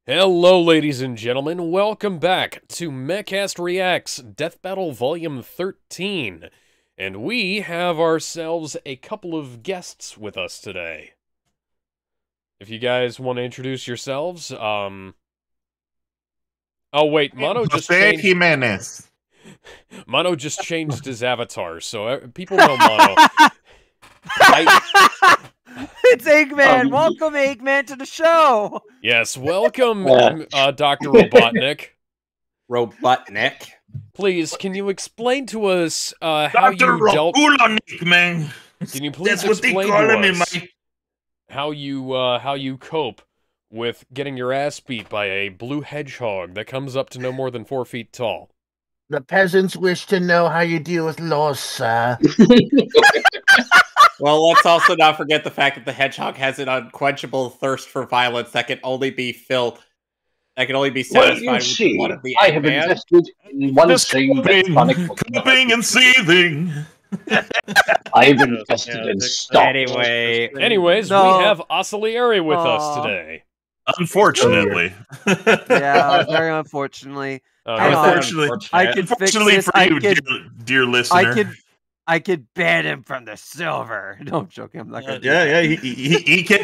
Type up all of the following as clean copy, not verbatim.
Hello, ladies and gentlemen. Welcome back to Mehcast Reacts Death Battle Volume 13. And we have ourselves a couple of guests with us today. If you guys want to introduce yourselves, Oh, wait, Mono just changed... Jimenez. Mono just changed his avatar, so people know Mono. It's Eggman! Welcome, Eggman, to the show! Yes, welcome, Dr. Robotnik. Robotnik. Please, can you explain to us how you dealt... man. Can you please That's what they explain call to him in us my... how you cope with getting your ass beat by a blue hedgehog that comes up to no more than 4 feet tall? The peasants wish to know how you deal with loss, sir. Well, let's also not forget the fact that the hedgehog has an unquenchable thirst for violence that can only be filled. That can only be satisfied with one of the I have Eggman. invested in one thing that's Coping and seething. I've invested in stock. Anyways, we have Asalieri with us today. Unfortunately. Yeah, very unfortunately. Unfortunately, I could fix this. for you, dear listener. I could ban him from the silver. No, I'm joking. I'm not gonna do that.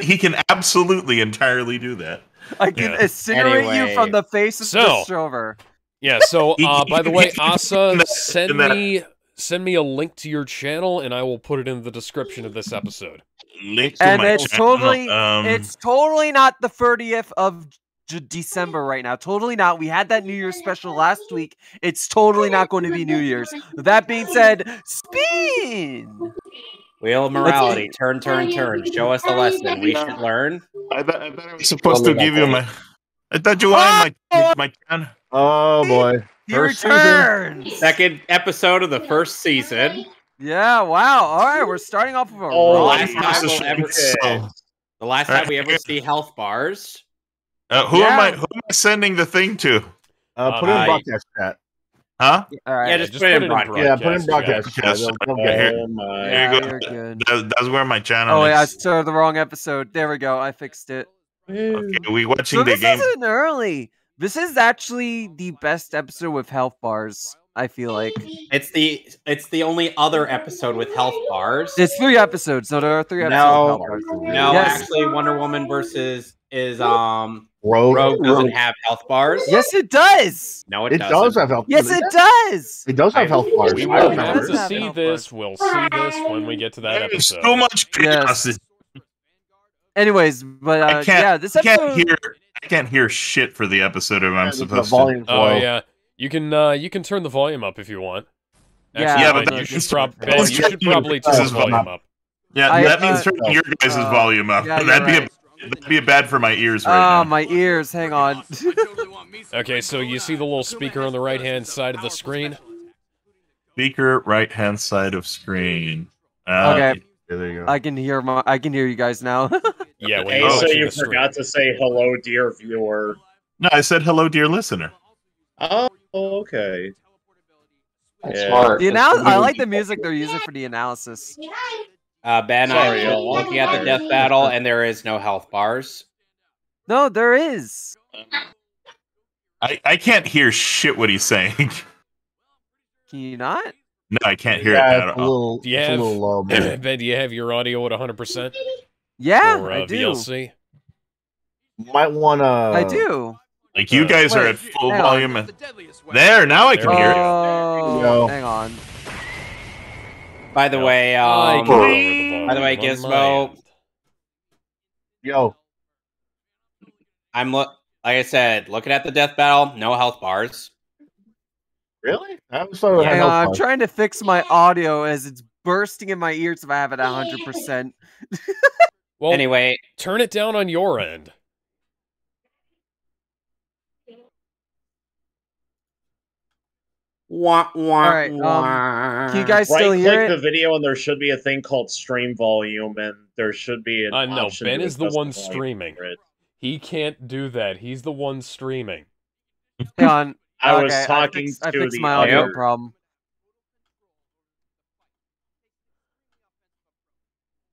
He can absolutely entirely do that. I can incinerate you from the face of the silver. Yeah, so by the way, Asa, send me a link to your channel and I will put it in the description of this episode. Link to my channel. It's totally not the 30th of December right now. Totally not. We had that New Year's special last week. It's totally not going to be New Year's. That being said, spin! Wheel of morality. Turn, turn, turn. Show us a lesson we should learn. I thought I was supposed to give you my... I thought you wanted my channel. Oh, boy. First season. Second episode of the first season. Yeah, wow. All right, we're starting off with a the last time we ever see health bars. Who am I sending the thing to? Put in broadcast chat. Huh? All right. Yeah, just put it in broadcast. Yeah, put in broadcast chat. Here you go. That's where my channel is. Oh, yeah, I started the wrong episode. There we go. I fixed it. Okay, we watching the game. This isn't early. This is actually the best episode with health bars, I feel like. It's the only other episode with health bars. It's 3 episodes, so there are 3 episodes with health bars. No, actually Wonder Woman versus Rogue doesn't have health bars. Yes, it does. No, it doesn't. Does have health. Yes, it does. It does have health bars. We will have to see this. We'll see this when we get to that episode. So much chaos. Yes. Anyways, but yeah, this episode. I can't hear shit for the episode if I'm supposed to. Oh yeah, you can turn the volume up if you want. Actually, Yeah, but you should probably turn the volume up. Yeah, that means turning your guys' volume up. Yeah, that'd be bad for my ears right now. Oh, my ears. Hang on. Okay, so you see the little speaker on the right-hand side of the screen? Speaker, right-hand side of screen. Okay. Yeah, there you go. I can hear you guys now. Yeah. Hey, so you forgot to say hello, dear viewer. No, I said hello, dear listener. Oh, okay. That's smart. I like the music they're using for the analysis. Ben, I'm looking at the death battle, and there is no health bars. No, there is. I can't hear shit what he's saying. Can you not? No, I can't hear it at all. Do you have, Ben, do you have your audio at 100%? Yeah, or, I do. VLC? Might want to... I do. Like, you guys are at full volume. There, now I can hear you. Oh, hang on. By the way, Gizmo. Yo. Like I said, looking at the death battle, no health bars. Really? I'm trying to fix my audio as it's bursting in my ears if I have it at 100%. Well, anyway, turn it down on your end. Alright, can you guys still hear it? Right-click the video and there should be a thing called stream volume, and there should be an option. No, Ben is the one custom streaming. He can't do that. He's the one streaming. Hang on. I was talking I to fixed the my audio other... problem.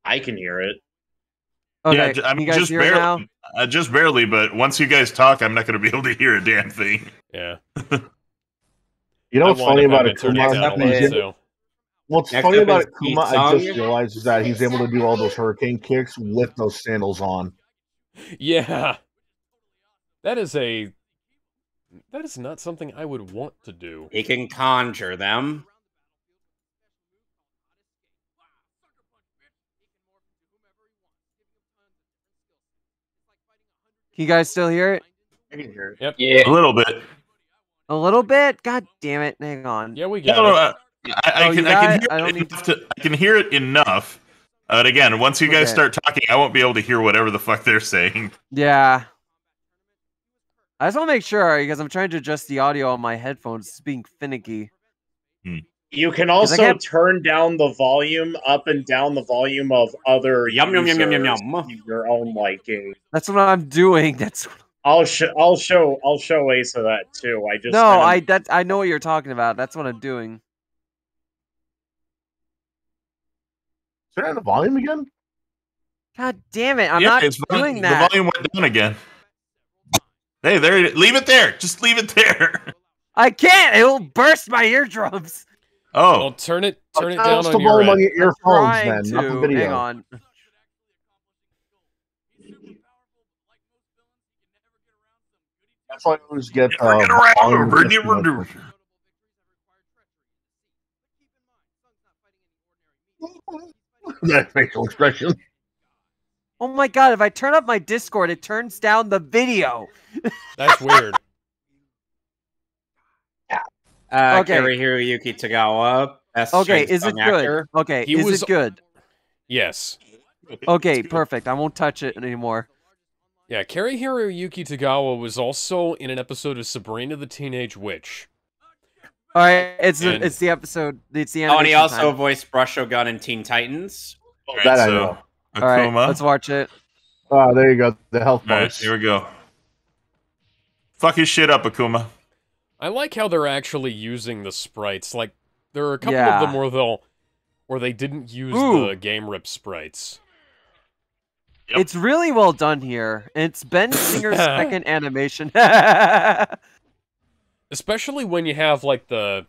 I can hear it. Okay, yeah, I mean, you guys hear it now? just barely. But once you guys talk, I'm not going to be able to hear a damn thing. Yeah. You know what's funny about Akuma? So. What's funny about Akuma, I just realized, is that he's able to do all those hurricane kicks with those sandals on. Yeah. That is not something I would want to do. He can conjure them. Can you guys still hear it? I can hear it. Yep. Yeah. A little bit. A little bit? God damn it. Hang on. Yeah, we got it. I can hear it enough. But again, once you guys start talking, I won't be able to hear whatever the fuck they're saying. Yeah. I just want to make sure, because I'm trying to adjust the audio on my headphones. It's being finicky. You can also turn down the volume, up and down the volume of other yum to your own liking. That's what I'm doing. I'll show Ace of that too. I know what you're talking about. That's what I'm doing. Turn on the volume again? God damn it! I'm not doing that. The volume went down again. Hey, there. Leave it there. Just leave it there. I can't. It will burst my eardrums. Oh, well, turn it down on your end. On your earphones, then, not the video. Hang on. That's why I always get. That facial expression. Oh my god! If I turn up my Discord, it turns down the video. That's weird. Hiroyuki Tagawa. Okay, is it good? Okay, is it good? Yes. Okay, perfect. I won't touch it anymore. Yeah, Hiroyuki Tagawa was also in an episode of Sabrina the Teenage Witch. All right, it's the episode. It's the and he also voiced Brushogun in Teen Titans. That I know. Akuma. All right, let's watch it. Oh, there you go. The health bars. Right, here we go. Fuck his shit up, Akuma. I like how they're actually using the sprites. Like, there are a couple of them where they didn't use the game rip sprites. Yep. It's really well done here. It's Ben Singer's second animation. Especially when you have, like, the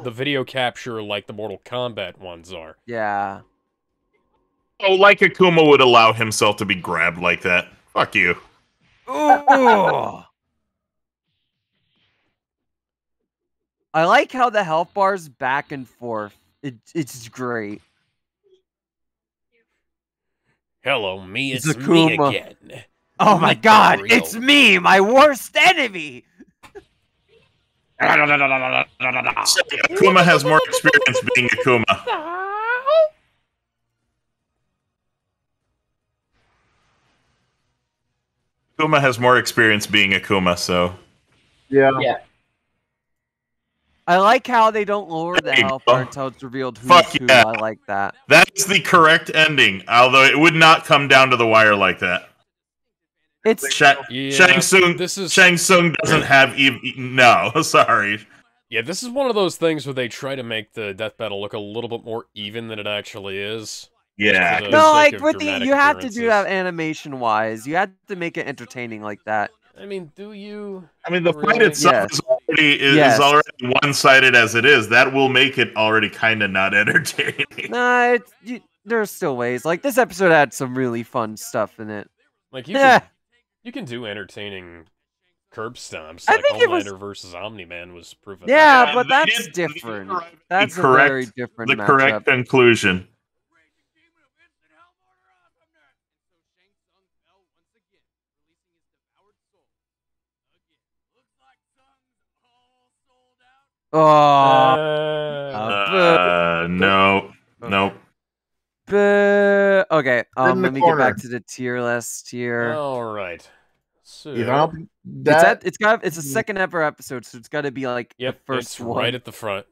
video capture like the Mortal Kombat ones are. Yeah. Oh, like Akuma would allow himself to be grabbed like that. Fuck you. Ooh. I like how the health bars back and forth. It's great. Hello, me. It's Akuma. Me again. Oh my god, it's me, my worst enemy. Akuma has more experience being Akuma. Akuma has more experience being Akuma, so... Yeah. I like how they don't lower the health bar until it's revealed who's who. Yeah. I like that. That is the correct ending, although it would not come down to the wire like that. It's Shang Tsung doesn't have no, sorry. Yeah, this is one of those things where they try to make the death battle look a little bit more even than it actually is. Yeah. No, like with you have to do that animation wise. You have to make it entertaining like that. I mean, do you? I mean, the fight itself is already one-sided as it is. That will make it already kind of not entertaining. Nah, there's still ways. Like this episode had some really fun stuff in it. Like you can do entertaining curb stomps. I like think Homelander versus Omni-Man was proof of that. that. But that's different. That's a very different matchup. Correct conclusion. Nope. Okay, let me get back to the tier list here. All right. So it's a second ever episode, so it's got to be like the first one. Right at the front,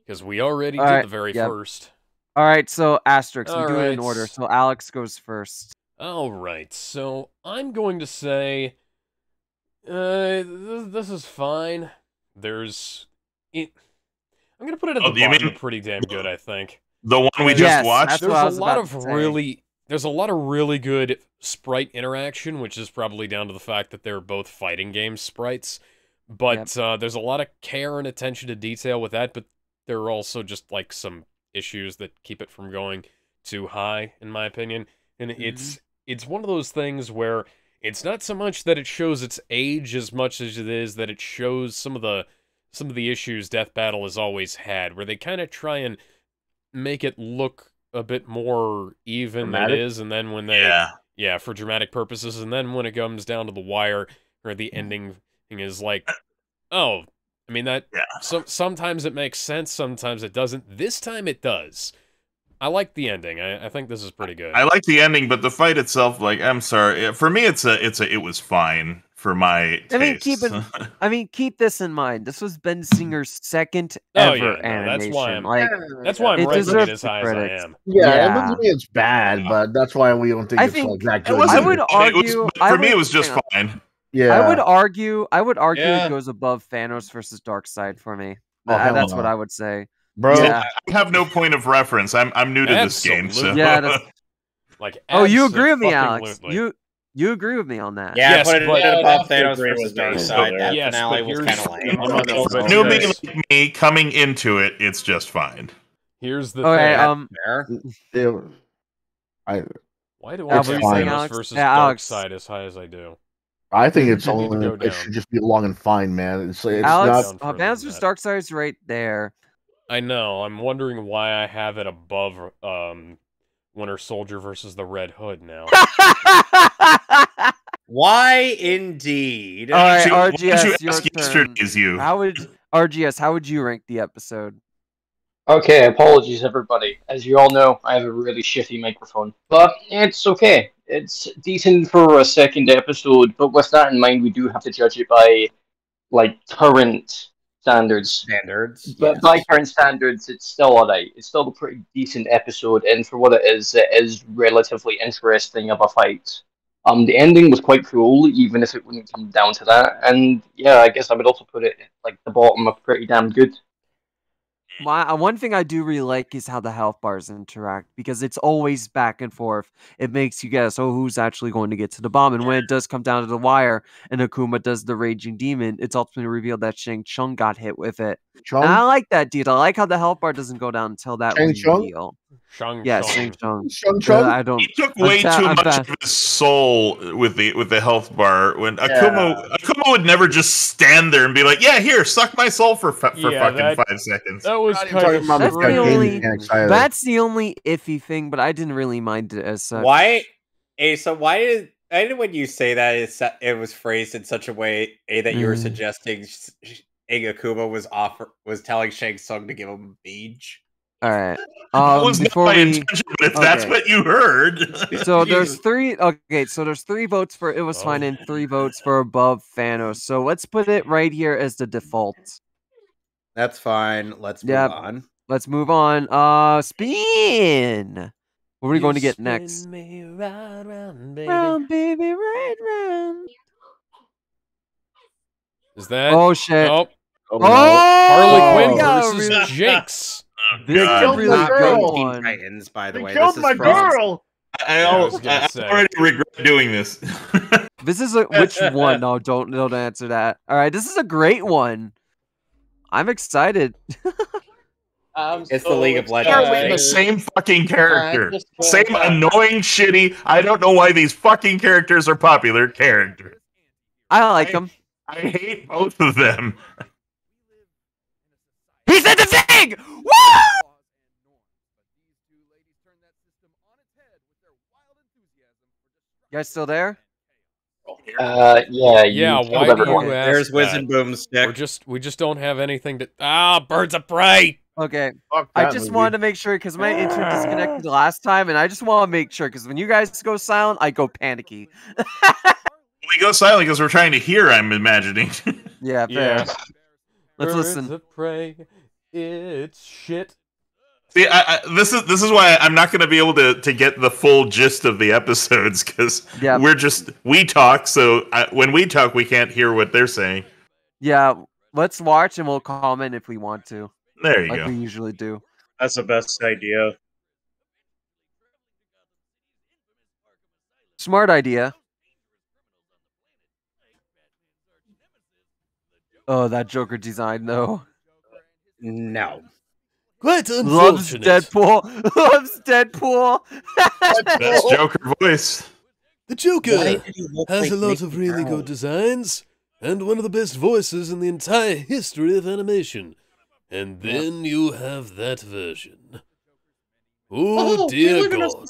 because we already did the very first. All right, so asterisk. We do it in order. So Alex goes first. All right, so I'm going to say, this is fine. I'm going to put it at the bottom. Pretty damn good, I think. The one we just watched? There's a lot of really there's a lot of really good sprite interaction, which is probably down to the fact that they're both fighting game sprites. But there's a lot of care and attention to detail with that, but there are also just like some issues that keep it from going too high, in my opinion. And it's one of those things where it's not so much that it shows its age as much as it is that it shows some of the issues Death Battle has always had, where they kind of try and make it look a bit more even than it is, and then when they for dramatic purposes, and then when it comes down to the wire or the ending thing is like, oh, I mean that sometimes it makes sense, sometimes it doesn't. This time it does. I like the ending. I think this is pretty good. I like the ending, but the fight itself, like, I'm sorry, for me, it was fine for my taste. Keep this in mind. This was Ben Singer's second ever animation. That's why I'm ranking it as high as I am. Yeah, it doesn't mean it's bad, but that's why we don't think it's like that good. I would argue. For me, it was just fine. Yeah, I would argue it goes above Thanos versus Darkseid for me. That's what I would say. Bro, I have no point of reference. I'm new to this game, so like. You agree with me, Alex? You agree with me on that? Yeah, yes, put it above Thanos versus Darkseid. That finale was kind of lame. Newbie like me coming into it, it's just fine. Here's the thing. Why do I say Thanos versus Darkseid as high as I do? I think it's only it should just be long and fine, man. It's Alex, not. Thanos versus Darkseid's right there. I know. I'm wondering why I have it above Winter Soldier versus the Red Hood now. Why indeed? All right, RGS, your turn. How would you rank the episode? Okay, apologies everybody. As you all know, I have a really shitty microphone. But it's okay. It's decent for a second episode, but with that in mind, we do have to judge it by like current standards. But by current standards, it's still alright. It's still a pretty decent episode, and for what it is relatively interesting of a fight. The ending was quite cool, even if it wouldn't come down to that. And yeah, I guess I would also put it like the bottom of pretty damn good. One thing I do really like is how the health bars interact, because it's always back and forth. It makes you guess, who's actually going to get to the bomb? And when it does come down to the wire and Akuma does the Raging Demon, it's ultimately revealed that Shang got hit with it. And I like that detail. I like how the health bar doesn't go down until that reveal. Shang. I don't. He took way too much of his soul with the health bar. When Akuma would never just stand there and be like, "Yeah, here, suck my soul for fucking 5 seconds." That was kind of that's the only iffy thing, but I didn't really mind it as such. Why did when you say that it was phrased in such a way that you were suggesting Akuma was telling Shang Tsung to give him a beach? All right. That was not my intention, but if that's what you heard. So there's three. Okay, so there's 3 votes for it was fine and 3 votes for above Thanos. So let's put it right here as the default. That's fine. Let's move on. Let's move on. Spin. What are we going to get next? Me round, baby. Round, baby, right round. Is that? Oh shit! Harley Quinn versus Jinx. This is a really good one. Titans, by the way. Killed my girl. I already regret doing this. This is which one? No, don't answer that. All right, this is a great one. I'm excited. It's the League of Legends. The same fucking character. Same annoying, shitty. I don't know why these fucking characters are popular characters. I like them. I hate both of them. He said the thing! Woo! You guys still there? Yeah. Why do you ask There's Wiz that? and Boomstick. We just don't have anything to. Birds of prey. Okay, I just wanted to make sure because my internet disconnected last time, and I just want to make sure because when you guys go silent, I go panicky. We go silent because we're trying to hear. I'm imagining. Yeah, fair. Let's Birds listen. of prey. It's shit. See, this is why I'm not going to be able to get the full gist of the episodes because we talk. So when we talk, we can't hear what they're saying. Yeah, let's watch and we'll comment if we want to. There you go. Like we usually do. That's the best idea. Smart idea. Oh, that Joker design, though. No. Quite unfortunate. Loves Deadpool. Loves Deadpool. Best Joker voice. The Joker has a lot of really good designs, and one of the best voices in the entire history of animation. And then you have that version. Oh, dear God.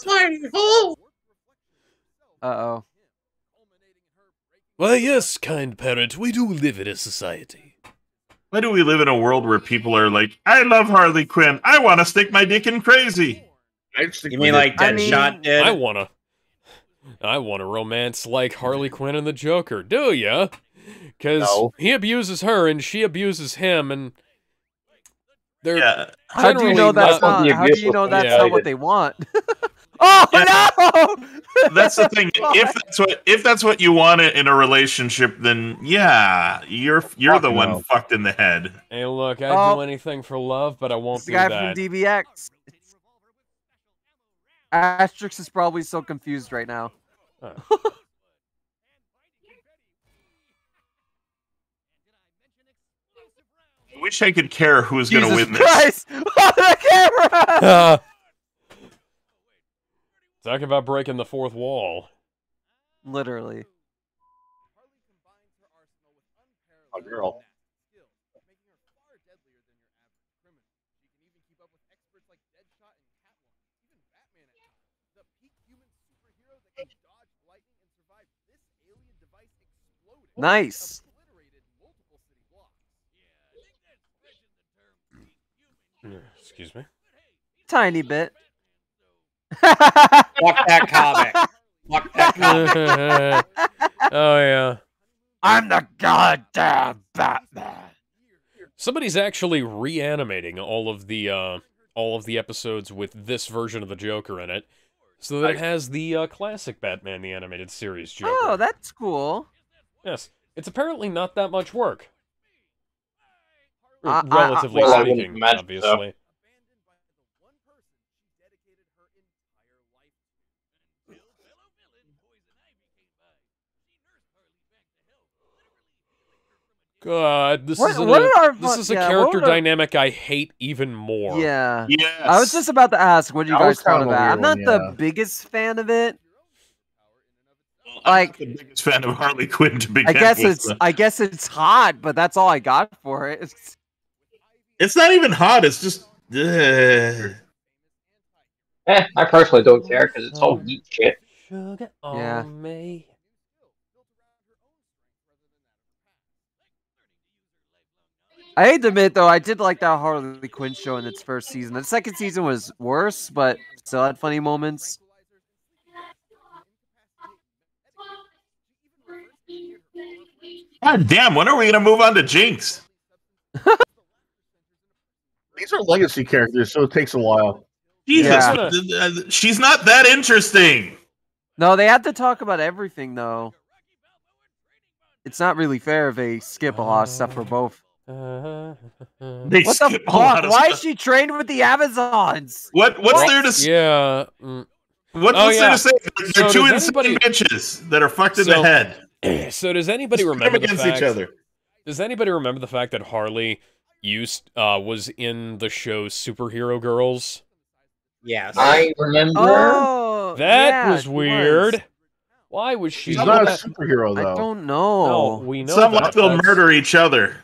Uh-oh. Why, yes, kind parrot, we do live in a society. Why do we live in a world where people are like, I love Harley Quinn. I want to stick my dick in Crazy. You mean like Deadshot did? I want to romance like Harley Quinn and the Joker, do ya? Because he abuses her and she abuses him, and they're How do you know that's not? How do you know that's not what they want? Oh no! That's the thing. If that's what you want in a relationship, then yeah, you're the one fucked in the head. Hey, look, I'd do anything for love, but I won't do that. The guy from DBX. Asterix is probably so confused right now. I wish I could care who's going to win this. The camera! Talk about breaking the fourth wall. Literally. A girl. Nice. Excuse me. Tiny bit. Fuck that comic. Fuck that comic. Oh yeah. I'm the goddamn Batman. Somebody's actually reanimating all of the episodes with this version of the Joker in it, so that it has the classic Batman the Animated Series Joker. Oh, that's cool. Yes, it's apparently not that much work. Relatively speaking, obviously. God, this is a character dynamic I hate even more. Yeah. Yes. I was just about to ask, what do you guys thought of that? I'm not the biggest fan of it. Like, I'm not the biggest fan of Harley Quinn to begin with. I guess it's hot, but that's all I got for it. It's not even hot. It's just. I personally don't care because it's all neat shit. Yeah. I hate to admit, though, I did like that Harley Quinn show in its first season. The second season was worse, but still had funny moments. God damn, when are we going to move on to Jinx? These are legacy characters, so it takes a while. Jesus, she's not that interesting. No, they have to talk about everything, though. It's not really fair if they skip a lot of stuff for both. What the fuck? Why is she trained with the Amazons? What's there to say? Yeah. What's there to say? They're two insane bitches that are fucked in the head. So does anybody remember the fact? Each other. Does anybody remember the fact that Harley was in the show Superhero Girls? Yes. I remember. Oh, that was weird. Why was she? She's not a superhero, though. I don't know. No, we know. Some like they'll murder each other.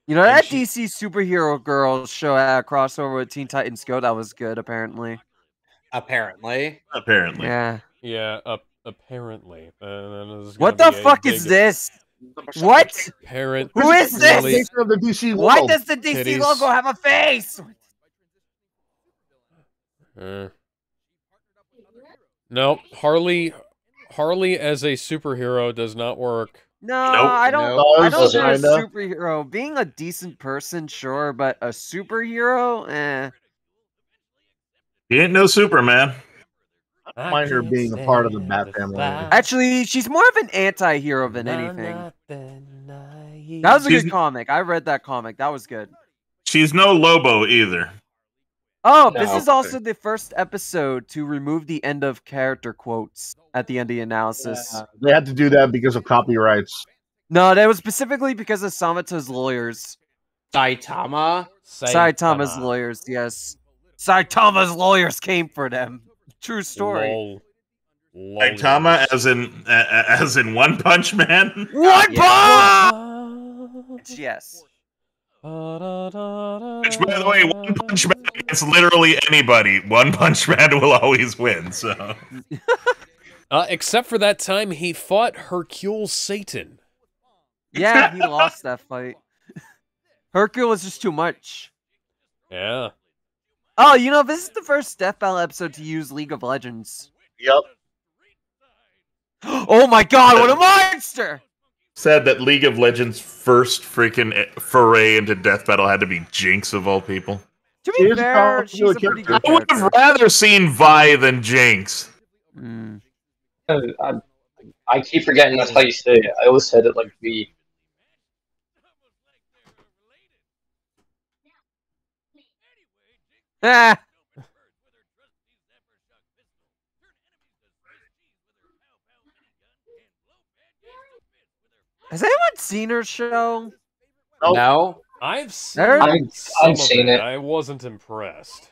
You know, that DC Superhero Girls show had a crossover with Teen Titans Go. That was good, apparently. Apparently. Yeah. Yeah, apparently. What the fuck is this? What? Parent. Who is this? Of the DC Why does the DC logo have a face? No, Harley as a superhero does not work. No, I don't. I don't think a superhero. Being a decent person, sure, but a superhero, eh. He ain't no Superman. I don't mind her being a part of the Bat family. Actually, she's more of an anti-hero than anything. That was a good comic. I read that comic. That was good. She's no Lobo either. Oh, this is also the first episode to remove the end of character quotes at the end of the analysis. They had to do that because of copyrights. No, that was specifically because of Samata's lawyers. Saitama's lawyers, yes. Saitama's lawyers came for them. True story. Saitama as in One Punch Man? One Punch! Yes. Which, by the way, One Punch Man against literally anybody. One Punch Man will always win, so... Except for that time he fought Hercule Satan. Yeah, he lost that fight. Hercule was just too much. Yeah. Oh, you know, this is the first Death Battle episode to use League of Legends. Yep. Oh my god, what a monster! Said that League of Legends' first freaking foray into Death Battle had to be Jinx of all people. To be fair, she's a pretty good I would have rather seen Vi than Jinx. I keep forgetting that's how you say it. I always said it like V. Ah. Has anyone seen her show? No. I've seen it. I wasn't impressed.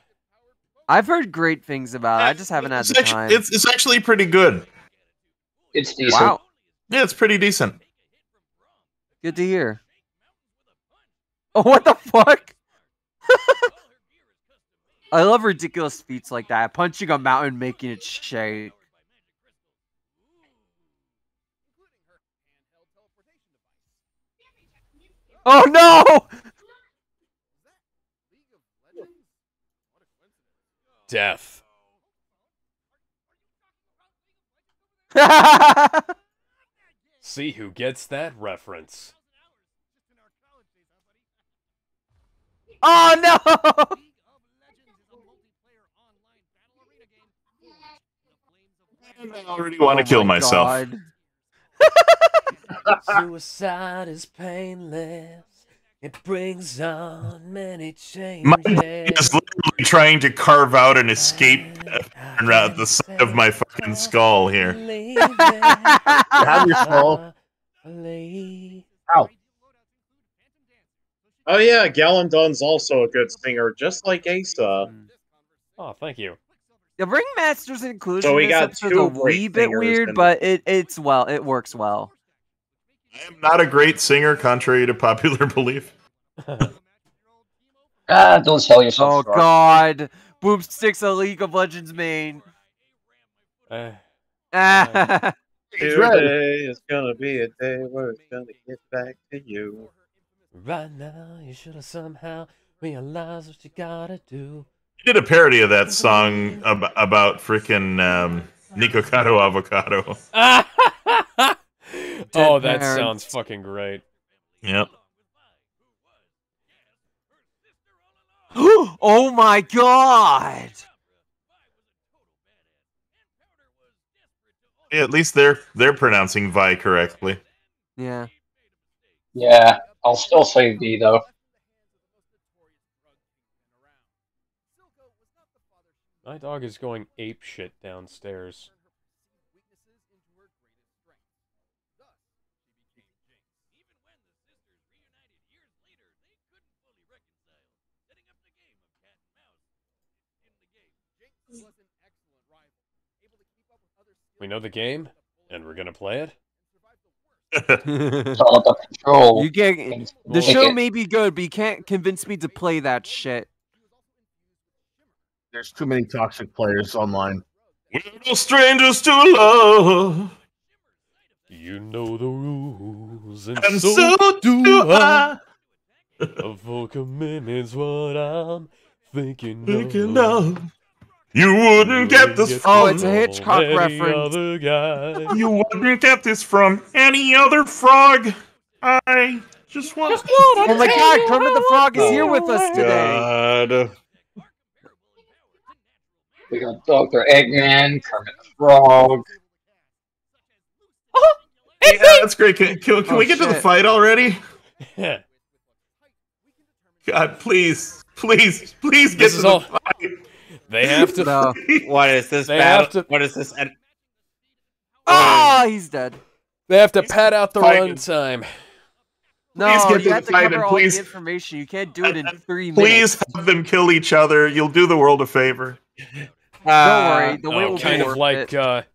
I've heard great things about it. I just haven't had the time. It's actually pretty good. It's decent. Wow. Yeah, it's pretty decent. Good to hear. Oh, what the fuck? I love ridiculous feats like that. Punching a mountain, making it shake. Oh no! Death. See who gets that reference. Oh no! I already want to kill myself. Suicide is painless. It brings on many changes. My brain is literally trying to carve out an escape pattern at the side of my fucking skull here. Have your skull. Ow. Oh yeah, Gallandon's also a good singer, just like Asa. Oh, thank you. The Ringmaster's inclusion So we in this got episode's two a wee bit weird, but it works well. I am not a great singer, contrary to popular belief. Don't sell yourself. Oh short. god, Boomstick's a League of Legends main. Today is gonna be a day where it's gonna get back to you. Right now, you should have somehow realized what you gotta do. You did a parody of that song about freaking Nikocado Avocado. Oh, that sounds fucking great. Yep. Oh my god! Yeah, at least they're pronouncing Vi correctly. Yeah. Yeah, I'll still say V though. My dog is going ape shit downstairs. We know the game, and we're gonna play it. It's all about control. You get the show may be good, but you can't convince me to play that shit. There's too many toxic players online. We're no strangers to love. You know the rules, and so do I. A full commitment's what I'm thinking of. You wouldn't get this from Oh, it's a Hitchcock reference. Other guy. You wouldn't get this from any other frog. I just want to. Oh my god, Kermit the Frog is here with us today. God. We got Dr. Eggman, Kermit the Frog. Yeah, that's great. Can we get to the fight already? God, please. Please get to the fight. They have to. No. What is this They battle? have to. What is this? Oh, he's dead. They have to pad out the runtime. No, you have to cover all the information. You can't do it in 3 minutes. Please have them kill each other. You'll do the world a favor. Don't worry, the wait will kind be of worth like, it.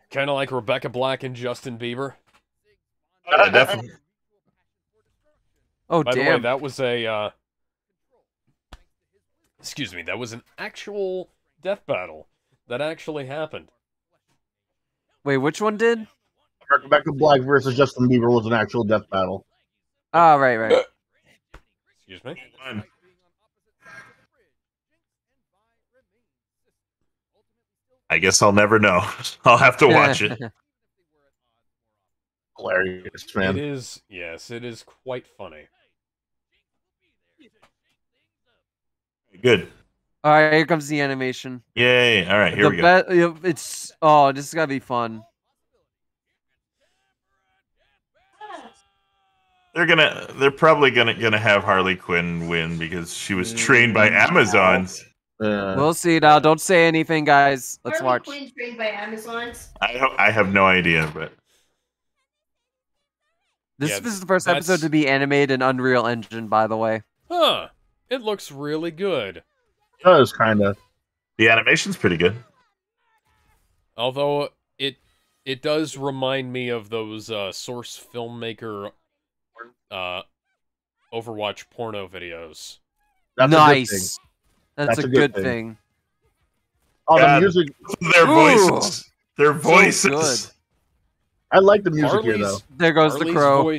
kind of like Rebecca Black and Justin Bieber. Definitely. Oh, By damn. the way, that was a. Excuse me, that was an actual death battle that actually happened. Wait, which one did? Rebecca Black versus Justin Bieber was an actual death battle. Oh, right. Excuse me. I guess I'll never know. I'll have to watch it. Hilarious, man. It is, yes, it is quite funny. Good. All right, here comes the animation. Yay! All right, here we go. This is gonna be fun. They're probably gonna have Harley Quinn win because she was trained by Amazons. We'll see now. Don't say anything, guys. Let's watch. Quinn trained by Amazons. I have no idea, but this is the first episode to be animated in Unreal Engine, by the way. Huh. It looks really good. It does, kind of. The animation's pretty good. Although, it does remind me of those Source filmmaker Overwatch porno videos. That's nice. That's a good thing. Oh, the music. Their voices. Their voices. So good. I like the music here, though. There goes the crow.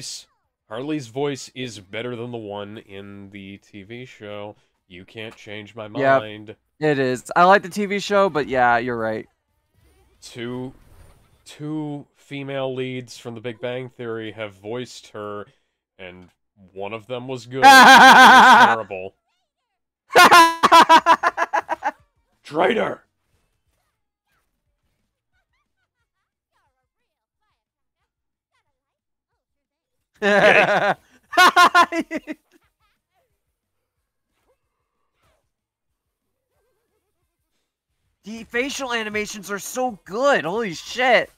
Harley's voice is better than the one in the TV show. You can't change my Yep, mind. it is. I like the TV show, but yeah, you're right. Two female leads from The Big Bang Theory have voiced her, and one of them was good. And the other was terrible. Traitor! The facial animations are so good. Holy shit.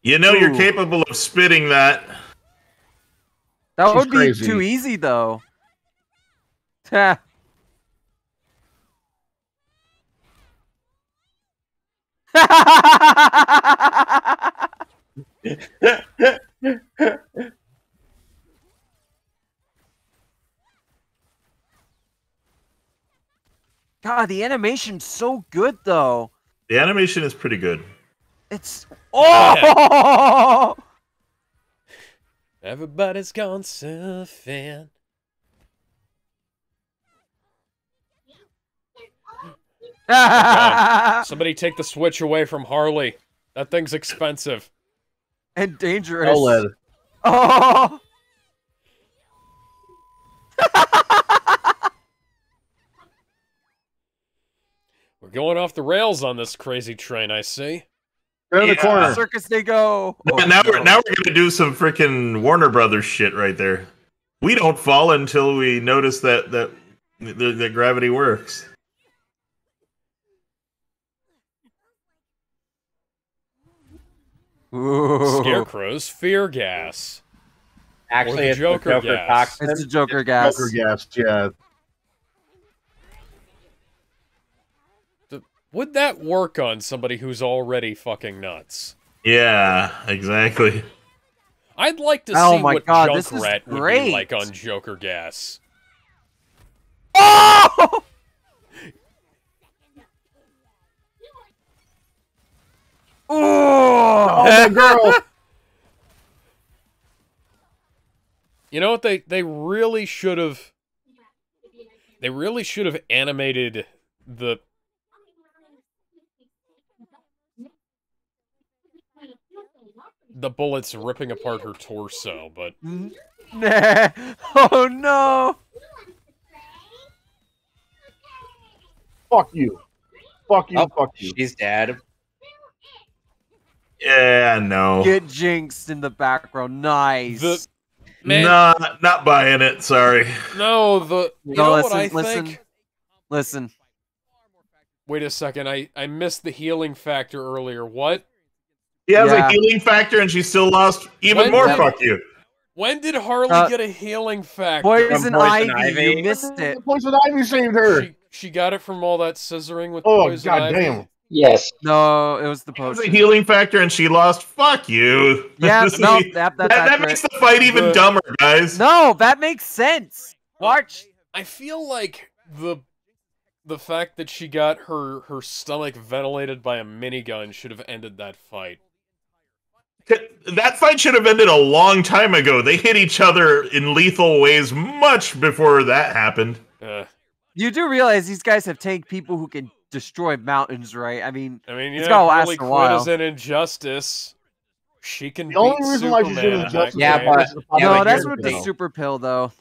You know you're capable of spitting that. That would be too easy, though. Ha. God, the animation's so good, though. The animation is pretty good. It's oh! Everybody's gone surfing. Oh, somebody take the Switch away from Harley. That thing's expensive. And dangerous. OLED. Oh! We're going off the rails on this crazy train, I see. They're in the corner. Circus they go. Now we're gonna do some freaking Warner Brothers shit right there. We don't fall until we notice that gravity works. Ooh. Scarecrow's fear gas. Actually, it's Joker the Joker gas. toxin. It's the Joker gas. Joker gas, yeah. Would that work on somebody who's already fucking nuts? Yeah, exactly. I'd like to Oh see my what God, this is Junkrat would be great. like on Joker gas. Oh! Oh, that girl! You know what? They really should have. They really should have animated the. The bullets ripping apart her torso, but Oh no! Fuck you. Fuck you, fuck you. She's dead. Yeah, no. Get Jinx in the background. Nice. Man. Not buying it. Sorry. No, what I think? Listen. Wait a second. I missed the healing factor earlier. What? She has a healing factor, and she still lost even more. Fuck you. When did Harley get a healing factor? Poison Ivy. You missed it. Poison Ivy saved her. She got it from all that scissoring with Poison Ivy. Damn. Yes. No, it was the potion. It was a healing factor, and she lost. Fuck you. Yeah, no, that makes the fight even dumber, guys. No, that makes sense. Watch. I feel like the fact that she got her stomach ventilated by a minigun should have ended that fight. That fight should have ended a long time ago. They hit each other in lethal ways much before that happened. You do realize these guys have tanked people who can destroy mountains, right? I mean, it's gonna last a while. Harley Quinn is in Injustice. She can beat Superman. The only reason why she's in Injustice, that's with the super pill, though.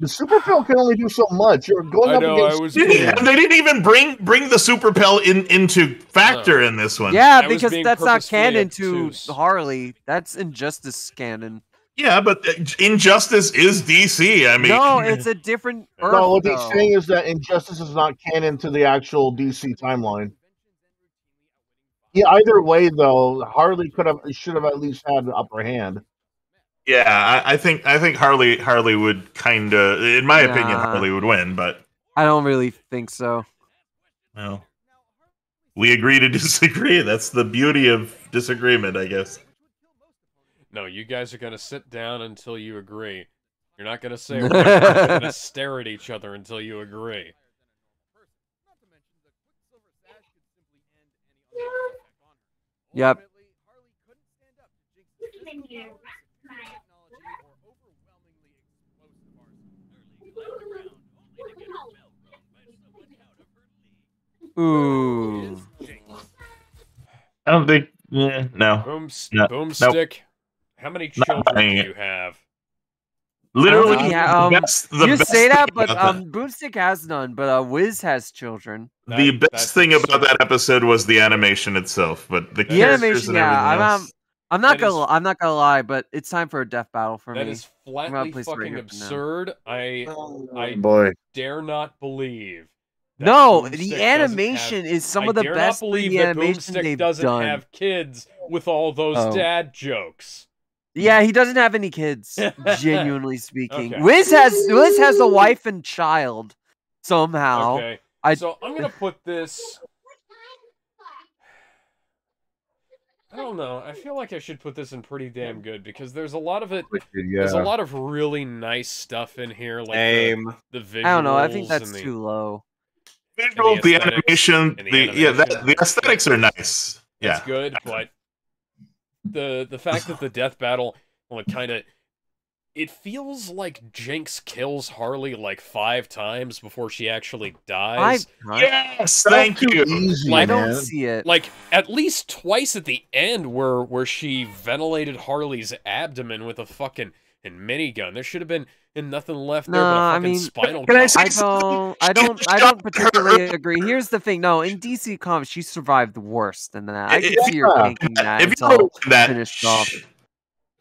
The super pill can only do so much. You're going up against. They didn't even bring the super pill into factor in this one. Yeah, because that's not canon to Harley. That's Injustice canon. Yeah, but Injustice is DC. I mean, no, it's a different. Earth, no, what he's saying is that Injustice is not canon to the actual DC timeline. Yeah, either way, though, Harley should have at least had the upper hand. Yeah, I think Harley would kind of, in my opinion, Harley would win, but I don't really think so. Well, we agree to disagree. That's the beauty of disagreement, I guess. No, you guys are gonna sit down until you agree. You're not gonna say you're gonna stare at each other until you agree. Yep. Ooh. I don't think. No. Boomstick. How many children do you have? Literally, you say that, but Boomstick has none. But Wiz has children. The best thing about that episode was the animation itself, but the characters animation. I'm not gonna lie, but it's time for a death battle for me. That is flatly fucking absurd. I dare not believe. No, the animation is some of the best 3D animation they've done. Doesn't have kids with all those dad jokes. Yeah, he doesn't have any kids. Genuinely speaking, okay. Wiz has a wife and child somehow. Okay, so I'm gonna put this. I don't know. I feel like I should put this in pretty damn good because there's a lot of it. There's a lot of really nice stuff in here, like the visuals. I don't know. I think that's too low. Visuals, the animation, the aesthetics are nice. Yeah, it's good, but the fact that the death battle, it feels like Jinx kills Harley like 5 times before she actually dies. Yes, thank you. Easy, I don't see it. Like at least twice at the end, where she ventilated Harley's abdomen with a fucking minigun. There should have been nothing left there but a fucking spinal cord. I don't particularly agree. Here's the thing. No, in DC Comics, she survived worse than that. I can see her tanking that until finished off.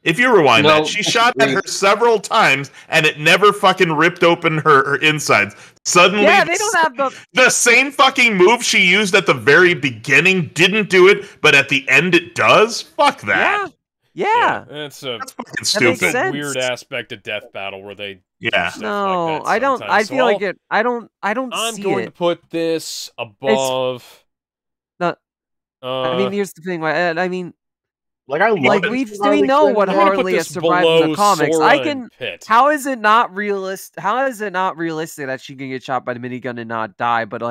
If you rewind that, she shot at her several times, and it never fucking ripped open her insides. Suddenly, they don't have the same fucking move she used at the very beginning didn't do it, but at the end it does? Fuck that. Yeah. That's fucking stupid. Weird aspect of Death Battle where they do stuff no, like that I don't. I feel like it. I don't. I'm see going it. to put this above. I mean, here's the thing. I mean, we know what Harley has survived in the comics. How is it not realistic? How is it not realistic that she can get shot by the minigun and not die? But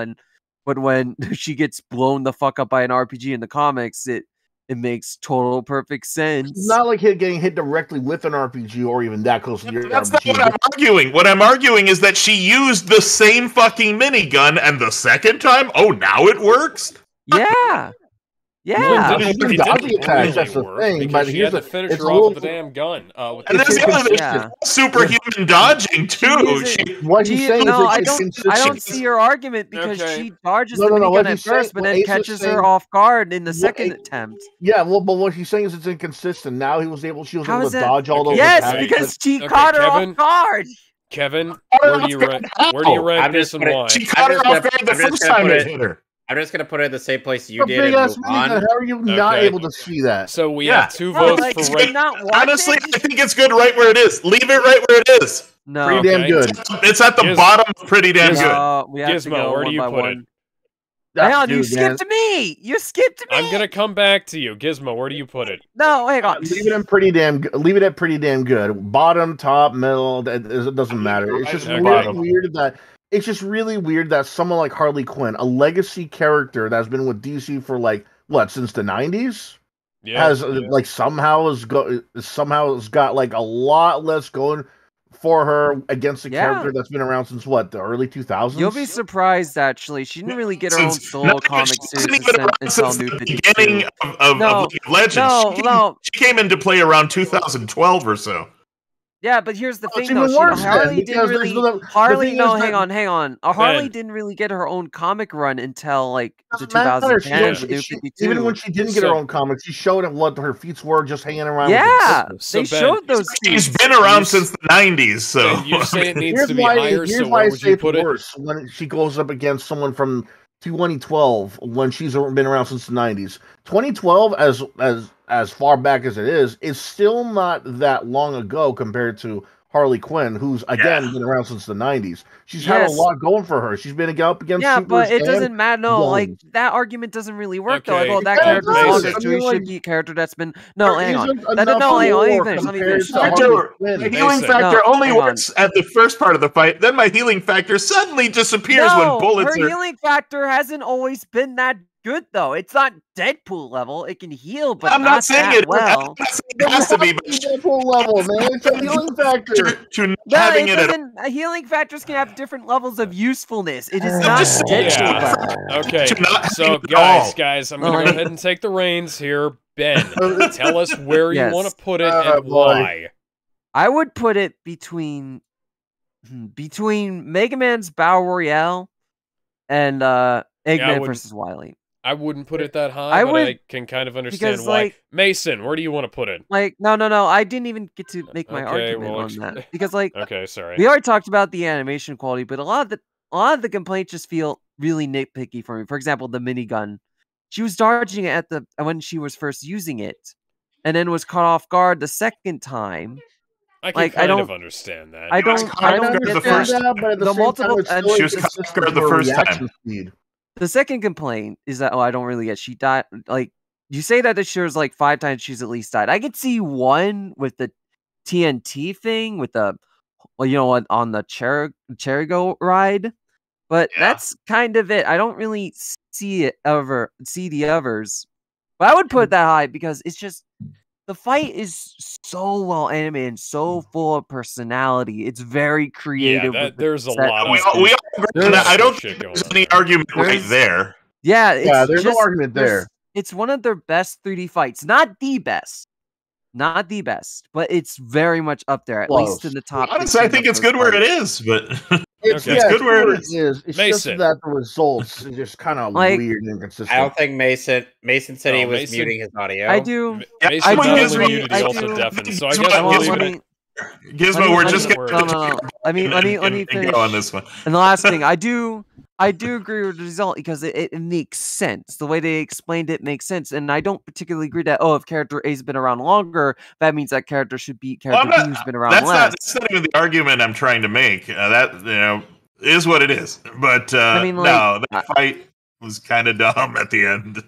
when she gets blown the fuck up by an RPG in the comics, it makes total perfect sense. It's not like getting hit directly with an RPG or even that close to your That's RPG. not what I'm arguing. What I'm arguing is that she used the same fucking minigun, and the second time, now it works? Yeah. Yeah, she's been dodging attacks. That's the thing. But she had to finish her off with the damn gun. And there's superhuman dodging too. What he's saying is I don't see your argument because she dodges the minigun at first, but then catches her off guard in the second attempt. Yeah, well, but what he's saying is it's inconsistent. Now she was able to dodge all those. Yes, because she caught her off guard. Kevin, where do you rank this and why? She caught her off guard the first time it hit her. I'm just gonna put it in the same place you did. How are you not able to see that? So we have 2 votes for right. Honestly, I think it's good right where it is. Leave it right where it is. No, pretty damn good. It's at the bottom. Pretty damn good. We have to go where do you put it? Hang on, you skipped me. You skipped me. I'm gonna come back to you, Gizmo. Where do you put it? No, hang on. Leave it in pretty damn. Leave it at pretty damn good. Bottom, top, middle. It doesn't matter. It's just really weird that. It's just really weird that someone like Harley Quinn, a legacy character that's been with DC for since the 90s, somehow has got like a lot less going for her against a character that's been around since the early 2000s. You'll be surprised, actually. She didn't really get her own solo comic series until New 52. Beginning of Legends. She came into play around 2012 or so. Yeah, but here's the thing, though. Harley didn't really. Hang on. Harley didn't really get her own comic run until the 2010s. Even when she didn't get her own comics, she showed what her feats were just hanging around. Yeah, they showed those. She's been around since the 90s, so you say it needs to be higher. So where would you put it? When she goes up against someone from 2012, when she's been around since the 90s. 2012, as far back as it is still not that long ago compared to Harley Quinn, who's again been around since the 90s. She's had a lot going for her. She's been up against but it doesn't matter. No, that argument doesn't really work though. That character's longer, so he should be a character that's been. No, hang on. Let me finish. My healing factor only works at the first part of the fight. Then my healing factor suddenly disappears when bullets her healing factor hasn't always been that good though. It's not Deadpool level. It can heal, but I'm not saying it. Well. I'm not saying it has to be. But Deadpool level, man. It's a healing factor. Healing factors can have different levels of usefulness. It is not Deadpool level. Okay, so guys, I'm gonna go ahead and take the reins here. Ben, tell us where you want to put it and why. I would put it between Mega Man's Battle Royale and Eggman versus Wily. I wouldn't put it that high, but I can kind of understand why. Mason, where do you want to put it? No. I didn't even get to make my argument on that because, okay, sorry. We already talked about the animation quality, but a lot of the complaints just feel really nitpicky for me. For example, the minigun. She was dodging it when she was first using it, and then was caught off guard the second time. I can kind of understand that. I don't understand that, but at the multiple time, she was caught off guard the first time. The second complaint is that I don't really get. She died. You say that this year's 5 times she's at least died. I could see one with the TNT thing with the on the Charigo ride, but that's kind of it. I don't really see the others. But I would put that high because it's just the fight is so well animated and so full of personality. It's very creative. Yeah, there's a lot of we all agree on that. I don't think there's any argument right there. Yeah, there's no argument there. It's one of their best 3D fights. Not the best, but it's very much up there, at least in the top. Honestly, I think it's good where it is, but it's good where it is. It's just that the results are just kind of weird and inconsistent. I don't think Mason said he was muting his audio. I do. Mason also deafened, so I guess Gizmo, we're just no. Let me finish on this one. And the last thing, I do agree with the result because it makes sense. The way they explained it makes sense, and I don't particularly agree that if character A's been around longer, that means that character should beat character B who's been around less. That's not even the argument I'm trying to make. That is what it is. But no, that fight was kind of dumb at the end.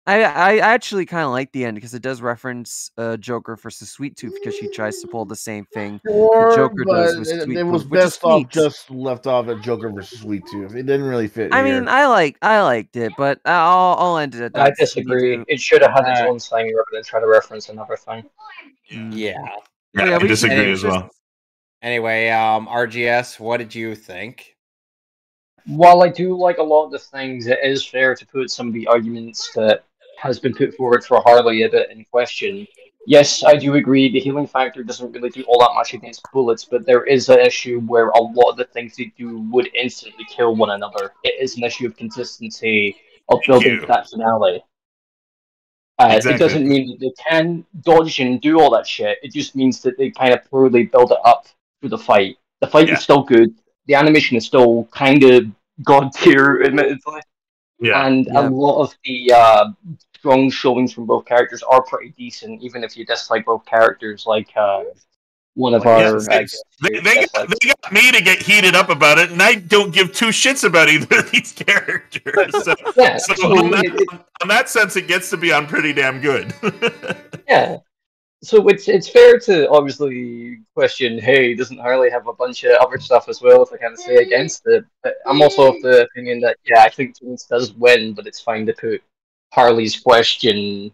I actually kind of like the end because it does reference Joker versus Sweet Tooth because she tries to pull the same thing the Joker does with Sweet Tooth. It was best off just left off at Joker versus Sweet Tooth. It didn't really fit. I mean, I liked it, but I'll end it at that. I disagree. It should have had its own thing rather than try to reference another thing. Yeah, I disagree as well. Anyway, RGS, what did you think? While I do like a lot of the things, it is fair to put some of the arguments that has been put forward for Harley a bit in question. Yes, I do agree the healing factor doesn't really do all that much against bullets, but there is an issue where a lot of the things they do would instantly kill one another. It is an issue of consistency, of building that finale. It doesn't mean that they can dodge and do all that shit, it just means that they kind of poorly build it up through the fight. The fight is still good, the animation is still kind of god tier, admittedly. And a lot of the strong showings from both characters are pretty decent, even if you dislike both characters, like one of our... they got me to get heated up about it, and I don't give two shits about either of these characters. So, on that sense, it gets to be on pretty damn good. Yeah. So it's fair to obviously question, hey, doesn't Harley have a bunch of other stuff as well, if I can't say against it? But I'm also of the opinion that, I think Jinx does win, but it's fine to put Harley's healing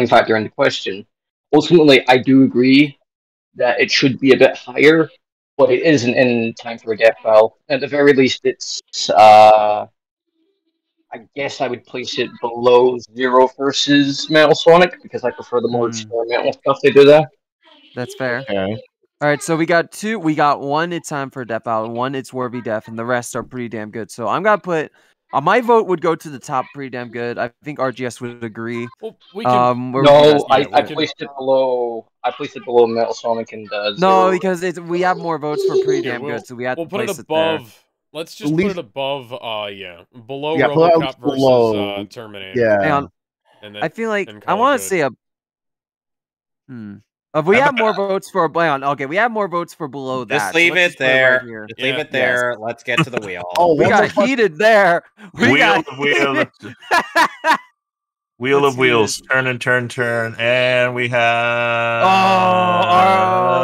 factor into question. Ultimately, I do agree that it should be a bit higher, but it isn't in time for a death battle. At the very least, it's I guess I would place it below Zero versus Metal Sonic, because I prefer the more experimental stuff they do there. That's fair. Okay. All right, so we got two. We got one, it's time for a death battle. One, it's War v. Death, and the rest are pretty damn good. So I'm going to put... my vote would go to the top pretty damn good. I think RGS would agree. Well, we can... I placed it below... I placed it below Metal Sonic and No, because we have more votes for pretty damn good, so we have to place it above... There. Let's just put it above, below Yeah, RoboCop below, versus Terminator. Yeah. Hang on. And then, I feel like I want to say a. We have more votes for okay, we have more votes for below that. Just leave it there. Just leave it there. Let's get to the wheel. Oh, we got heated there. Wheel of wheels, turn and turn, and we have...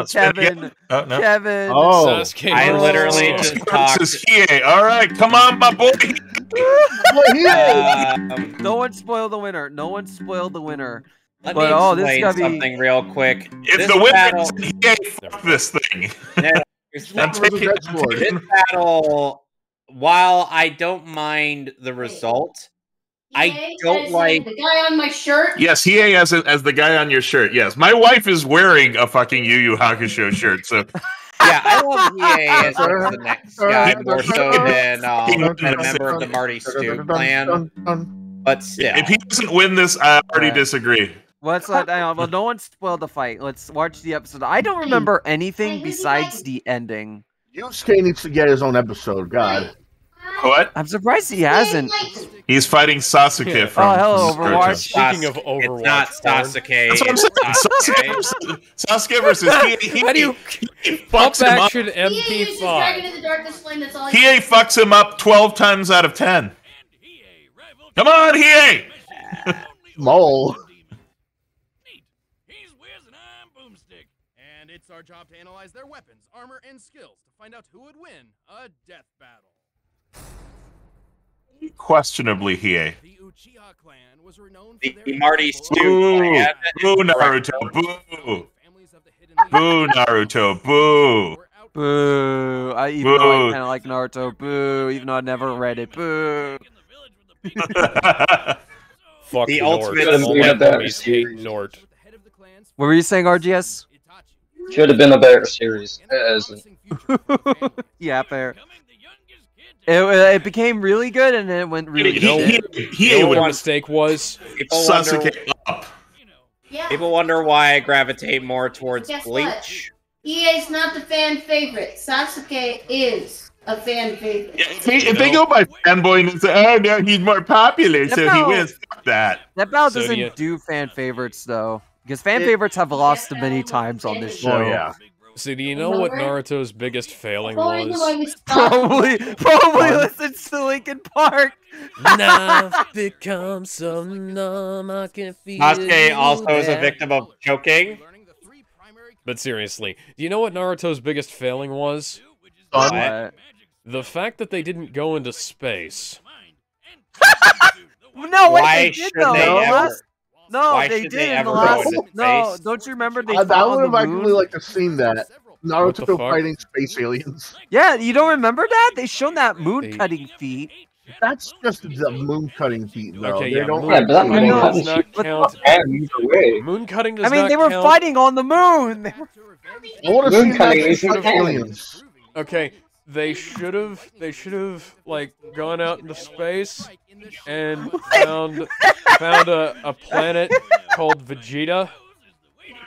Kevin. Oh, no. Kevin. Oh, Sasuke. I literally just talked. Hiei. All right, come on, my boy. No one spoiled the winner. No one spoiled the winner. Let me explain something real quick. If the winner is Hiei, fuck this thing. This battle, while I don't mind the result, I don't like the guy on my shirt. Yes, Hiei as the guy on your shirt. Yes, my wife is wearing a fucking Yu Yu Hakusho shirt. So yeah, I love Hiei as the next guy more so than a member of the Marty Stew clan. But still, if he doesn't win this, I already disagree. Let's let well, no one spoiled the fight. Let's watch the episode. I don't remember anything besides the ending. Yusuke needs to get his own episode. God. What? I'm surprised he hasn't. He's fighting Sasuke from... hello, Overwatch. Speaking of Overwatch... It's not Sasuke. That's what I'm saying. Sasuke versus Hiei. How do you... fucks him up. MP5. Hiei fucks him up 12 times out of 10. Come on, Hiei! Mole. And it's our job to analyze their weapons, armor, and skills to find out who would win a death battle. Questionably, Hiei. The Uchiha clan was renowned for their Marty Stew. Boo, Naruto, boo. Boo, Naruto, boo. Boo. Even though I kind of like Naruto, boo. Even though I never read it, boo. Fuck the ultimate Nort. What were you saying, RGS? Should have been a better series. Yeah, fair. It became really good, and then it went really good. What a mistake was Sasuke up. People wonder why I gravitate more towards Bleach. Hiei's not the fan favorite. Sasuke is a fan favorite. If they go by fanboy and say, oh no, he's more popular, so he wins. Fuck that. That battle doesn't do fan favorites, though. Because fan favorites have lost many times on this show. Oh, yeah. So do you know what Naruto's biggest failing was? Probably listens to Linkin Park. Now become so numb, I can feel Sasuke also is a victim of choking. But seriously, do you know what Naruto's biggest failing was? What? The fact that they didn't go into space. No, wait, Why they did should though. they ever? No, Why they should did they in the ever last. go into No, space? don't you remember they I fought would on have the actually moon? liked to have seen that. Naruto fighting space aliens. Yeah, you don't remember that? They shown that moon cutting feat. That's just the moon cutting feat, though. Okay, they yeah, don't. Yeah, but that moon does cutting not feat count. either way. Moon cutting does I mean, not they were count. fighting on the moon. I want to Moon see cutting that is shoot not canon. aliens. Okay, they should have like gone out into space and found a planet called Vegeta.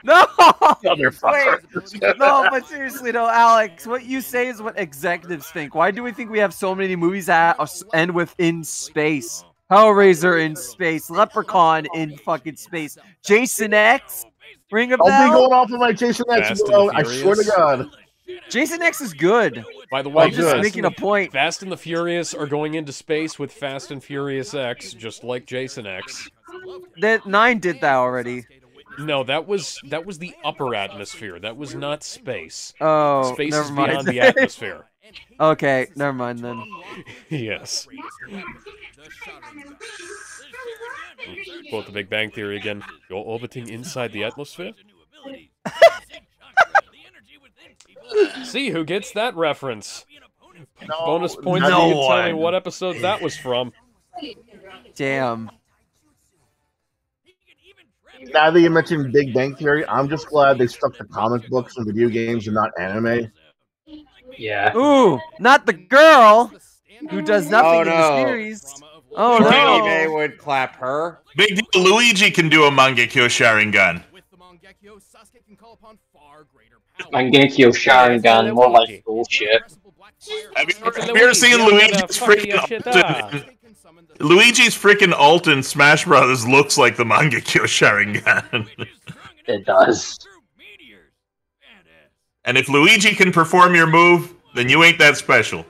No, Motherfucker. wait, no, but seriously, though, Alex, what you say is what executives think. Why do we think we have so many movies that end with in space? Hellraiser in space, Leprechaun in fucking space, Jason X, ring a I'll be bell? going off of my Jason X, Fast and bro. the I swear to Furious. God. Jason X is good. By the way, I'm just making a point. Fast and the Furious are going into space with Fast and Furious X, just like Jason X. That 9 did that already. No, that was the upper atmosphere. That was not space. Oh, Space never is mind. beyond the atmosphere. Okay, never mind then. Yes. Quote The Big Bang Theory again. You're orbiting inside the atmosphere? See who gets that reference. Bonus points if you can tell me what episode that was from. Damn. Now that you mentioned Big Bang Theory, I'm just glad they stuck to comic books and video games and not anime. Yeah. Ooh, not the girl who does nothing in the series. Oh no. Hiei would clap her. Big deal. Luigi can do a Mangekyo Sharingan. Mangekyo Sharingan, more like bullshit. Have you ever seen Luigi's freaking ult in Smash Brothers looks like the Mangekyo Sharingan. It does. And if Luigi can perform your move, then you ain't that special.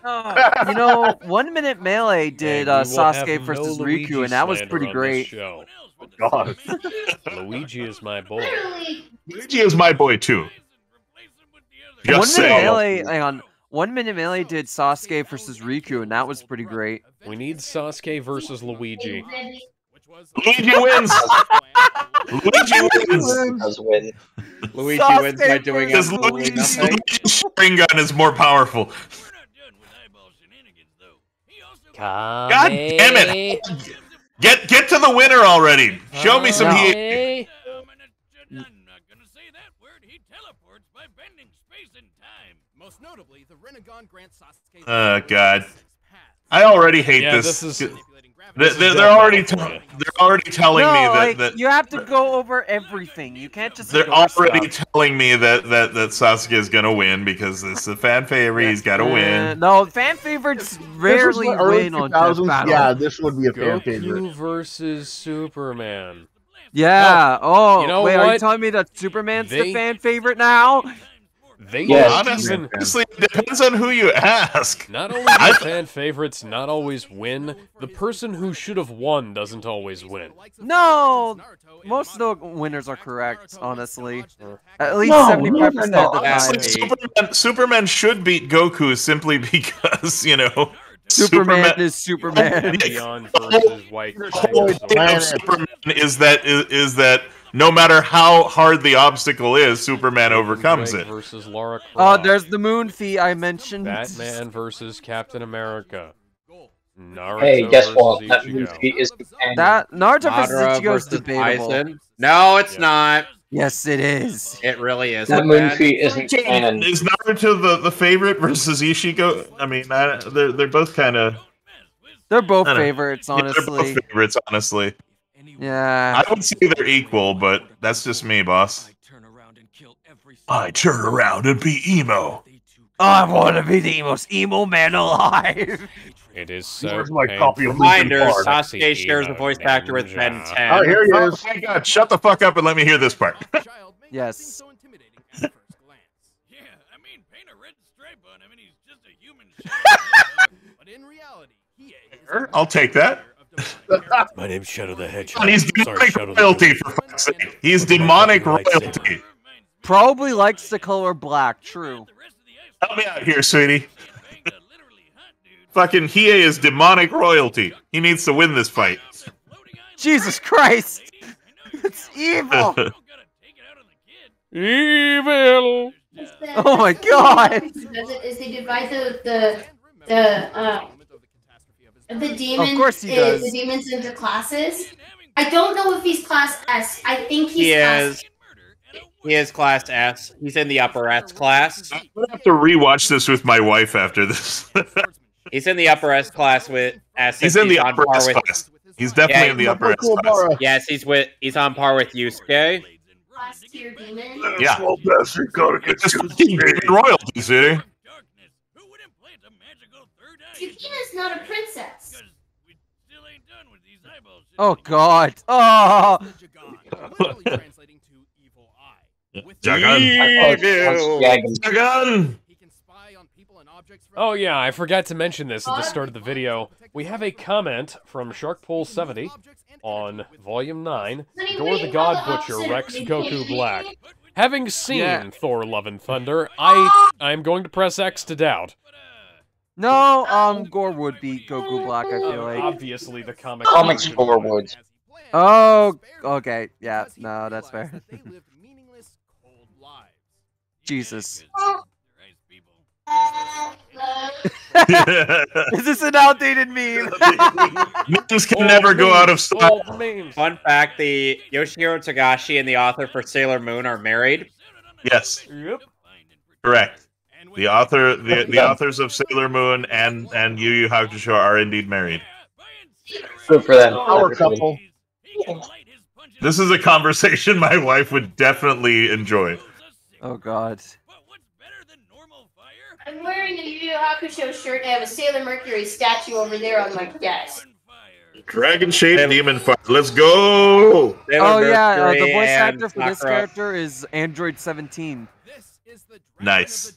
You know, 1 Minute Melee did Sasuke versus Riku, and that was pretty great. God. Luigi is my boy. Luigi is my boy too. Just 1 Minute saying. Melee, hang on. 1 Minute Melee did Sasuke versus Riku, and that was pretty great. We need Sasuke versus Luigi. Luigi wins. Luigi wins. Does win. Luigi wins by doing Because absolutely Luigi's nothing. Sharingan is more powerful. God damn it! Get to the winner already. Show me some Hiei. Most notably, the Renegon grants Sasuke. Oh God, I already hate this. They're already telling me that you have to go over everything. You can't just. they're already telling me that Sasuke is gonna win because it's a fan favorite. He's got to win. No, fan favorites rarely win on Death Battle. Yeah, this would be a fan favorite. Goku versus Superman. Yeah. Oh, you know wait, what? are you telling me that Superman's the fan favorite now? Honestly, it depends on who you ask. Not only do fan favorites not always win, the person who should have won doesn't always win. No, most of the winners are correct, honestly. At least 75% of the time. Superman should beat Goku simply because, Superman is Superman. Beyond versus White. The whole thing of Superman is that no matter how hard the obstacle is, Superman overcomes it. Versus Lara Croft. Oh, there's the moon feat I mentioned. Batman versus Captain America. Naruto Hey, guess what? versus That Ichigo. movie is That Naruto versus Madara Ichigo is versus debatable. Bison. No, it's not. Yes, it is. It really is. That moon feat isn't canon. Is Naruto the favorite versus Ichigo? I mean, they're both kind of. They're both favorites, honestly. They're both favorites, honestly. Yeah. I would say they're equal, but that's just me, boss. I turn around and be emo. I want to be the most emo man alive. It is so Where's my copy of Reminder, Linkin Park? Sasuke shares a voice actor with Ben 10. Oh, here he Oh is. my God! Shut the fuck up and let me hear this part. Yes. I'll take that. My name's Shadow the Hedgehog. And he's demonic royalty, for fuck's sake. He's demonic royalty. Probably likes the color black. True. Help me out here, sweetie. Fucking Hiei is demonic royalty. He needs to win this fight. Jesus Christ! It's evil. Evil. Oh my God! Is they divide the demon. Of course he does. The demons into classes. I don't know if he's class S. I think he's class. He is class S. He's in the upper S class. I'm gonna have to rewatch this with my wife after this. He's in the upper S class with S. He's in the upper S class. He's definitely in the upper S class. Yes, he's on par with Yusuke. Class tier demon. Yeah. Small bastard gotta get royalty, city. Yukina's not a princess. Oh God! Oh! Jagan! Oh yeah, I forgot to mention this at the start of the video. We have a comment from Sharkpool70 on Volume 9, Thor the God Butcher wrecks Goku Black. Having seen Thor Love and Thunder, I'm going to press X to doubt. No, Gore would be Goku Black, I feel like. Obviously the Comics Gore would. Oh, okay. Yeah, no, that's fair. Jesus. Is this an outdated meme? Memes can never go out of style. Fun fact, the Yoshihiro Togashi and the author for Sailor Moon are married. Yes. Yep. Correct. The authors of Sailor Moon and Yu Yu Hakusho are indeed married. Good for them. Our couple. This is a conversation my wife would definitely enjoy. Oh God. I'm wearing a Yu Yu Hakusho shirt and I have a Sailor Mercury statue over there on my desk. Dragon Shaped Demon Fire. Let's go! Oh yeah, the voice actor for this character is Android 17. Nice.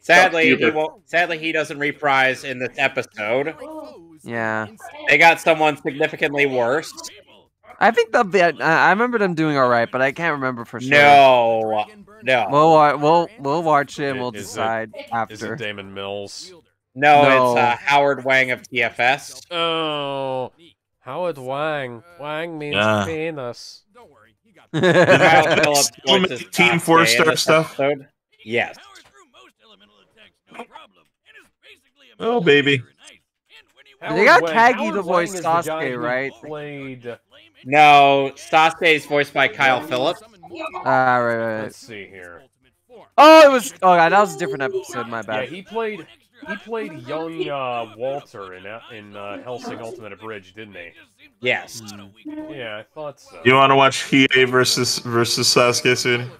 Sadly, he doesn't reprise in this episode. Yeah. They got someone significantly worse. I think I remember them doing all right, but I can't remember for sure. No. We'll watch it and we'll decide after. Is it Damon Mills? No, it's Howard Wang of TFS. Oh, Howard Wang. Wang means penis. Don't worry, he got Team 4-star stuff. Yes. Oh baby. They got Kagi to voice Sasuke, right? No, Sasuke is voiced by Kyle Phillips. Right. Let's see here. Oh, it was. Oh, that was a different episode. My bad. Yeah, he played young Walter in Hellsing Ultimate Abridged, didn't he? Yes. Yeah, I thought so. You want to watch Hiei versus Sasuke soon?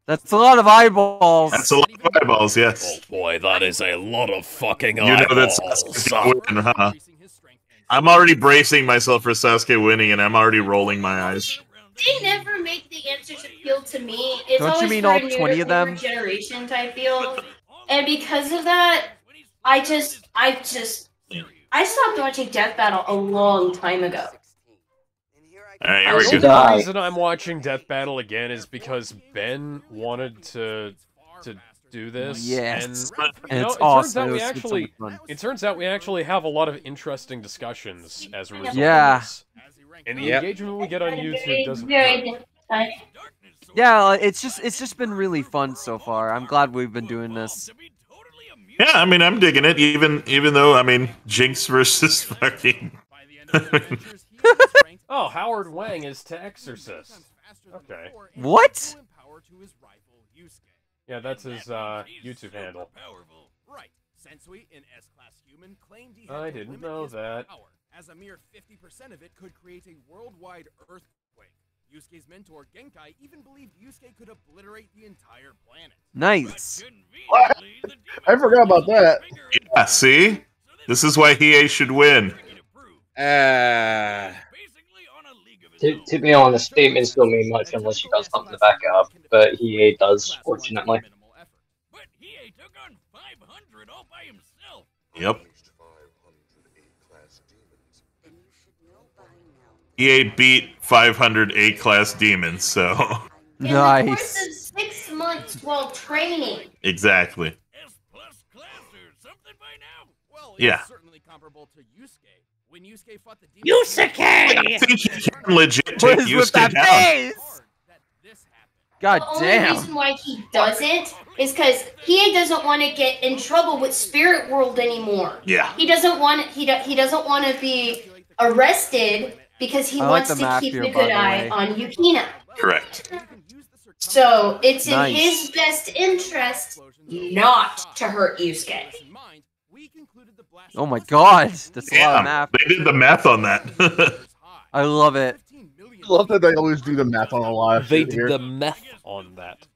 That's a lot of eyeballs. That's a lot of eyeballs, yes. Oh boy, that is a lot of fucking eyeballs. You know that Sasuke's gonna win, huh? I'm already bracing myself for Sasuke winning, and I'm already rolling my eyes. They never make the answers appeal to me. It's Don't you mean all 20 of them? Generation type deal, and because of that, I stopped watching Death Battle a long time ago. Alright, here we go. The reason I'm watching Death Battle again is because Ben wanted to do this. Yes. And it's awesome. It turns out we actually have a lot of interesting discussions as a result of this. And the engagement we get on YouTube doesn't hurt. Yeah, it's just been really fun so far. I'm glad we've been doing this. Yeah, I mean, I'm digging it, even though, I mean, Jinx versus fucking... Oh, Howard Wang is to Exorcist. Okay. What? Yeah, that's his YouTube handle. I didn't know that. As a mere 50% of it could create a worldwide earthquake. Yusuke's mentor, Genkai, even believed Yusuke could obliterate the entire planet. Nice. What? I forgot about that. Yeah, see? This is why Hiei should win. To be honest, statements don't mean much unless you got something to back it up, but Hiei does, fortunately. Yep. Hiei beat 500 A-class demons, so... In the course of 6 months while training. Exactly. Yeah. Yusuke! I think you can legit take Yusuke down. God the damn. only reason why he doesn't is because Hiei doesn't want to get in trouble with Spirit World anymore. Yeah. He doesn't want he doesn't want to be arrested because he wants to keep a good eye on Yukina. Correct. So it's in his best interest not to hurt Yusuke. Oh my god, that's a lot of math. They did the math on that. I love it. I love that they always do the math on a lot of They shit did here. the math on that.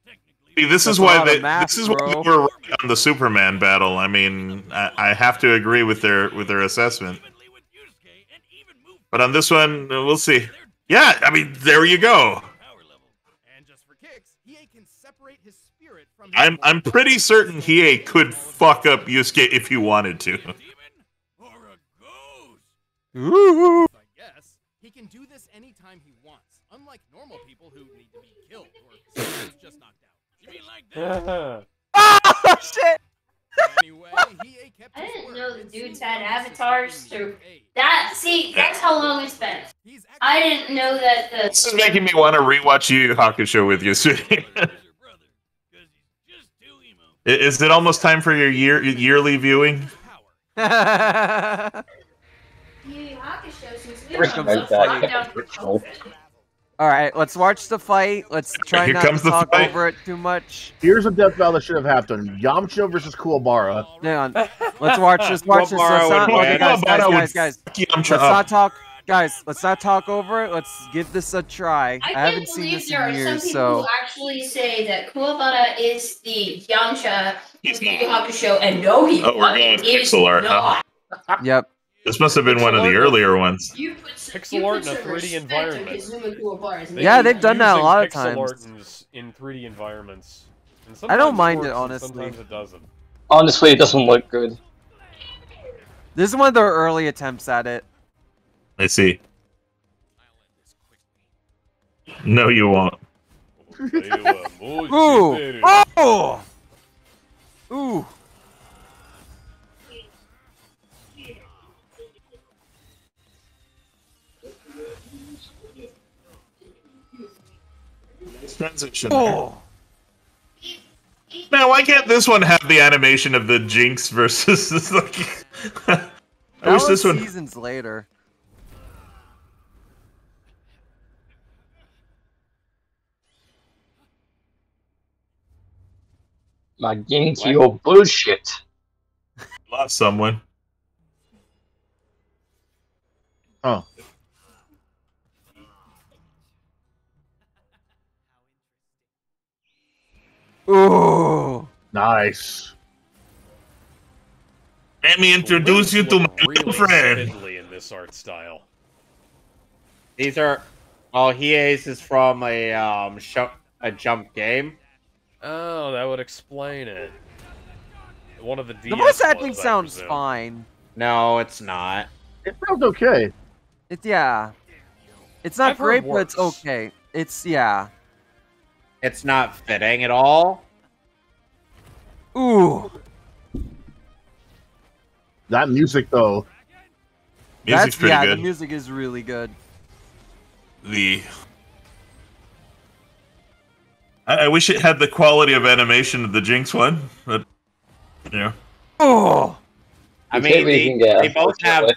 See, this is why they were right on the Superman battle. I mean, I have to agree with their assessment. But on this one, we'll see. Yeah, I mean, there you go. I'm pretty certain Hiei could fuck up Yusuke if he wanted to. Ooh. Yes, he can do this anytime he wants, unlike normal people who need to be killed or just knocked out. You mean like this? Oh shit! Anyway, I didn't know the dudes had avatars. That's how long it's been. I didn't know that the. This is making me want to rewatch Yu Yu Hakusho with you. Is it almost time for your yearly viewing? Yu Yu Hakusho since we were All right, let's watch the fight. Let's try not to talk over it too much. Here's a death battle that should have happened: Yamcha versus Kuwabara. Hang on, let's watch this. Watch this. Let's not, okay, guys. Let's not talk. Guys, let's not talk over it. Let's give this a try. I haven't seen this in years, there are some people so. who actually say that Kuwabara is the Yamcha of Yu Yu Hakusho, and no, he we're going pixel art, huh? Yep. This must have been one of the earlier ones. Pixel art in a 3D environment. Yeah, they've done that a lot of pixel times. art in 3D environments. And I don't mind works, it, honestly. Sometimes it doesn't. Honestly, it doesn't look good. This is one of their early attempts at it. I see. No, you won't. Ooh! Oh! Ooh! Transition. Oh! Man, why can't this one have the animation of the Jinx versus like? I wish this one. Seasons later. Magentio bullshit. Lost someone. Oh. Ooh. Nice. Let me introduce you to my little friend. In this art style. These are Hiei's is from a jump game. Oh, that would explain it. One of the DS The voice acting ones, sounds fine. No, it's not. It sounds okay. Yeah. It's not I've great, heard but it's worse. okay. Yeah. It's not fitting at all. Ooh. That music, though. Music's pretty good. The music is really good. I wish it had the quality of animation of the Jinx one, but yeah. Oh. I mean, they both have.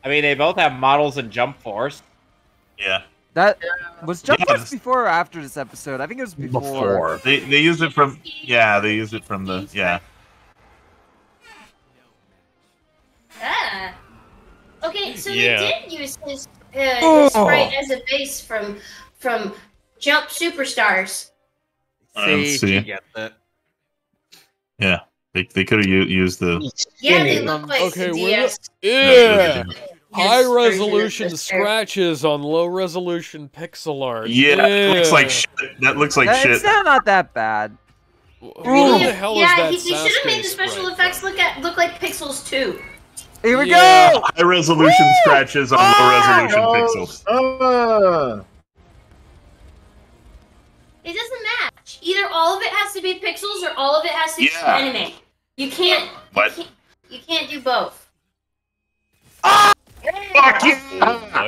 I mean, they both have models in Jump Force. Yeah. That was Jump Force before or after this episode? I think it was before. They used it from they used it from the Ah. Okay, so Yeah. they did use his sprite as a base from Jump Superstars. See. Get that. Yeah, they could have used the. Yeah, they look like Okay, the we're DS. Yeah. High version of resolution this scratches on low resolution pixel art. Yeah, that looks like shit. That looks like shit. It's not that bad. Who the hell is that they should have Sasuke made the special sprite effects look like Pixels too. Here we Yeah. go! High resolution scratches on low resolution pixels. It doesn't match. Either all of it has to be pixels or all of it has to be anime. You can't. You can't do both. Fuck yeah!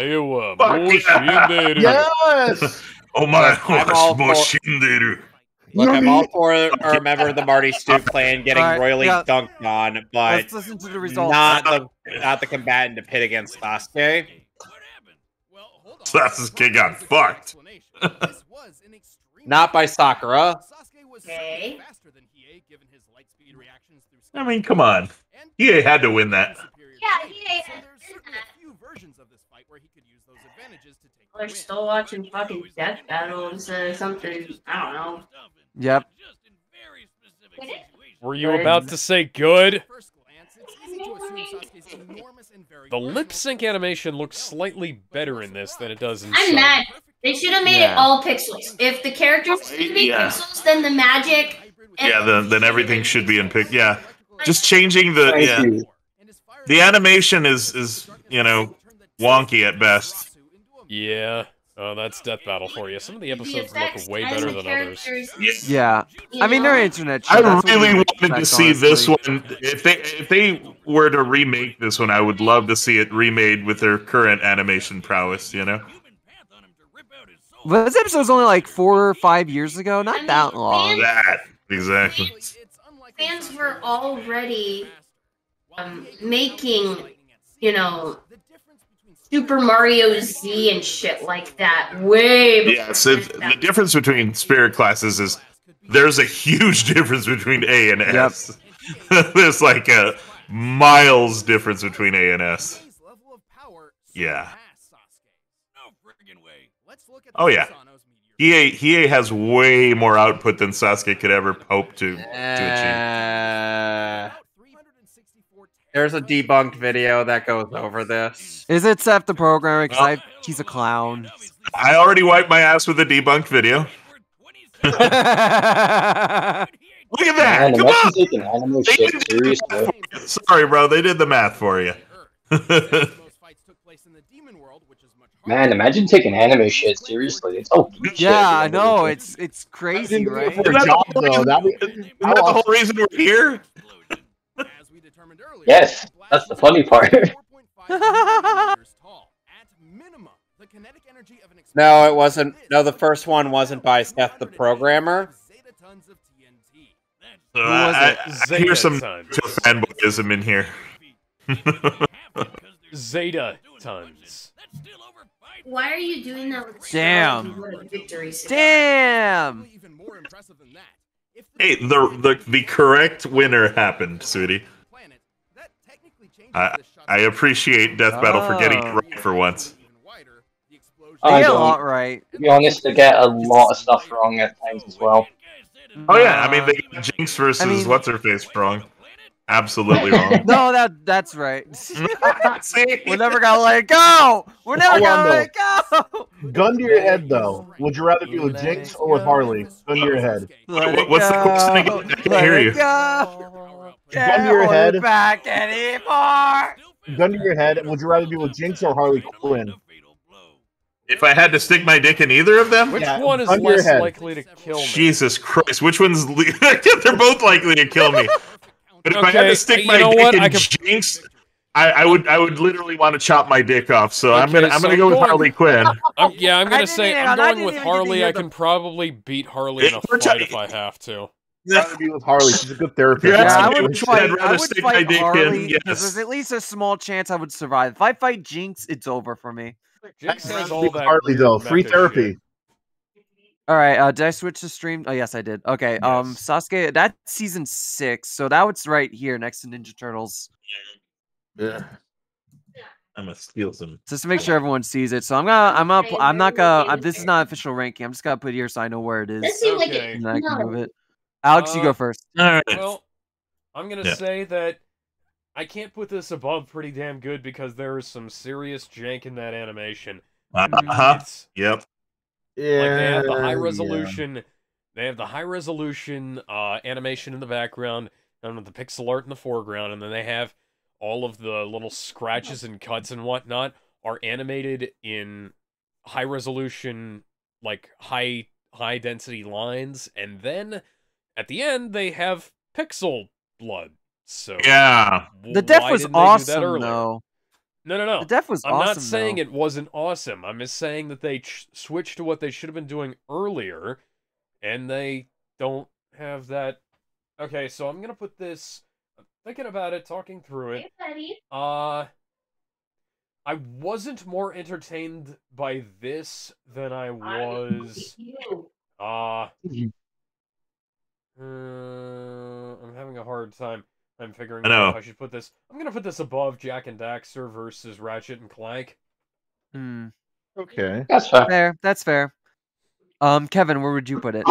Yes! Oh my gosh, Moshinderu. Look, I'm all for a member of the Marty Stu clan getting royally dunked on, but let's listen to the results. Not the combatant to pit against Sasuke. Sasuke got fucked. Not by Sakura. Okay. I mean, come on. Hiei had to win that. Yeah, Hiei. They're still watching fucking Death Battle instead of something. I don't know. Yep. Were you about to say good? The lip sync animation looks slightly better in this than it does in I'm mad. They should have made it all pixels. If the characters should be pixels, then the magic. Yeah, then everything should be in pic. Yeah, just changing the the animation is you know, wonky at best. Yeah. Oh, that's Death Battle for you. Some of the episodes look way better than others. Yeah, I mean they're internet. I really wanted to see this one. If they were to remake this one, I would love to see it remade with their current animation prowess. You know. Well, this episode was only like 4 or 5 years ago. Not that long. Exactly. Fans were already making, you know, Super Mario Z and shit like that way before. Yeah, so the difference between spirit classes is there's a huge difference between A and S. There's like a miles difference between A and S. Yeah. Oh yeah. Hiei has way more output than Sasuke could ever hope to achieve. There's a debunked video that goes over this. Is it Seth the programmer? Because he's a clown. I already wiped my ass with a debunked video. Look at that! Come on! Sorry, bro. They did the math for you. Man, imagine taking anime shit seriously. It's yeah, I know. It's crazy, right? Isn't that the whole reason we're here? Yes, that's the funny part. No, it wasn't. No, the first one wasn't by Seth the programmer. I hear some fanboyism in here. Zeta tons. Why are you doing that with Damn. victory? Damn. Hey, the correct winner happened, sweetie. I appreciate Death Battle for getting it right for once. They get a lot right. To be honest, they get a lot of stuff wrong at times as well. Oh yeah, I mean they got Jinx versus what's her face wrong. Absolutely wrong. No, that's right. See, we're never gonna let it go. We're never gonna let it go. Gun to your head, though. Would you rather be with Jinx or with Harley? Gun to your head. What's the question again? I can't hear you. Gun to your head. Back anymore. Gun to your head. Would you rather be with Jinx or Harley Quinn? If I had to stick my dick in either of them, which one is less likely to kill me? Jesus Christ! Which one's? They're both likely to kill me. But if I had to stick my dick in Jinx, I would literally want to chop my dick off. So I'm gonna go with Harley Quinn. I'm gonna say I'm going with Harley. I can probably beat Harley in a fight if I have to. I'd rather be with Harley. She's a good therapist. Yeah, I would fight Harley because there's at least a small chance I would survive. If I fight Jinx, it's over for me. Jinx has all that Harley though. Free therapy. Shit. All right, did I switch to stream? Oh yes, I did. Okay, yes. Sasuke, that's season 6, so that was right here next to Ninja Turtles. Yeah. I'm gonna steal some. Just to make sure everyone sees it. So I'm not gonna. This is not official ranking. I'm just gonna put it here so I know where it is. Okay. And I can move it. Alex, you go first. All right. Well, I'm gonna say that I can't put this above pretty damn good because there is some serious jank in that animation. Yep. Yeah. Like they have the high resolution. They have the high resolution animation in the background, and with the pixel art in the foreground, and then they have all of the little scratches and cuts and whatnot are animated in high resolution, like high density lines, and then at the end they have pixel blood. So yeah, the death was awesome though. No. The death was I'm awesome. not saying though. it wasn't awesome. I'm just saying that they switched to what they should have been doing earlier, and they don't have that. Okay, so I'm gonna put this. I'm thinking about it, talking through it. I wasn't more entertained by this than I was. I'm having a hard time. I'm figuring out if I should put this. I'm gonna put this above Jack and Daxter versus Ratchet and Clank. Okay, that's fair. That's fair. Kevin, where would you put it?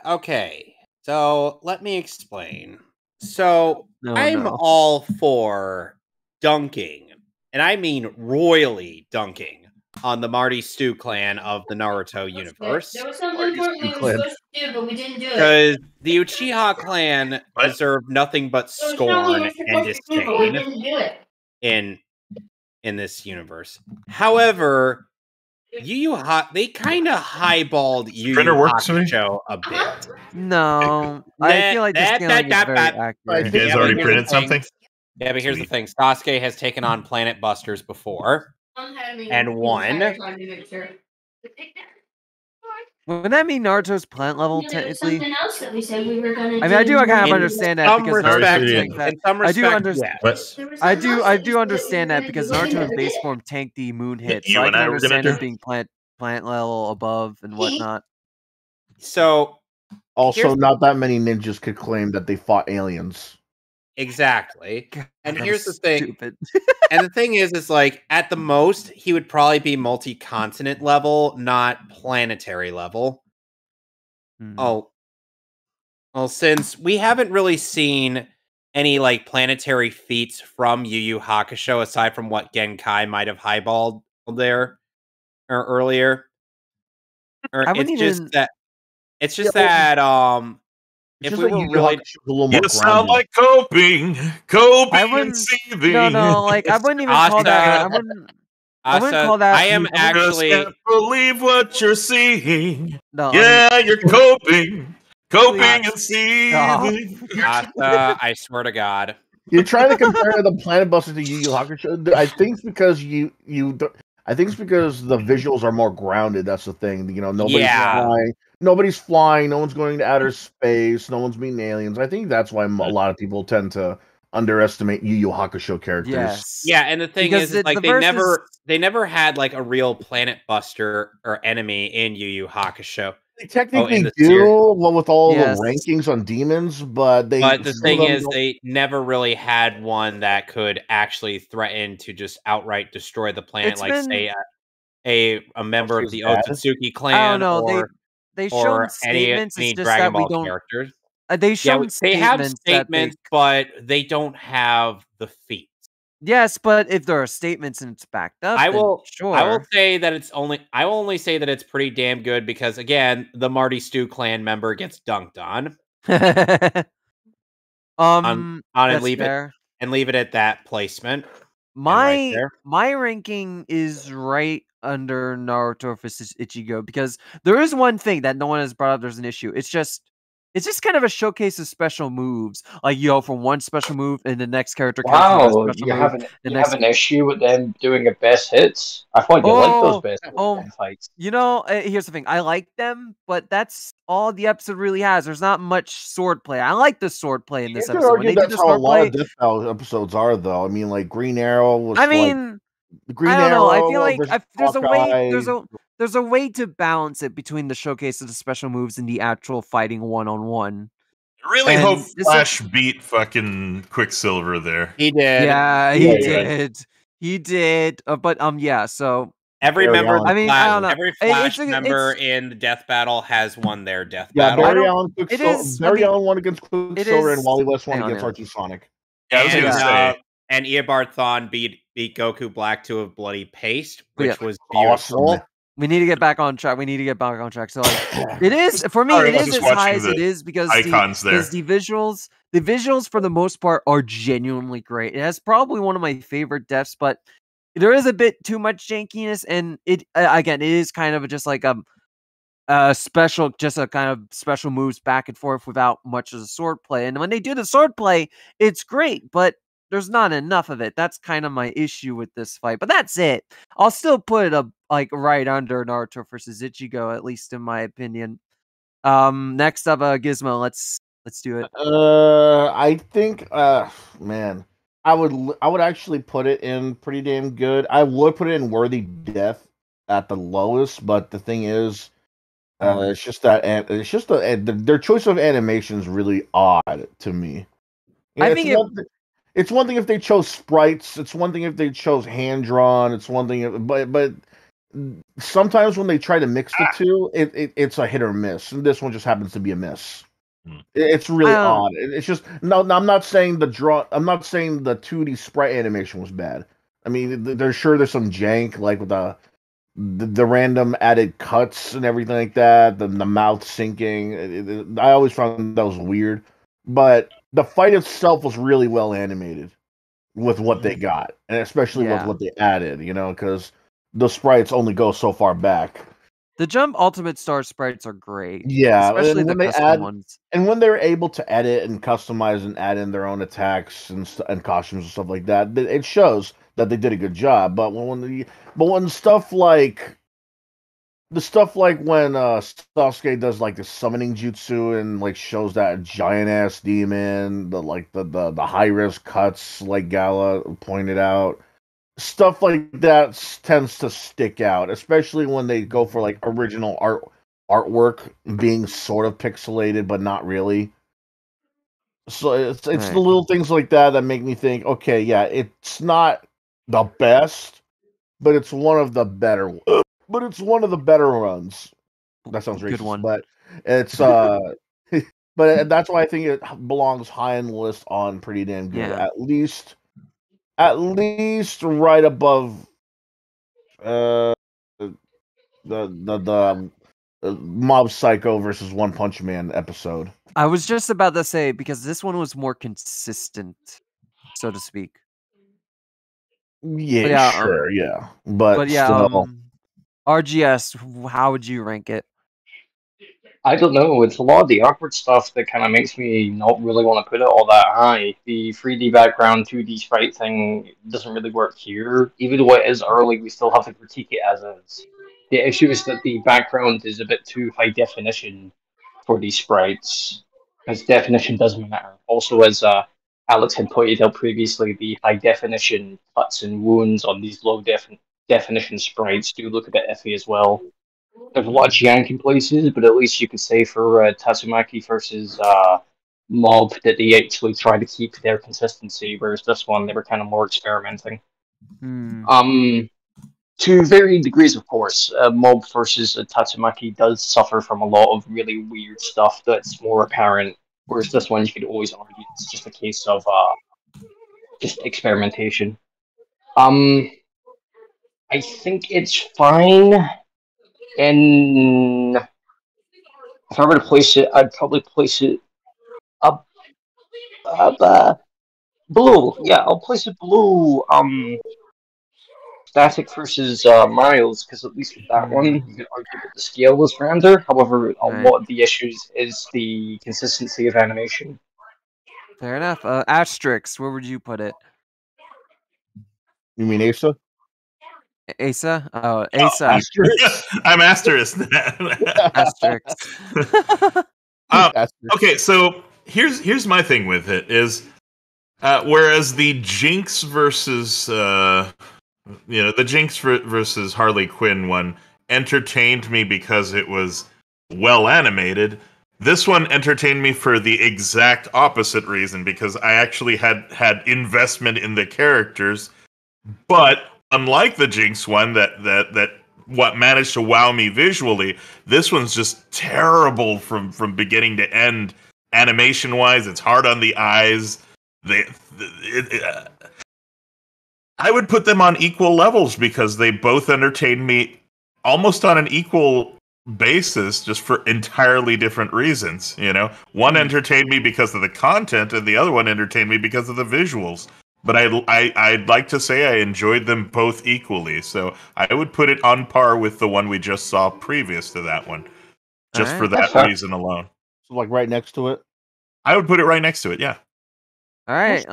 Okay, so let me explain. So I'm all for dunking, and I mean royally dunking on the Marty Stu clan of the Naruto universe. There was something important we were supposed to do, but we didn't do it. Because the Uchiha clan deserved nothing but scorn and disdain in this universe. However, they kind of highballed Yu Yu Hakusho a bit. No, I feel like this scaling is very accurate. You guys already printed something? Yeah, but here's the thing. Sasuke has taken on Planet Busters before. And won. Wouldn't that mean Naruto's plant level, There was technically? something else that we said we were gonna do. I mean, I do kind of understand that because Naruto tanked that. In some respect, yes. I do understand that because Naruto in base form tanked the moon hit, so I can understand it being plant level above and whatnot. So, also, not that many ninjas could claim that they fought aliens. Exactly. And here's the thing. And the thing is like, at the most, he would probably be multi-continent level, not planetary level. Oh. Well, since we haven't really seen any, like, planetary feats from Yu Yu Hakusho, aside from what Genkai might have highballed there or earlier. Or it's just that if we were really, you sound like coping and seething. No, like I wouldn't even call that. I wouldn't call that. I am actually. I can't believe what you're seeing. No, yeah, you're coping and seething. I swear to God. You're trying to compare the Planet Buster to Yu Yu Hakusho. I think it's because I think it's because the visuals are more grounded. That's the thing. You know, nobody's flying. No one's going to outer space. No one's meeting aliens. I think that's why a lot of people tend to underestimate Yu Yu Hakusho characters. Yes. Yeah, and the thing is like they never had like a real Planet Buster or enemy in Yu Yu Hakusho. They technically do, with all the rankings on demons, but the thing is, they never really had one that could actually threaten to just outright destroy the planet, say a member of the Otsutsuki clan. I don't know. They shown statements. Any it's just Dragon that we Ball don't. characters. They shown they have statements, but they don't have the feats. Yes, but if there are statements and it's backed up, I will say that I will only say that it's pretty damn good because again, the Marty Stu clan member gets dunked on. And leave it at that placement. My ranking is right under Naruto versus Ichigo because there is one thing that no one has brought up. There's an issue. It's just kind of a showcase of special moves. Like, from one special move and the next character comes with a special move. You have an issue with them doing a best hits? I thought you liked those best fights. Here's the thing. I like them, but that's all the episode really has. There's not much sword play. I like the sword play in this episode. When they that's how a lot of Death Battle episodes are, though. I mean, like, Green Arrow was I don't know. I feel like there's a way to balance it between the showcase of the special moves and the actual fighting one-on-one. I really hope Flash beat fucking Quicksilver there. He did. Yeah, he did. He did. But so every member, every Flash member in the Death Battle has won their Death Battle. Barry Allen won against Quicksilver, and Wally West won against R2 Sonic. Yeah, I was gonna say. And Eobard Thawne beat Goku Black to a bloody paste, which was beautiful. Awesome. We need to get back on track. So it is for me. It is as high as it is because the visuals for the most part are genuinely great. It has probably one of my favorite deaths, but there is a bit too much jankiness, and it is kind of just like a special moves back and forth without much of the sword play. And when they do the sword play, it's great, but there's not enough of it. That's kind of my issue with this fight. But that's it. I'll still put it right under Naruto versus Ichigo, at least in my opinion. Next up, Gizmo. Let's do it. I think, man, I would actually put it in pretty damn good. I would put it in worthy death at the lowest, but the thing is, it's just that their choice of animation is really odd to me. I think it's one thing if they chose sprites. It's one thing if they chose hand drawn. It's one thing, but sometimes when they try to mix the two, it's a hit or miss. And this one just happens to be a miss. It's really odd. It's just no. I'm not saying I'm not saying the 2D sprite animation was bad. I mean, there's some jank like with the random added cuts and everything like that. The mouth syncing. I always found that was weird, but the fight itself was really well animated with what they got, and especially with what they added. Because the sprites only go so far back. The Jump Ultimate Star sprites are great. Yeah, especially when the custom ones. And when they're able to edit and customize and add in their own attacks and costumes and stuff like that, it shows that they did a good job. But when stuff like when Sasuke does like the summoning jutsu and like shows that giant ass demon, the high risk cuts like Gala pointed out. Stuff like that tends to stick out, especially when they go for like original artwork being sort of pixelated, but not really. So it's the little things like that make me think, okay, yeah, it's not the best, but it's one of the better. But it's one of the better runs. That sounds racist, Good one. but it's but that's why I think it belongs high on the list on pretty damn good. Yeah. At least right above the Mob Psycho versus One Punch Man episode. I was just about to say, because this one was more consistent, so to speak. Yeah, sure, yeah. But still. RGS, how would you rank it? I don't know. It's a lot of the awkward stuff that kind of makes me not really want to put it all that high. The 3D background, 2D sprite thing doesn't really work here. Even though it is early, we still have to critique it as is. The issue is that the background is a bit too high definition for these sprites, because definition does matter. Also, as Alex had pointed out previously, the high definition cuts and wounds on these low definition sprites do look a bit iffy as well. There's a lot of janking places, but at least you could say for Tatsumaki versus Mob that they actually try to keep their consistency, whereas this one they were kind of more experimenting. To varying degrees, of course. Mob versus Tatsumaki does suffer from a lot of really weird stuff that's more apparent, whereas this one you could always argue it's just a case of just experimentation. I think it's fine. And if I were to place it, I'd probably place it up below. Yeah, I'll place it below Static versus Miles, because at least with that one, you could argue that the scale was grander. However, a lot of the issues is the consistency of animation. Fair enough. Asterix, where would you put it? You mean Asa? Asa? Oh, Asa. I'm Asterisk. Okay, so here's my thing with it is, whereas the Jinx versus the Jinx versus Harley Quinn one entertained me because it was well animated. This one entertained me for the exact opposite reason, because I actually had investment in the characters, but unlike the Jinx one, that what managed to wow me visually, this one's just terrible from beginning to end. Animation wise, it's hard on the eyes. I would put them on equal levels because they both entertain me almost on an equal basis, just for entirely different reasons. One entertained me because of the content, and the other one entertained me because of the visuals. But I'd like to say I enjoyed them both equally, so I would put it on par with the one we just saw previous to that one, just for that reason alone. So, like right next to it? I would put it right next to it, yeah. All right.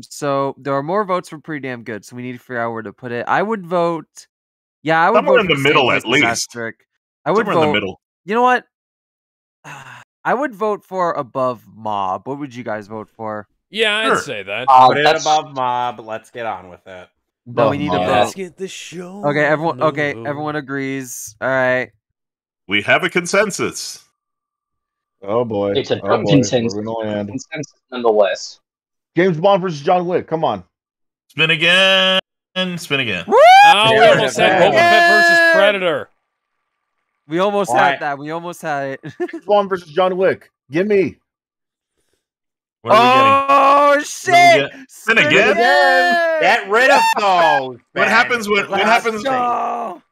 So there are more votes for pretty damn good, so we need to figure out where to put it. I would vote. Yeah, I would somewhere vote in the middle at least. I would somewhere vote in the middle. You know what? I would vote for above Mob. What would you guys vote for? Yeah, I'd say that. Put it above Mob. Let's get on with it. No, we need a vote. Let's get the show. Okay, everyone. Okay, everyone agrees. All right. We have a consensus. Oh boy, It's a consensus. consensus nonetheless. James Bond versus John Wick. Come on. Spin again. Spin again. Woo! Oh, we almost had Boba Fett versus Predator. We almost had that. We almost had it. James Bond versus John Wick. Give me. What are we Oh shit! Spin again. Get rid of those. What happens when? What happens?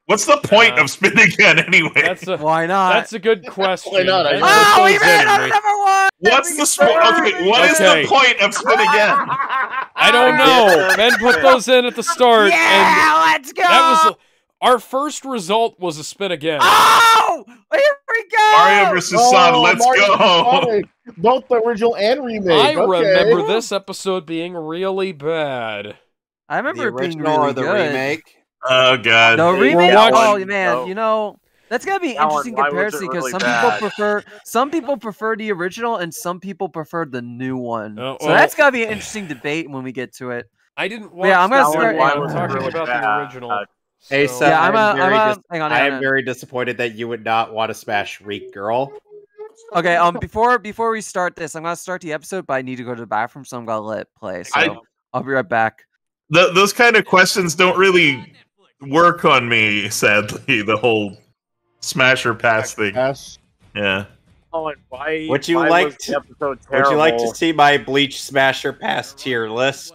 What's the point of spin again anyway? Why not? That's a good question. Why not? Oh, we ran out of number one. What's the What is the point of spin again? I don't know. Ben put those in at the start. Yeah, let's go. That was our first result was a spin again. Oh, here we go. Mario versus Son. Let's go. Both the original and remake. I remember this episode being really bad. I remember the it being original really or the good. remake. Oh god. The remake. watching- Oh man, you know. That's gonna be an interesting comparison because some people prefer the original and some people prefer the new one. So that's gonna be an interesting debate when we get to it. I didn't watch I'm gonna that start. one. I'm talking about the original. Hey, So- yeah, hang on. I am very disappointed that you would not want to smash Reek Girl. Okay, before we start this, I'm gonna start the episode, but I need to go to the bathroom, so I'm gonna let it play. So I'll be right back. Those kind of questions don't really work on me, sadly. The whole smash or pass thing. Yeah. Oh, and why? Would you like to see my Bleach Smasher Pass tier list?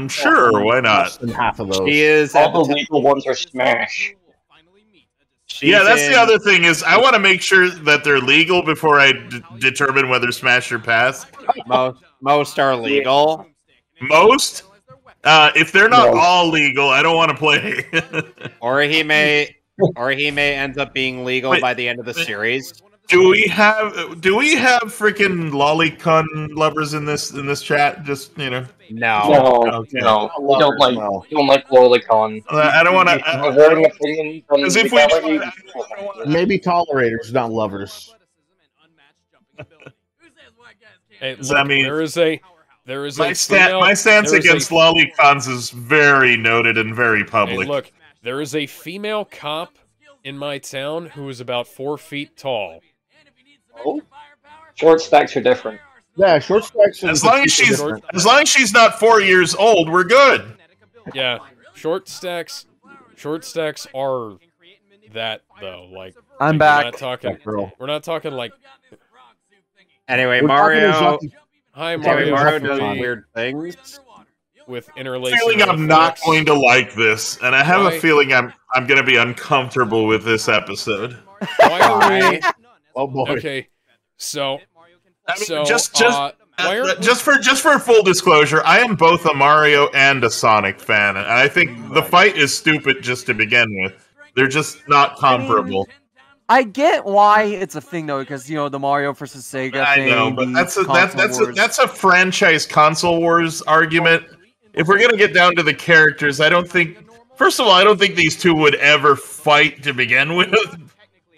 Sure. Why not? Half of those. She is all the legal ones are Smash. That's the other thing is I want to make sure that they're legal before I determine whether smash or pass. Most are legal. Most? If they're not all legal, I don't want to play. Or he may ends up being legal by the end of the series. Do we have freaking lolicon lovers in this chat? Just No. No. We don't like lolicon. I don't want to. Because if we maybe tolerators, not lovers. Hey, look, I mean, there is my stance against lolicons is very noted and very public. Hey, look, there is a female cop in my town who is about 4 feet tall. Oh, short stacks are different. Yeah, short stacks. As long as she's not 4 years old, we're good. Yeah, short stacks are that though. Like I'm back. We're not talking like. Anyway, Mario. Hi, Mario. Mario does weird things with interlacing. I feel I'm not going to like this, and I have a feeling I'm going to be uncomfortable with this episode. Why are we? Oh boy. Okay, so just for full disclosure, I am both a Mario and a Sonic fan, and I think the fight is stupid just to begin with. They're just not comparable. I get why it's a thing though, because the Mario versus Sega. I know, but that's a franchise console wars argument. If we're gonna get down to the characters, first of all, I don't think these two would ever fight to begin with.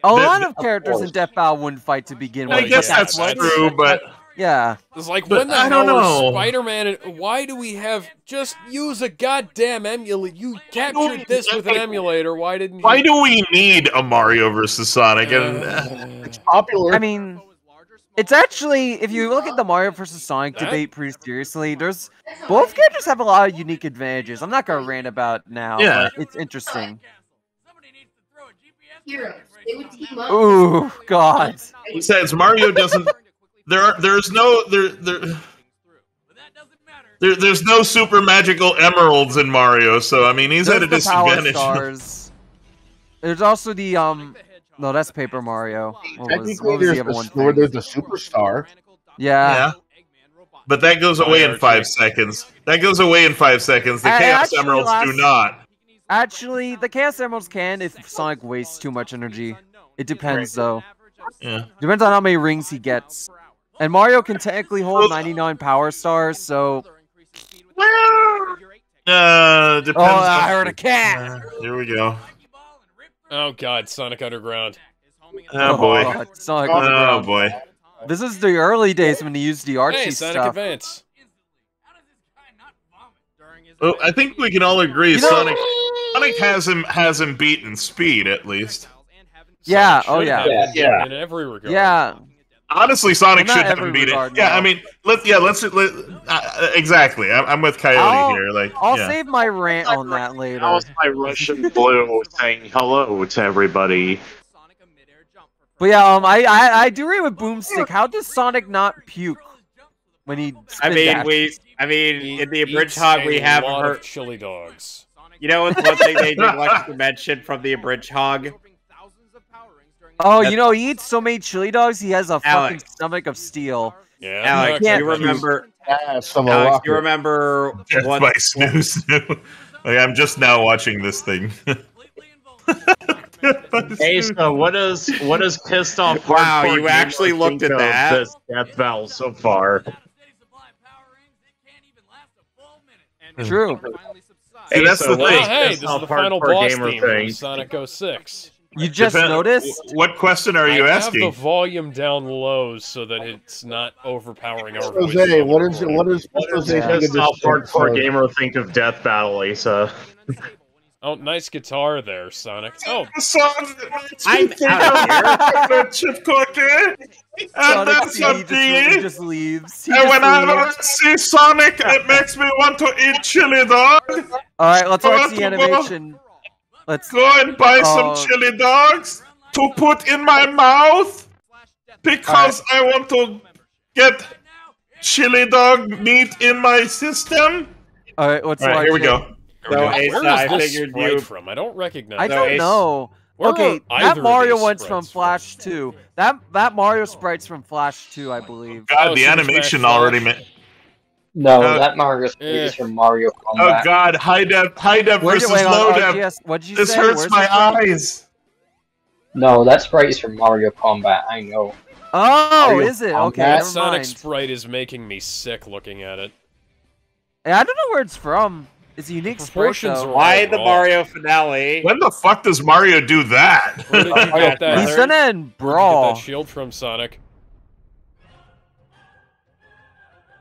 A lot of characters in Death Battle wouldn't fight to begin with. I guess that's true, but yeah, it's like when the hell is Spider-Man? Why do we have just use a goddamn emulator? You captured this with an emulator. Why didn't? Why do we need a Mario versus Sonic? It's popular. I mean, it's actually, if you look at the Mario versus Sonic debate pretty seriously, both characters have a lot of unique advantages. I'm not gonna rant about now. Yeah, but it's interesting. Heroes. They would team up. Ooh, God. Besides, Mario doesn't. There's no super magical emeralds in Mario, so I mean he's at a disadvantage. There's also the no, that's Paper Mario. Technically, there's the superstar. Yeah. But that goes away in 5 seconds. The Chaos Emeralds do not. Actually, the Chaos Emeralds can if Sonic wastes too much energy. It depends, though. Yeah. Depends on how many rings he gets. And Mario can technically hold 99 Power Stars, so... Depends. I heard a cat! Here we go. Oh god, Sonic Underground. Oh boy. God, Sonic Oh boy. This is the early days when he used the Archie Hey, Sonic stuff. Advance. Well, I think we can all agree Sonic has him beaten speed at least. Yeah. Sonic should have him yeah. in every regard. Yeah. Honestly, Sonic Well, should not have every beat it. regard, Yeah, no. I mean, exactly. I'm with Coyote here. Like, I'll yeah. save my rant on that later. That was my Russian blue saying hello to everybody. But yeah, I do agree with Boomstick. How does Sonic not puke when he? I mean, dashes? in the abridged hog we have a lot heard of chili dogs. You know what's one thing they neglected to mention from the abridged hog? Oh, you know, he eats so many chili dogs, he has a fucking stomach of steel. Yeah, Alex, Yeah. you remember? Alex, You remember Death what? by snooze. Like, I'm just now watching this thing. Hey, so what is pissed off? Wow, hardcore you actually gamers looked think at of that? This death battle so far. True. Hey, that's the Oh, thing. hey, this is the final boss theme from Sonic 06. You just noticed? What question are you I asking? have the volume down low so that it's not overpowering our voices. Jose, on the recording. what is Jose think of Pissed this off hardcore episode? gamer think of death battle, Lisa. Oh, nice guitar there, Sonic. Oh, The song that makes I'm me think out of chip cookie, and Sonic that's CD something. just leaves. He And just whenever I leaves. see Sonic, it makes me want to eat chili dog. All right, let's watch the Go- animation. Let's Go and buy some chili dogs to put in my mouth because I want to get chili dog meat in my system. All right, let's All right, watch here we it. go. So, where Asa, is I this figured sprite you. from? I don't recognize. I it. don't know. Where Okay, are that either Mario of these one's from sprites Flash 2. That Mario sprite's from Flash 2, I believe. God, Oh, the Super animation Smash already. Flash? No, that Mario eh. is from Mario Oh Combat. God, high def versus low def. What did you This say? hurts Where's my it from? eyes. No, that sprite is from Mario Combat. I know. Oh, Mario is it? Combat. Okay, That never Sonic mind. sprite is making me sick looking at it. Hey, I don't know where it's from. It's a unique sprite, Proportions though. are Why all the wrong. Mario finale? When the fuck does Mario do that? Where did you get that? He's gonna end Where'd you get Brawl. that shield from, Sonic?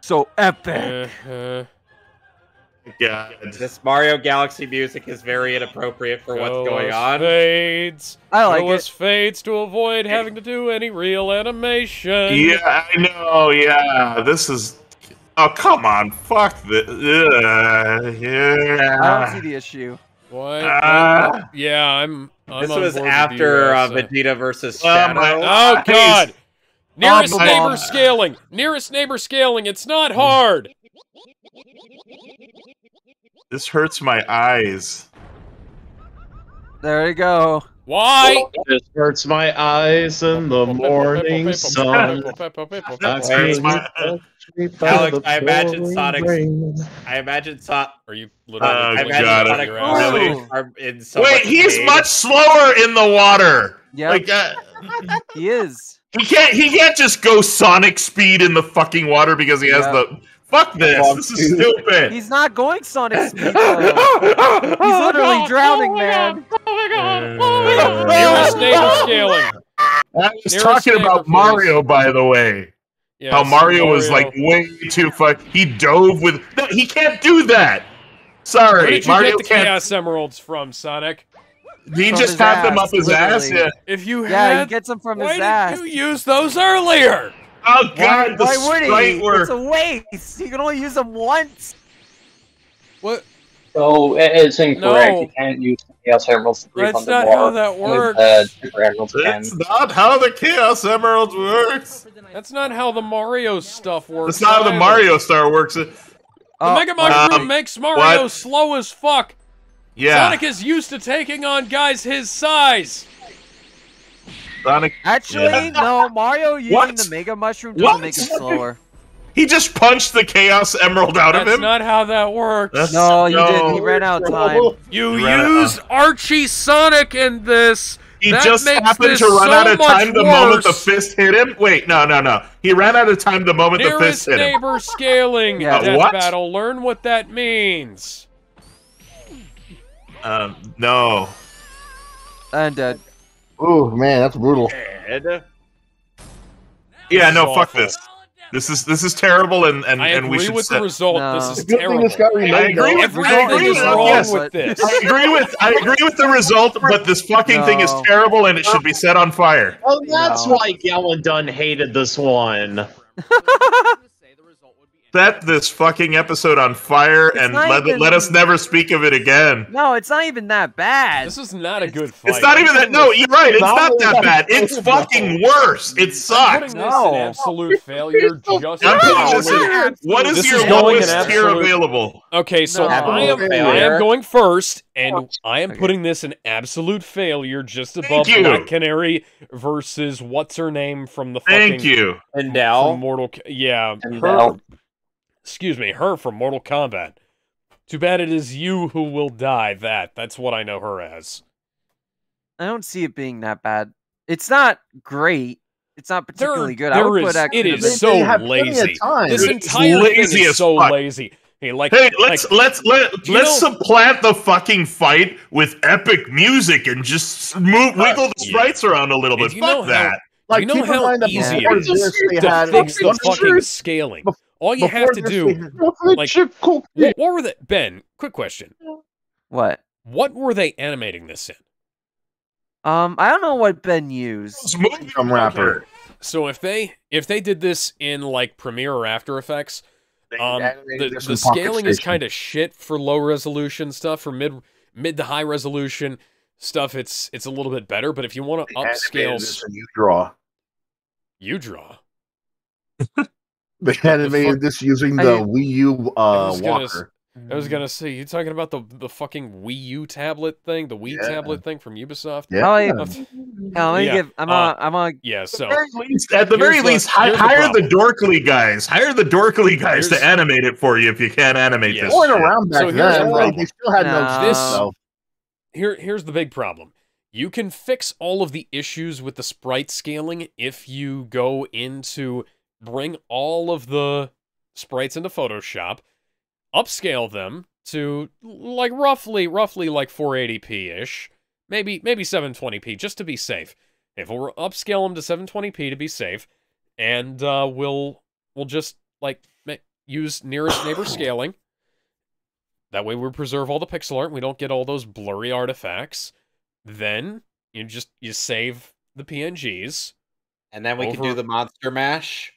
So epic. God. This Mario Galaxy music is very inappropriate for what's going on. Fades. I like Goes it. fades to avoid having to do any real animation. Yeah, I know. Yeah, this is. Oh come on, fuck this. Yeah. I don't see the issue. What? Ah. Yeah, I'm This on was board with after you, Asa. Vegeta versus Oh, Shadow. my- Oh God! Nearest Oh, my neighbor God. scaling. Nearest neighbor scaling. It's not hard. This hurts my eyes. There you go. Why? This hurts my eyes in the morning sun. This hurts my. Alex, I imagine Sonic's. I imagine Are you Oh, literally I pulling imagine God. Sonic your ass? Really? are in so Wait, much he's pain. much slower in the water. Yeah, Like he is. he can't just go Sonic speed in the fucking water because he has Yeah. the. Fuck this. This is stupid. He's not going Sonic speed, though. He's literally drowning, man. Nearest neighbor scaling. I was Nearest talking neighbor, about please. Mario, by the way. Yeah, How so Mario was like way too fuck. He dove with. No, he can't do that. Where Sorry, did you Mario get the can't. Chaos Emeralds from, Sonic? He From just his had them ass, up his ass. literally. Yeah. If you Yeah, he had, gets them from why his ass. did you use those earlier? Oh God, the Why would sprite he? work. It's a waste. You can only use them once. What? So it's incorrect. No. You can't use Chaos Emeralds to breathe That's underwater. not how that Only, works. Super Emeralds can. That's not how the Chaos Emeralds works. That's not how the Mario stuff works. That's not how the either. Mario Star works. The Mega Mushroom makes Mario what? slow as fuck. Yeah, Sonic is used to taking on guys his size. Sonic. Actually, Yeah. no. Mario using What? the Mega Mushroom doesn't What? make him slower. He just punched the Chaos Emerald out of That's him. not how that works. That's- No, he didn't. He no. ran out of time. You He ran out- use Archie Sonic in this. He That just makes happened this to run so out of time much the moment the worse. fist hit him. Wait, no. He ran out of time the moment the fist Nearest hit him. neighbor scaling. Yeah. Death What? battle. Learn what that means. No. And dead. Oh man, that's brutal. Yeah, no, fuck this. This is terrible, and I agree we should with the result. This is Good terrible. thing it's got remade, I agree with Everything is wrong with this. I agree with the result, but this fucking thing is terrible, and it should be set on fire. Oh, that's why Galen Dunn hated this one. Set this fucking episode on fire and let us never speak of it again. No, it's not even that bad. This is not a good fight. It's not even that. No, you're right. It's not that bad. It's fucking worse. It sucks. Putting this in absolute failure. What is your lowest tier available? Okay, so I am going first, and I am putting this in absolute failure, just above Black Canary versus what's her name from the fucking Endel. Mortal. Yeah, Endel. Excuse me, her from Mortal Kombat. Too bad it is you who will die. That's what I know her as. I don't see it being that bad. It's not great. It's not particularly good. It is so lazy. This entire thing is so lazy. Hey, let's supplant the fucking fight with epic music and just wiggle the sprites around a little bit. Fuck that. You know how easy it is to fix the fucking scaling. All you have to do, like, what were they? Ben, quick question. What? What were they animating this in? I don't know what Ben used. Some rapper. So if they did this in like Premiere or After Effects, the scaling is kind of shit for low resolution stuff. For mid to high resolution stuff, it's a little bit better. But if you want to upscale, you draw. They animated this using the Wii U walker. I was gonna say, you talking about the fucking Wii U tablet thing, the Wii tablet thing from Ubisoft? Yeah. So at the very least, hire the Dorkly guys. Hire the Dorkly guys to animate it for you if you can't animate this. Going around back then, they still had no. Here's the big problem. You can fix all of the issues with the sprite scaling if you go into bring all of the sprites into Photoshop, upscale them to like roughly like 480p-ish, maybe 720p, just to be safe. If we'll upscale them to 720p to be safe, and we'll just like use nearest neighbor scaling. That way we preserve all the pixel art and we don't get all those blurry artifacts. Then you save the PNGs. And then we can do the monster mash.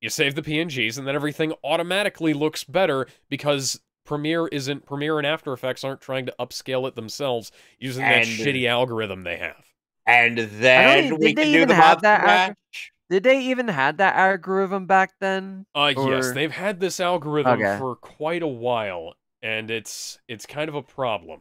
You save the PNGs, and then everything automatically looks better because Premiere and After Effects aren't trying to upscale it themselves using that shitty algorithm they have. And then we can do the monster mash. Did they even have that algorithm back then? Yes, they've had this algorithm for quite a while, and it's kind of a problem.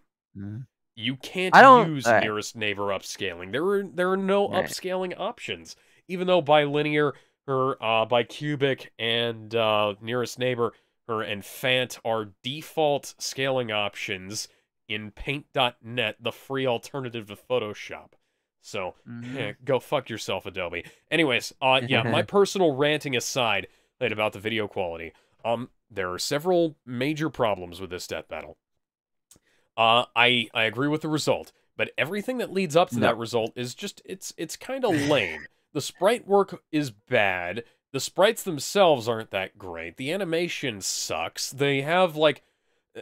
You can't use nearest neighbor upscaling. There are no upscaling options, even though bilinear by cubic and nearest neighbor and Fant are default scaling options in Paint.net, the free alternative to Photoshop. So go fuck yourself, Adobe. Anyways, my personal ranting aside about the video quality, there are several major problems with this death battle. I agree with the result, but everything that leads up to that result is just it's kind of lame. The sprite work is bad. The sprites themselves aren't that great. The animation sucks. They have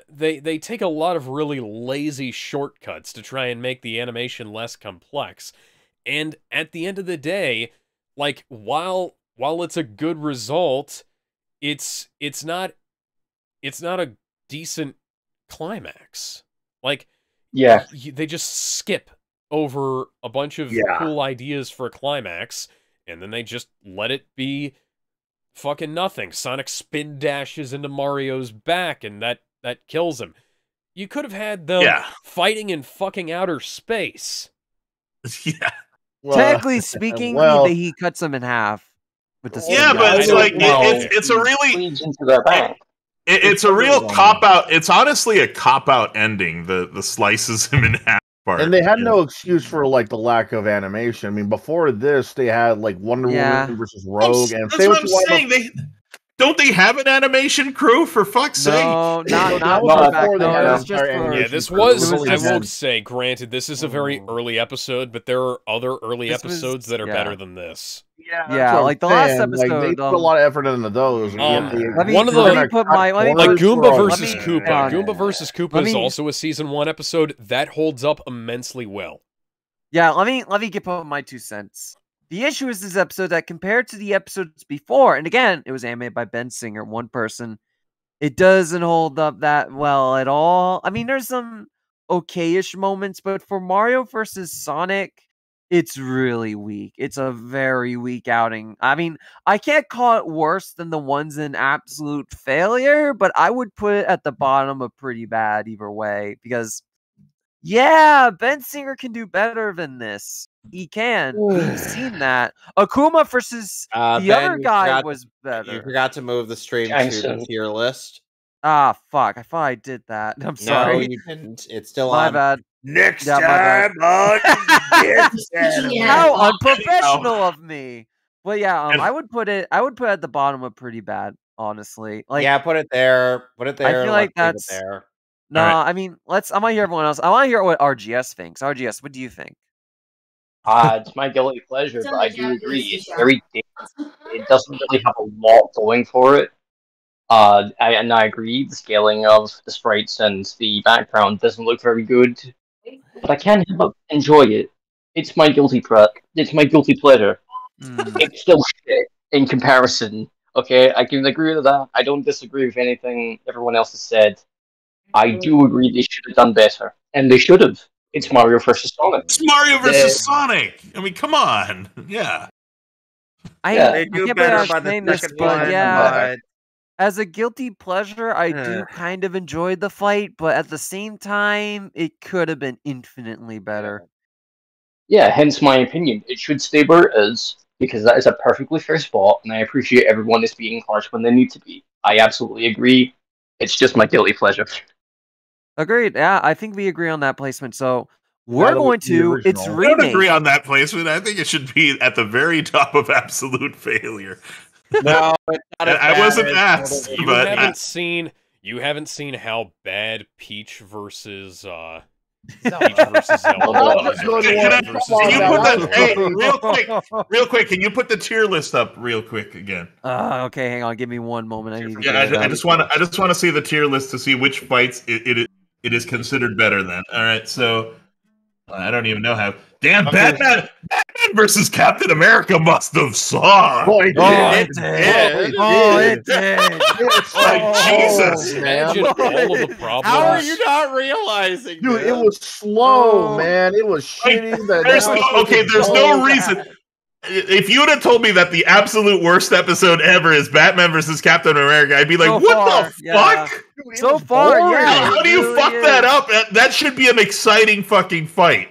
they take a lot of really lazy shortcuts to try and make the animation less complex. And at the end of the day, like while it's a good result, it's not a decent climax. Like they just skip over a bunch of cool ideas for a climax, and then they just let it be fucking nothing. Sonic spin dashes into Mario's back, and that kills him. You could have had them fighting in fucking outer space. Well, technically speaking, he cuts him in half with the but it's like it's a really it's a real cop out. It's honestly a cop out ending. The slices him in half. And they had no excuse for like the lack of animation. I mean, before this, they had like Wonder Woman versus Rogue, and that's what I'm saying. Don't they have an animation crew, for fuck's sake? No, not back. No, it was just for... Yeah, this was, I will say, granted, this is a very early episode, but there are other early episodes that are better than this. Yeah, like the last episode. Like, they put a lot of effort into those. One of the like Goomba versus Koopa. Goomba versus Koopa is also a season 1 episode that holds up immensely well. Yeah, let me get put my 2 cents. The issue is this episode that compared to the episodes before, and again, it was animated by Ben Singer, one person, it doesn't hold up that well at all. I mean, there's some okay-ish moments, but for Mario versus Sonic, it's really weak. It's a very weak outing. I mean, I can't call it worse than the ones in absolute failure, but I would put it at the bottom of pretty bad either way, because, yeah, Ben Singer can do better than this. He can. We've seen that. Akuma versus the Ben, other guy was better. You forgot to move the stream to the tier list. Ah, fuck. I thought I did that. I'm sorry. No, you didn't. It's still my on. Bad. Next time on How unprofessional of me. But yeah, I would put it at the bottom of pretty bad, honestly. Like, yeah, put it there. Put it there. I feel like that's there. Nah, I mean, I want to hear everyone else. I want to hear what RGS thinks. RGS, what do you think? It's my guilty pleasure, but I do agree. It's very dated. It doesn't really have a lot going for it. I agree. The scaling of the sprites and the background doesn't look very good, but I can't help but enjoy it. It's my guilty pleasure. It's still shit in comparison. Okay, I can agree with that. I don't disagree with anything everyone else has said. I do agree they should have done better, and they should have. It's Mario versus Sonic. It's Mario versus Sonic. I mean, come on. Yeah. They do better by the second one. Yeah. As a guilty pleasure, I do kind of enjoy the fight, but at the same time, it could have been infinitely better. Yeah, hence my opinion. It should stay where it is, because that is a perfectly fair spot, and I appreciate everyone is being harsh when they need to be. I absolutely agree. It's just my guilty pleasure. Agreed. Yeah, I think we agree on that placement. So we're going to. It's remake. I don't agree on that placement. I think it should be at the very top of absolute failure. No, I wasn't asked. But you haven't seen how bad Peach versus Zelda real quick, can you put the tier list up real quick again? Okay, hang on, give me one moment. I just want to see the tier list to see which fights it is considered better than. All right, so I don't even know how. Damn, Batman versus Captain America must have sucked. Oh, it did. It's like, Jesus. Imagine all of the problems. How are you not realizing, dude? It was slow, man. It was shitty. There's no reason. If you would have told me that the absolute worst episode ever is Batman versus Captain America, I'd be like, what the fuck? So far, yeah. How do you fuck that up? That should be an exciting fucking fight.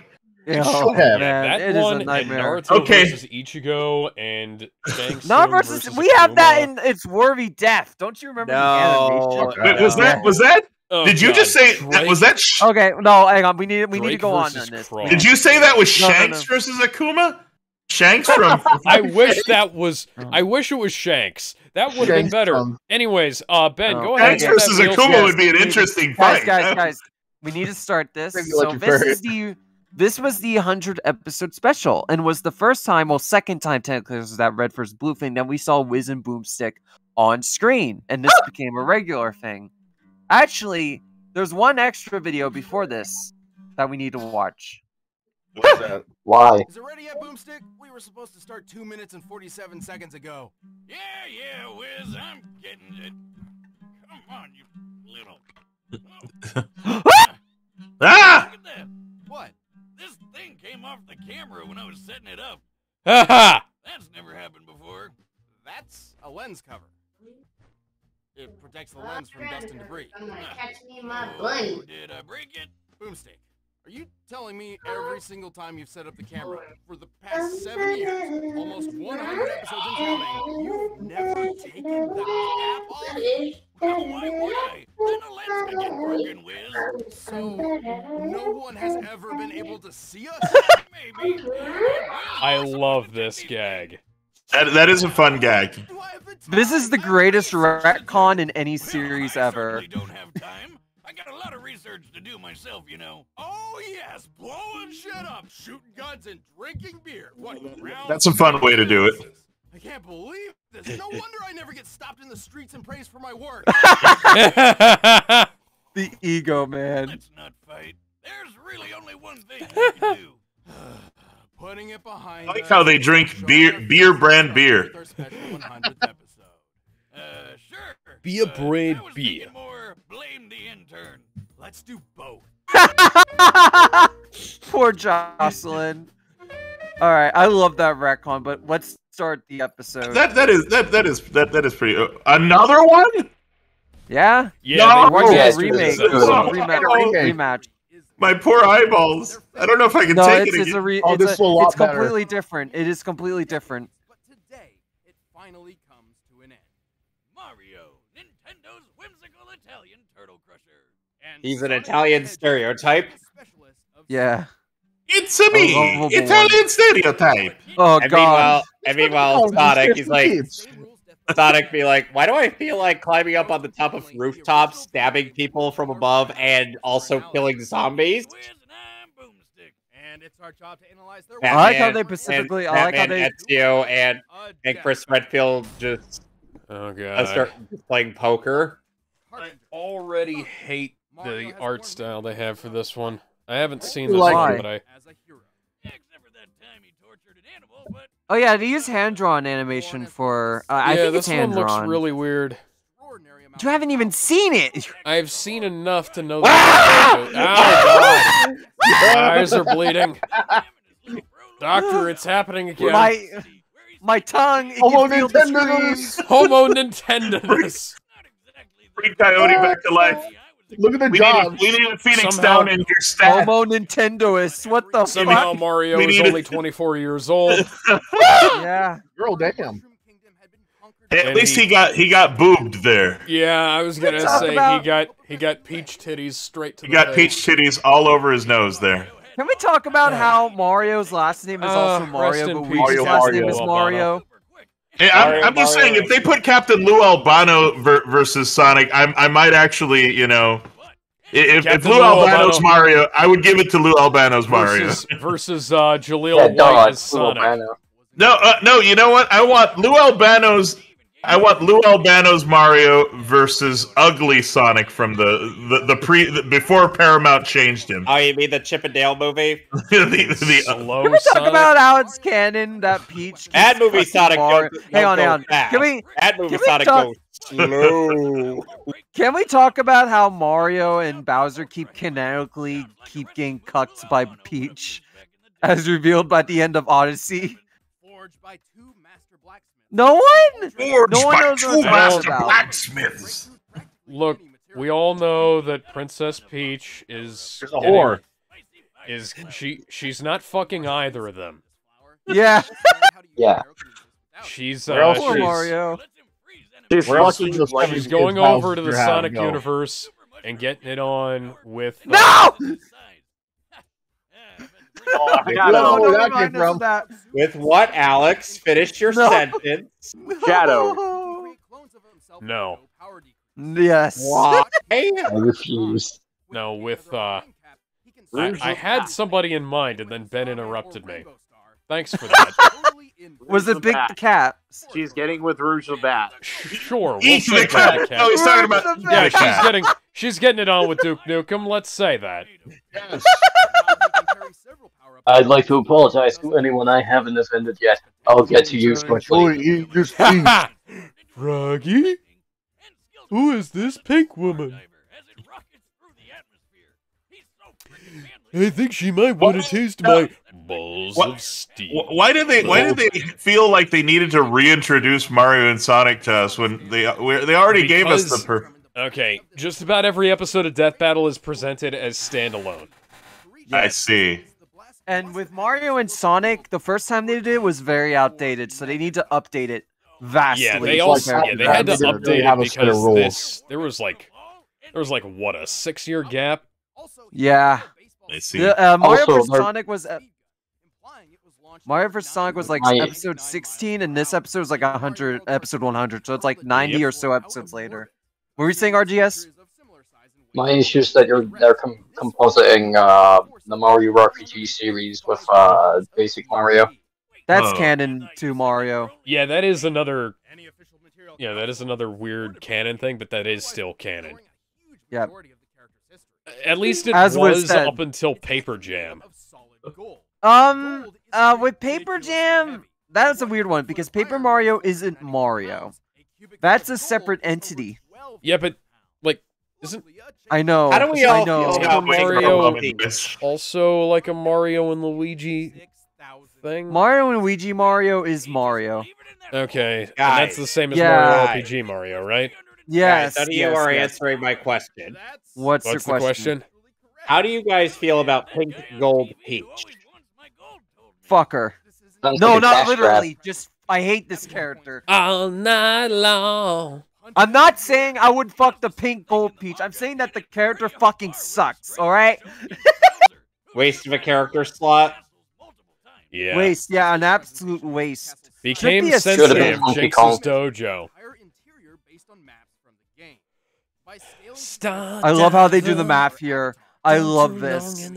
Oh, that one and Naruto versus Ichigo and Shang versus we have that in its worthy death. Don't you remember the animation? Wait, was that? Did you just say that? Was that? Okay, no, hang on. We need to go on this. Did you say that was Shanks versus Akuma? Shanks from. I wish it was Shanks. That would have been better. Anyways, Ben, go ahead. Shanks versus Akuma would be an interesting fight. Guys, we need to start this. So this was the 100 episode special, and was the first time, well, second time technically, this was that red versus blue thing, that we saw Wiz and Boomstick on screen, and this became a regular thing. Actually, there's one extra video before this that we need to watch. What's that? Why? Is it ready yet, Boomstick? We were supposed to start 2 minutes and 47 seconds ago. Yeah, Wiz, I'm getting it. Come on, you little. Ah! Look at that. What? This thing came off the camera when I was setting it up. Ha That's never happened before. That's a lens cover. It protects the lens from dust and debris. I'm gonna catch me in my bunny. Did I break it? Boomstick. Are you telling me every single time you've set up the camera for the past 7 years, almost 100 episodes and counting, you've never taken the cap off? Well, why would I? Then the lens could get broken, Wiz. So, no one has ever been able to see us? Maybe. I love this gag That is a fun gag. This is the greatest retcon in any series ever. I got a lot of research to do myself, you know. Oh yes, blowing shit up, shooting guns, and drinking beer. That's a fun way to do it. I can't believe this. No wonder I never get stopped in the streets and praised for my work. The ego, man. Let's not fight. There's really only one thing I can do. Putting it behind. I like how they drink beer brand beer. Sure. Beer brand beer. Blame the intern. Let's do both. Poor Jocelyn. All right, I love that retcon, but let's start the episode. That is pretty. Another one? Yeah. Yeah. No! Rematch. My poor eyeballs. I don't know if I can take it again. It's completely different. It is completely different. But today, it finally comes to an end. Mario, Nintendo's whimsical Italian turtle crusher. And he's an Italian stereotype. Yeah. It's a me, Italian stereotype. Oh god. And meanwhile, Sonic, he's like, Sonic be like, why do I feel like climbing up on the top of rooftops, stabbing people from above, and also killing zombies? And it's our job to analyze their I like how they specifically. I like how they. Ezio and Chris Redfield just. Oh god. Start playing poker. I already hate the art style they have for this one. I haven't seen this one, but I. Oh yeah, they use hand-drawn animation for. I think it's hand-drawn. This one looks really weird. You haven't even seen it. I've seen enough to know that. Oh god, eyes are bleeding. Doctor, it's happening again. My tongue. Homo Nintendonus. Homo Nintendonus. Bring Coyote back to life. Look at the job. We need a Phoenix down in your stat. Homo Nintendoist. What the Somehow fuck? Mario is only 24 years old. Yeah. Girl, damn. At least he got boobed there. Yeah, I was gonna say he got peach titties straight to the He got face. peach titties all over his nose there. Can we talk about how Mario's last name is also Mario, but Luigi's last name is Mario? Hey, I'm just saying, if they put Captain Lou Albano versus Sonic, I might actually, you know, if Lou Albano's Mario, I would give it to Lou Albano's Mario. Versus Jaleel White as Sonic. No, you know what? I want Lou Albano's Mario versus ugly Sonic from before Paramount changed him. Oh, you mean the Chip and Dale movie? Can we talk about how it's canon that Peach? That movie Sonic goes. Hang on. That movie Sonic goes slow. Can we talk about how Mario and Bowser canonically keep getting cucked by Peach, as revealed by the end of Odyssey? No one knows two master blacksmiths. Look, we all know that Princess Peach is a whore. She's not fucking either of them. Yeah. Yeah. She's poor Mario. She's going over to the Sonic universe and getting it on with No! With what, Alex? Finish your sentence. Shadow. No. Yes. Why? I refuse. No, with I had somebody in mind, and then Ben interrupted me. Thanks for that. Was it Big Cat? She's getting with Rouge the Bat. Sure. Eat the cat. No, he's talking about. Yeah, she's getting it on with Duke Nukem. Let's say that. Yes. I'd like to apologize to anyone I haven't offended yet. I'll get to you shortly. Froggy? Who is this pink woman? I think she might want to taste my balls of steel. Why did they feel like they needed to reintroduce Mario and Sonic to us when they already gave us the Okay, just about every episode of Death Battle is presented as standalone. I see. And with Mario and Sonic, the first time they did it was very outdated, so they need to update it vastly. Yeah, they had to update it because there was like what, a 6-year gap? Yeah. I see. Mario vs. Sonic was Mario vs. Sonic was like episode 16, and this episode was like 100, episode 100. So it's like 90 or so episodes later. What were you saying, RGS? My issue is that they're compositing the Mario RPG series with basic Mario. That's canon to Mario. Yeah, that is another. Yeah, that is another weird canon thing, but that is still canon. Yeah. At least it was up until Paper Jam. With Paper Jam, that's a weird one because Paper Mario isn't Mario. That's a separate entity. Yeah, but like, isn't I know? How do we all know. feel about Mario also like a Mario and Luigi thing? Mario and Luigi Mario is Mario. Okay, and that's the same as Mario RPG Mario, right? Yes. None of you are answering my question. What's your the question? How do you guys feel about Pink Gold Peach? Fuck her. No, not literally. Just, I hate this character. All night long. I'm not saying I would fuck the Pink Gold Peach. I'm saying that the character fucking sucks, alright? Waste of a character slot? Yeah. Waste, yeah, an absolute waste. Became Sensei of Jinx's dojo. I love how they do the math here. I love this.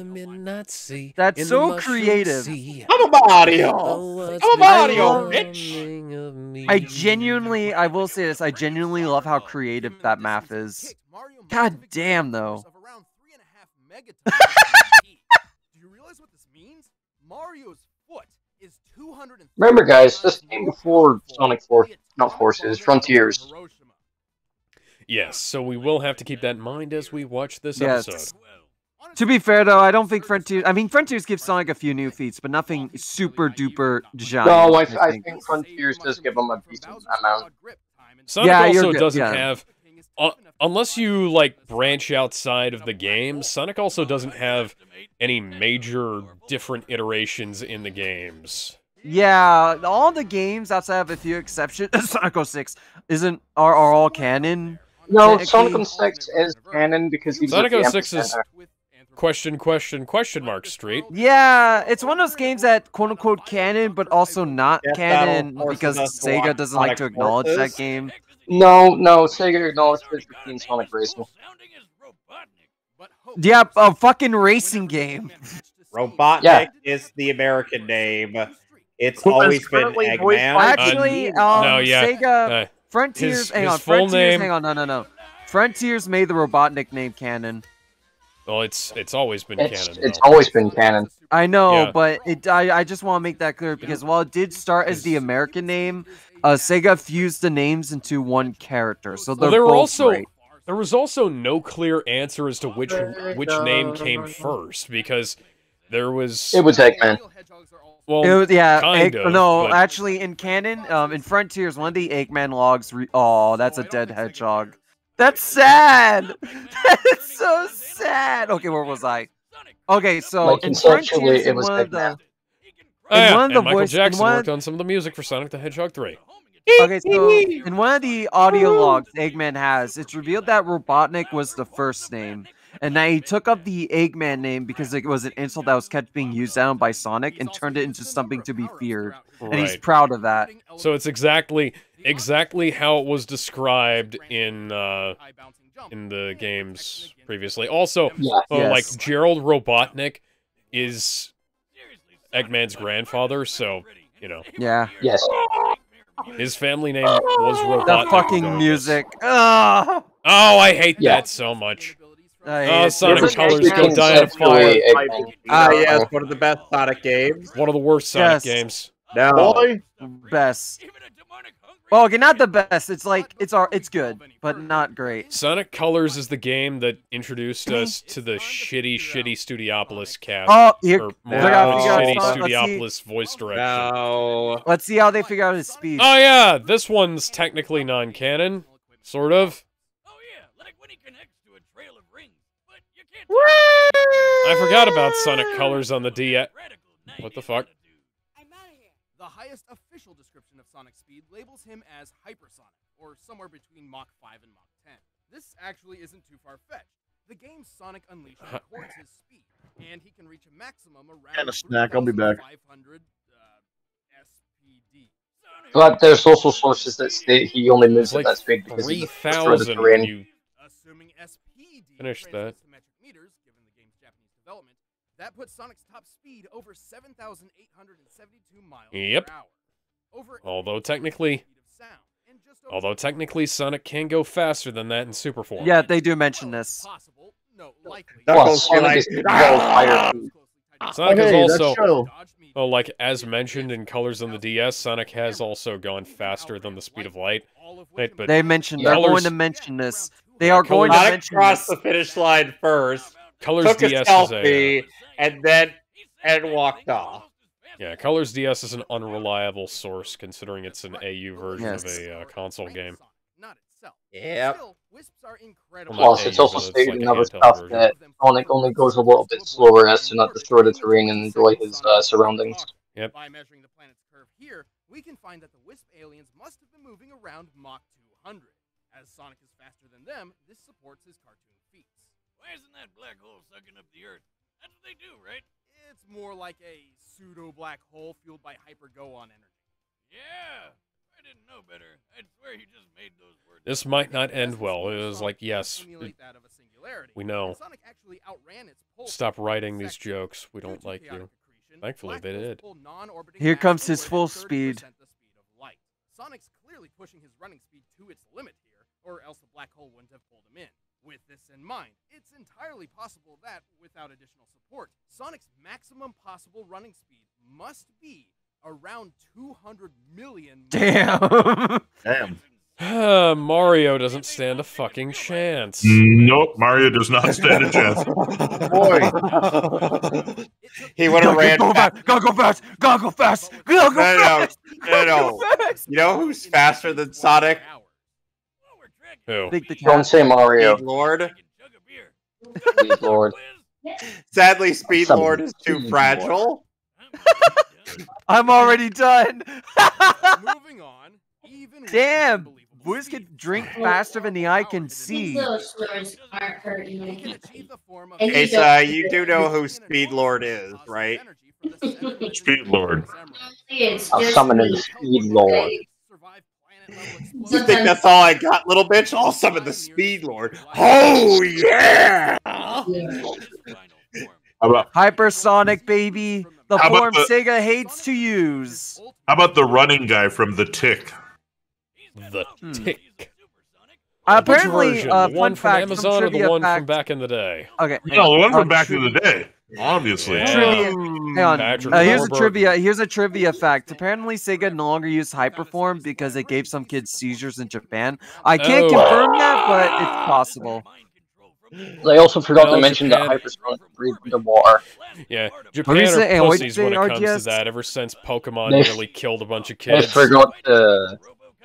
That's so creative. I'm a Mario! I'm a Mario, bitch! I genuinely, I will say this, I genuinely love how creative that math is. God damn, though. Do you realize what this means? Mario's foot is 200. Remember, guys, this came before Sonic Forces, Frontiers. Yes, so we will have to keep that in mind as we watch this episode. To be fair, though, I don't think Frontiers... I mean, Frontiers gives Sonic a few new feats, but nothing super-duper giant. No, I think Frontiers does give him a decent amount. Sonic also doesn't have... unless you, like, branch outside of the game, Sonic also doesn't have any major different iterations in the games. Yeah, all the games, outside of a few exceptions, Sonic 06 are all canon. No, Sonic 06 is canon because he's Sonic 06 is... Question mark street. Yeah, it's one of those games that quote-unquote canon, but also not canon because Sega doesn't like to acknowledge that game. No, Sega acknowledged it in Sonic Racing. Yeah, a fucking racing game. Robotnik is the American name. It's always been Eggman. Actually, Sega Frontiers. Hang on, Frontiers. Hang on, no. Frontiers made the Robotnik name canon. Well, it's always been canon. It's always been canon. I know, but I just want to make that clear because while it did start as the American name, Sega fused the names into one character, so they're both great. There was also no clear answer as to which name came first because there was. It was Eggman. Well, it was, yeah, kind of, no, but... actually, in canon, in Frontiers, one of the Eggman logs. Oh, that's a dead hedgehog. That's sad. That's so sad. Okay, where was I? Okay, so in Frontiers, it was one of the. Michael Jackson worked on some of the music for Sonic the Hedgehog 3. Okay, so in one of the audio logs Eggman has, it's revealed that Robotnik was the first name, and that he took up the Eggman name because it was an insult that was kept being used on by Sonic and turned it into something to be feared, and he's proud of that. So it's exactly how it was described in the games previously. Also, like Gerald Robotnik is Eggman's grandfather, so you know. Yeah. Yes. His family name was Robotnik. The fucking music. Oh, I hate that so much. Sonic Colors go die in a fire. Yeah, it's one of the best Sonic games. One of the worst Sonic games. No. Best. Well, okay, not the best. It's like it's good, but not great. Sonic Colors is the game that introduced us to the shitty Studiopolis cast. Oh, shitty Studiopolis voice direction. No. Let's see how they figure out his speech. Oh yeah, this one's technically non-canon, sort of. I forgot about Sonic Colors on the DS. What the fuck? The highest official description of Sonic's speed labels him as hypersonic, or somewhere between Mach 5 and Mach 10. This actually isn't too far-fetched. The game's Sonic Unleashed records his speed, and he can reach a maximum around And a snack, I'll be back. 500 But there's also sources that state he only moves at that speed because he destroyed the 3,000 when terrain. you finish that. That puts Sonic's top speed over 7,872 miles Yep. per hour. Over Although technically, Sonic can go faster than that in super form. Yeah, they do mention this. Well, Sonic is higher. Sonic Hey, is that's also, true. like as mentioned in Colors on the DS, Sonic has also gone faster than the speed of light. Right, but They mentioned they're going to mention this. They are going to Sonic mention crossed this. the finish line first, Colors took DS a is selfie, and walked off. Yeah, Colors DS is an unreliable source considering it's an AU version Yes. of a console game. Yep. Plus, it's also stated in other stuff that Sonic only goes a little bit slower as to not destroy the terrain and enjoy his surroundings. Yep. By measuring the planet's curve here, we can find that the Wisp aliens must have been moving around Mach 200. As Sonic is faster than them, this supports his cartoon feats. Why isn't that black hole sucking up the Earth? That's what they do, right? It's more like a pseudo-black hole fueled by hyper-go-on energy. Yeah, I didn't know better. I'd swear he just made those words. This might not end well. It was like, yes, we know. Stop writing these jokes. We don't like you. Thankfully, they did. Here comes his full speed. Sonic's clearly pushing his running speed to its limit here, or else the black hole wouldn't have pulled him in. With this in mind, it's entirely possible that, without additional support, Sonic's maximum possible running speed must be around 200 million. Damn. Damn. Mario doesn't stand a fucking chance. Nope, Mario does not stand a chance. Boy. He would have ran fast. Gotta go fast. Gotta go fast. Gotta go fast. No. You know who's faster than Sonic? Who? Don't say Mario. Speed Lord. Speed Lord. Sadly, Speed Lord is too fragile. I'm already done. Moving on. Damn. Boys can drink faster than the eye can see. Those swords aren't hurting me. Asa, you do know who Speed Lord is, right? Speed Lord. I'll summon in the Speed Lord. You think that's all I got, little bitch? I'll summon the Speed Lord. Oh, yeah! Hypersonic, baby. The form Sega hates to use. How about the running guy from The Tick? The Tick. Apparently, Which version? The one fun from fact, Amazon or the one fact. from back in the day? Okay. No, the one from back in the day. Obviously. Yeah. Trivia. Hang on. Patrick Here's a Warburton. trivia. Here's a trivia fact. Apparently, Sega no longer used Hyperform because it gave some kids seizures in Japan. I can't confirm that, but it's possible. They also forgot Well, to mention Japan- that Hypersonic breathed underwater. Yeah, What Japan do you are say? What'd you pussies say, when it comes to RGS? that. Ever since Pokemon They- nearly killed a bunch of They kids. forgot to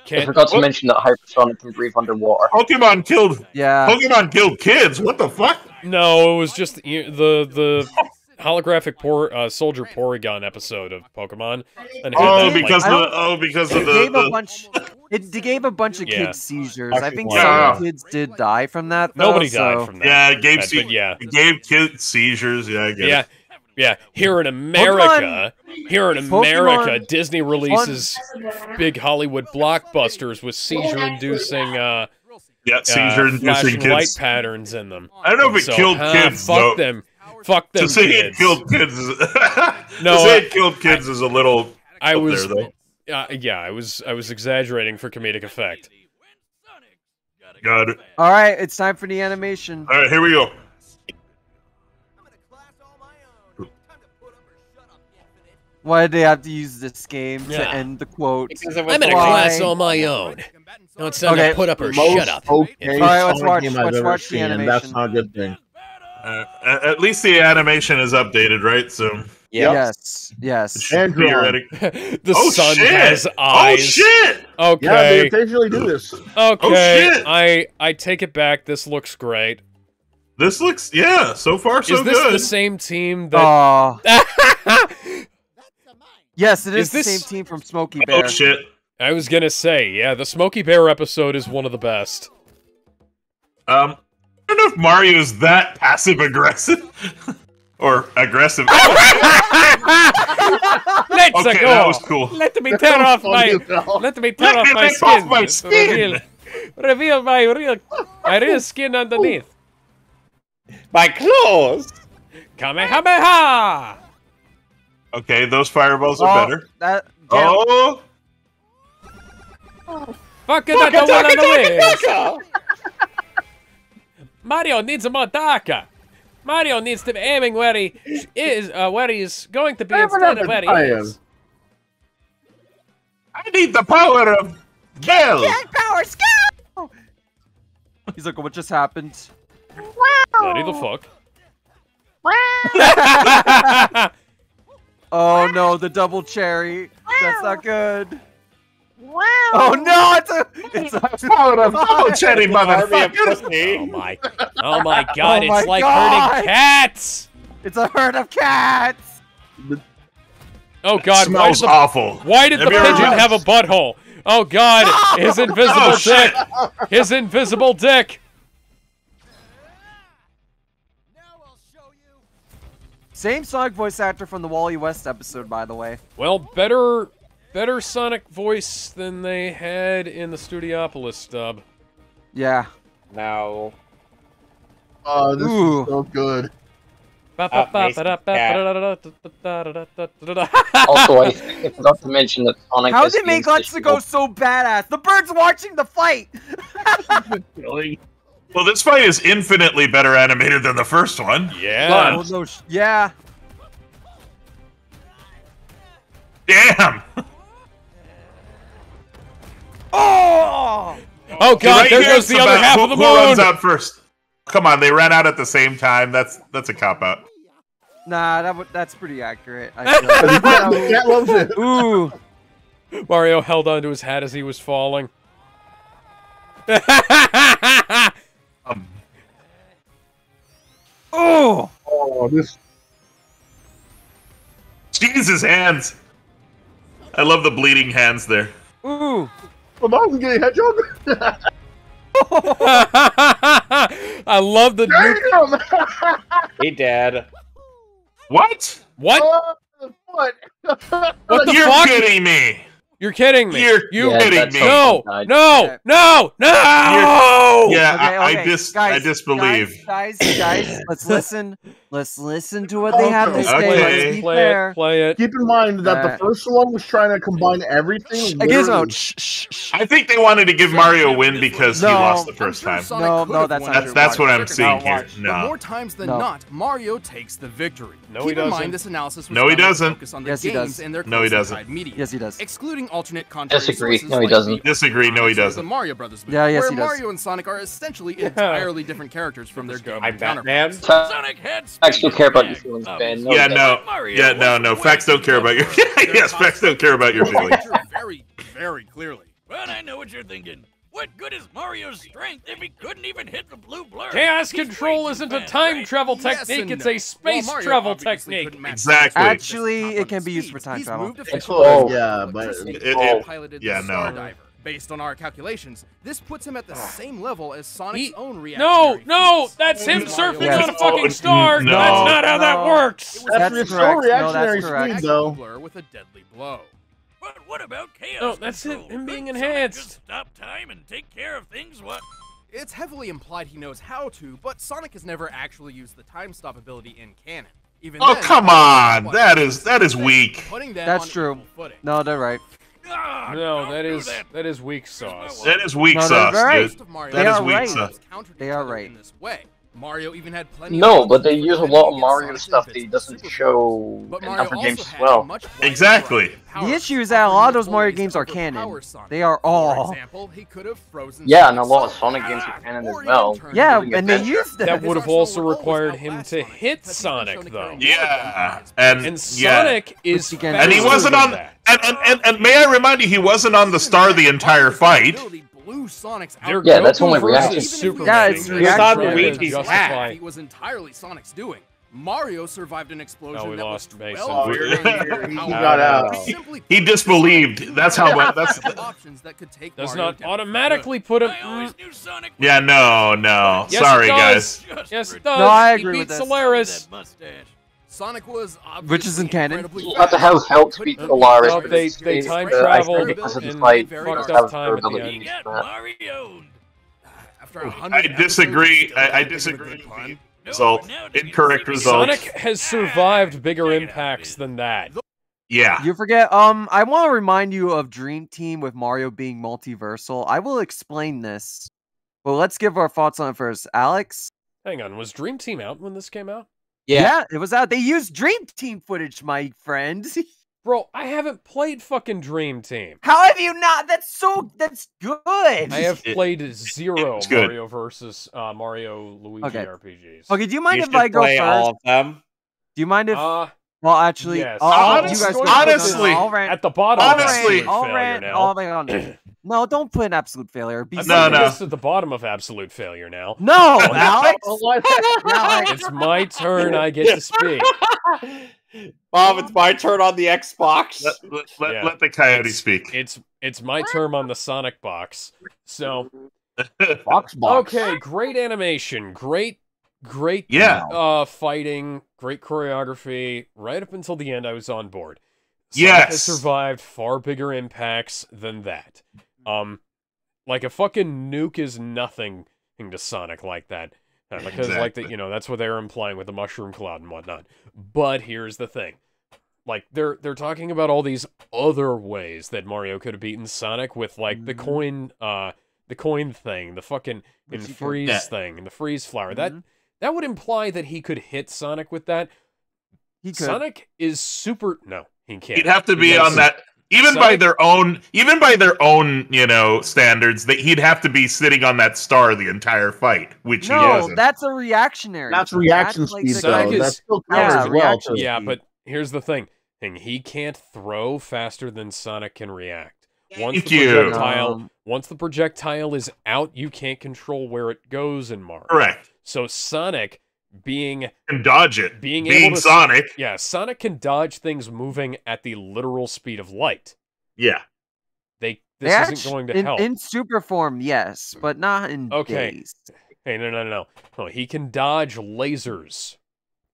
Can't- mention that Hypersonic can breathe underwater. Pokemon killed kids. What the fuck? No, it was just the holographic Soldier Porygon episode of Pokemon. And because of It gave a bunch of Yeah. kids seizures. I think Yeah. some kids did die from that. Though, Nobody so. died from that. Yeah, it gave, But it gave kids seizures. Yeah, I get yeah. it. Yeah, here in America, Disney releases big Hollywood blockbusters with seizure-inducing, seizure-inducing flashing light kids. patterns in them. I don't know if it killed kids. Fuck though. them. Fuck them To say kids. it killed kids. No, to say it killed kids is a little. I up was, there, though. I was exaggerating for comedic effect. Got it. All right, it's time for the animation. All right, here we go. Why did they have to use this game to Yeah. end the quote? I'm in a class on my own. Now it's time to put up or shut up. Okay, All right, let's Sonic watch. game I've Let's ever watch the seen, and animation. that's not a good thing. At least the animation is updated, right? So Yes. Yes. And theoretic. The Oh, sun shit! has Oh eyes. shit! Okay. Yeah, they occasionally do this. Okay. Oh, shit! I take it back. This looks great. This looks, yeah, so far so Is this good. the same team that? Yes, it is Is the this- same team from Smokey Bear. Oh shit! I was gonna say, yeah, the Smokey Bear episode is one of the best. I don't know if Mario is that passive aggressive. Or aggressive. Let's Okay, go. that was cool. Let me tear off my. Let me tear off my rip skin. off my skin. Reveal my real skin underneath. My clothes. Kamehameha! Okay, those fireballs are better. Oh! Fuck it, that's the one on the way. Mario needs a more darker. Mario needs to be aiming where he is, where he's going to be instead of where he is. I need the power of Gel. Power skill. He's like, what just happened? Bloody the fuck. Oh no, the double cherry. That's not good. Wow. Oh no, it's a power of double cherry, motherfucker. Oh my god, it's like herding cats. It's a herd of cats. Oh god, smells awful. Why did the pigeon have a butthole? Oh god, his invisible dick. His invisible dick. Same Sonic voice actor from the Wally West episode, by the way. Well, better Sonic voice than they had in the Studiopolis dub. Yeah. No. Oh, this is so good. Also, I forgot to mention that Sonic. How did they make Let's-Go so badass? The bird's watching the fight. Well, this fight is infinitely better animated than the first one. Yeah. Oh, no, yeah. Damn. Oh! Oh god, there goes the other half of the moon. Who runs out first? Come on, they ran out at the same time. That's a cop out. Nah, that's pretty accurate. I loves it. Ooh. Mario held onto his hat as he was falling. Oh! Oh, this. Jesus, hands. I love the bleeding hands there. Ooh. My mom's getting hedgehog. I love the. Hey, Dad. What? What? What? What the You're fuck? kidding me. You're kidding me. You're kidding me. No! No! No! Yeah, okay. I disbelieve. Guys, let's listen. Let's listen to what they have to say. Let's be fair. Play it. Keep in mind that the first one was trying to combine everything. Gizmo, I think they wanted to give Mario a win because he lost the first time. No, that's not true. That's what I'm seeing here. But more times than not, Mario takes the victory. No, he doesn't. Keep in mind this analysis was No, he done to doesn't. focus on the Yes, he games does. and their No, he closely doesn't. tied media. Yes, he does. Excluding alternate contrary Disagree. sources No, he like doesn't. Disagree. No, he the doesn't. Mario Brothers movie, Yeah, yes, where he does. Mario and Sonic are essentially entirely different characters from their game I'm Batman. counterparts. Facts don't care about your feelings, Ben. Yeah, no. Facts don't care about your. Yes, facts don't care about your feelings. Very, very clearly. Well, I know what you're thinking. What good is Mario's strength if he couldn't even hit the blue blur? Chaos control isn't a time travel technique, it's a space travel technique. Exactly. Actually, it can be used for time travel. Yeah, but no. Based on our calculations, this puts him at the same level as Sonic's own reaction. No, that's him surfing on a fucking star. No. That's not how that works. That's correct. Reactionary speed, though. Blur with a deadly blow. But what about chaos? No, that's control? him being Couldn't Sonic enhanced. just stop time and take care of things. What? It's heavily implied he knows how to, but Sonic has never actually used the time stop ability in canon. Even Oh, then, come on. That is weak. That's true. No, they're right. No, that is weak sauce. That is weak No, sauce, they're right. dude. They That is are weak right. sauce. They are right. In this way. Mario even had plenty No, of but they use a lot of against Mario Sonic's stuff that invincible he doesn't super show But in Mario other also games as had well. a much wider Exactly. variety of powers, The issue is that a lot of those offering Mario ways games to are overpower canon. Sonic. They are For all. example, he could have frozen Yeah, and a Sonic's lot of soul. Sonic games are canon as Or well. even turned Yeah, into and they Adventure. used That that. would have also required him to hit Sonic, though. Yeah, And Sonic is Which again- and he faster wasn't than on. that. And may I remind you, he wasn't on the star the entire fight. Their Yeah, that's Goku only versus reaction. Superman Yeah, it's is reaction. trying It's to on Luigi's justify- It was entirely Sonic's doing. Mario survived an explosion Oh, we that lost was Mason. 12 He got out. He disbelieved. That's how. That's. options that could take Does Mario not down. automatically put him. I always knew Sonic. Yeah, no. Yes, Sorry, it does. guys. Yes, it does. No, I agree he with beat this. Solaris. That mustache. Sonic was which isn't canon. Not to have help to beat Polaris. No, they time traveled and fucked up time at the end. I disagree. I disagree with the result. Incorrect result. Sonic has survived bigger impacts than that. Yeah. You forget, I want to remind you of Dream Team with Mario being multiversal. I will explain this, but let's give our thoughts on it first. Alex? Hang on, was Dream Team out when this came out? Yeah, it was out. They used Dream Team footage, my friend. Bro, I haven't played fucking Dream Team. How have you not? That's good. I have played zero Mario versus Mario Luigi RPGs. Okay, do you mind if I go first? All of them? Do you mind if... well, actually... yes. Honestly, at the bottom honestly, of failure now. No, don't put an absolute failure. No. This at the bottom of absolute failure now. No, Alex! It's my turn, I get to speak. Bob, it's my turn on the Xbox. Let the coyote speak. It's my turn on the Sonic box. So... Box. Okay, great animation. Great fighting, great choreography. Right up until the end, I was on board. Sonic has survived far bigger impacts than that. Like a fucking nuke is nothing to Sonic like that. Because that's what they were implying with the mushroom cloud and whatnot. But here's the thing. Like, they're talking about all these other ways that Mario could have beaten Sonic with, like, the coin thing, the fucking freeze thing, and the freeze flower. That would imply that he could hit Sonic with that. He could. Sonic is super... No, he can't. He'd have to be on that... Even by their own, standards, that he'd have to be sitting on that star the entire fight, which he doesn't. That's a reactionary. That's reaction speed, though. That still counts as well. Yeah, but here's the thing. He can't throw faster than Sonic can react. Once the projectile is out, you can't control where it goes in Mario. Correct. So Sonic can dodge it. Being Sonic. Yeah, Sonic can dodge things moving at the literal speed of light. Yeah. This isn't going to help. In super form, yes, but not in days. Hey, no. He can dodge lasers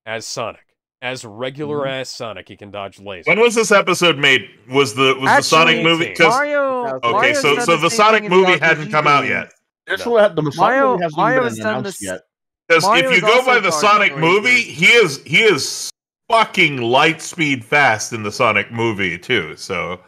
as Sonic. As regular as Sonic, he can dodge lasers. When was this episode made? Was the Sonic movie? Mario. Okay, so the Sonic movie hadn't come out yet. The Sonic movie hasn't even been announced yet. Because if you go by the Sonic movie, he is fucking light speed fast in the Sonic movie too. So,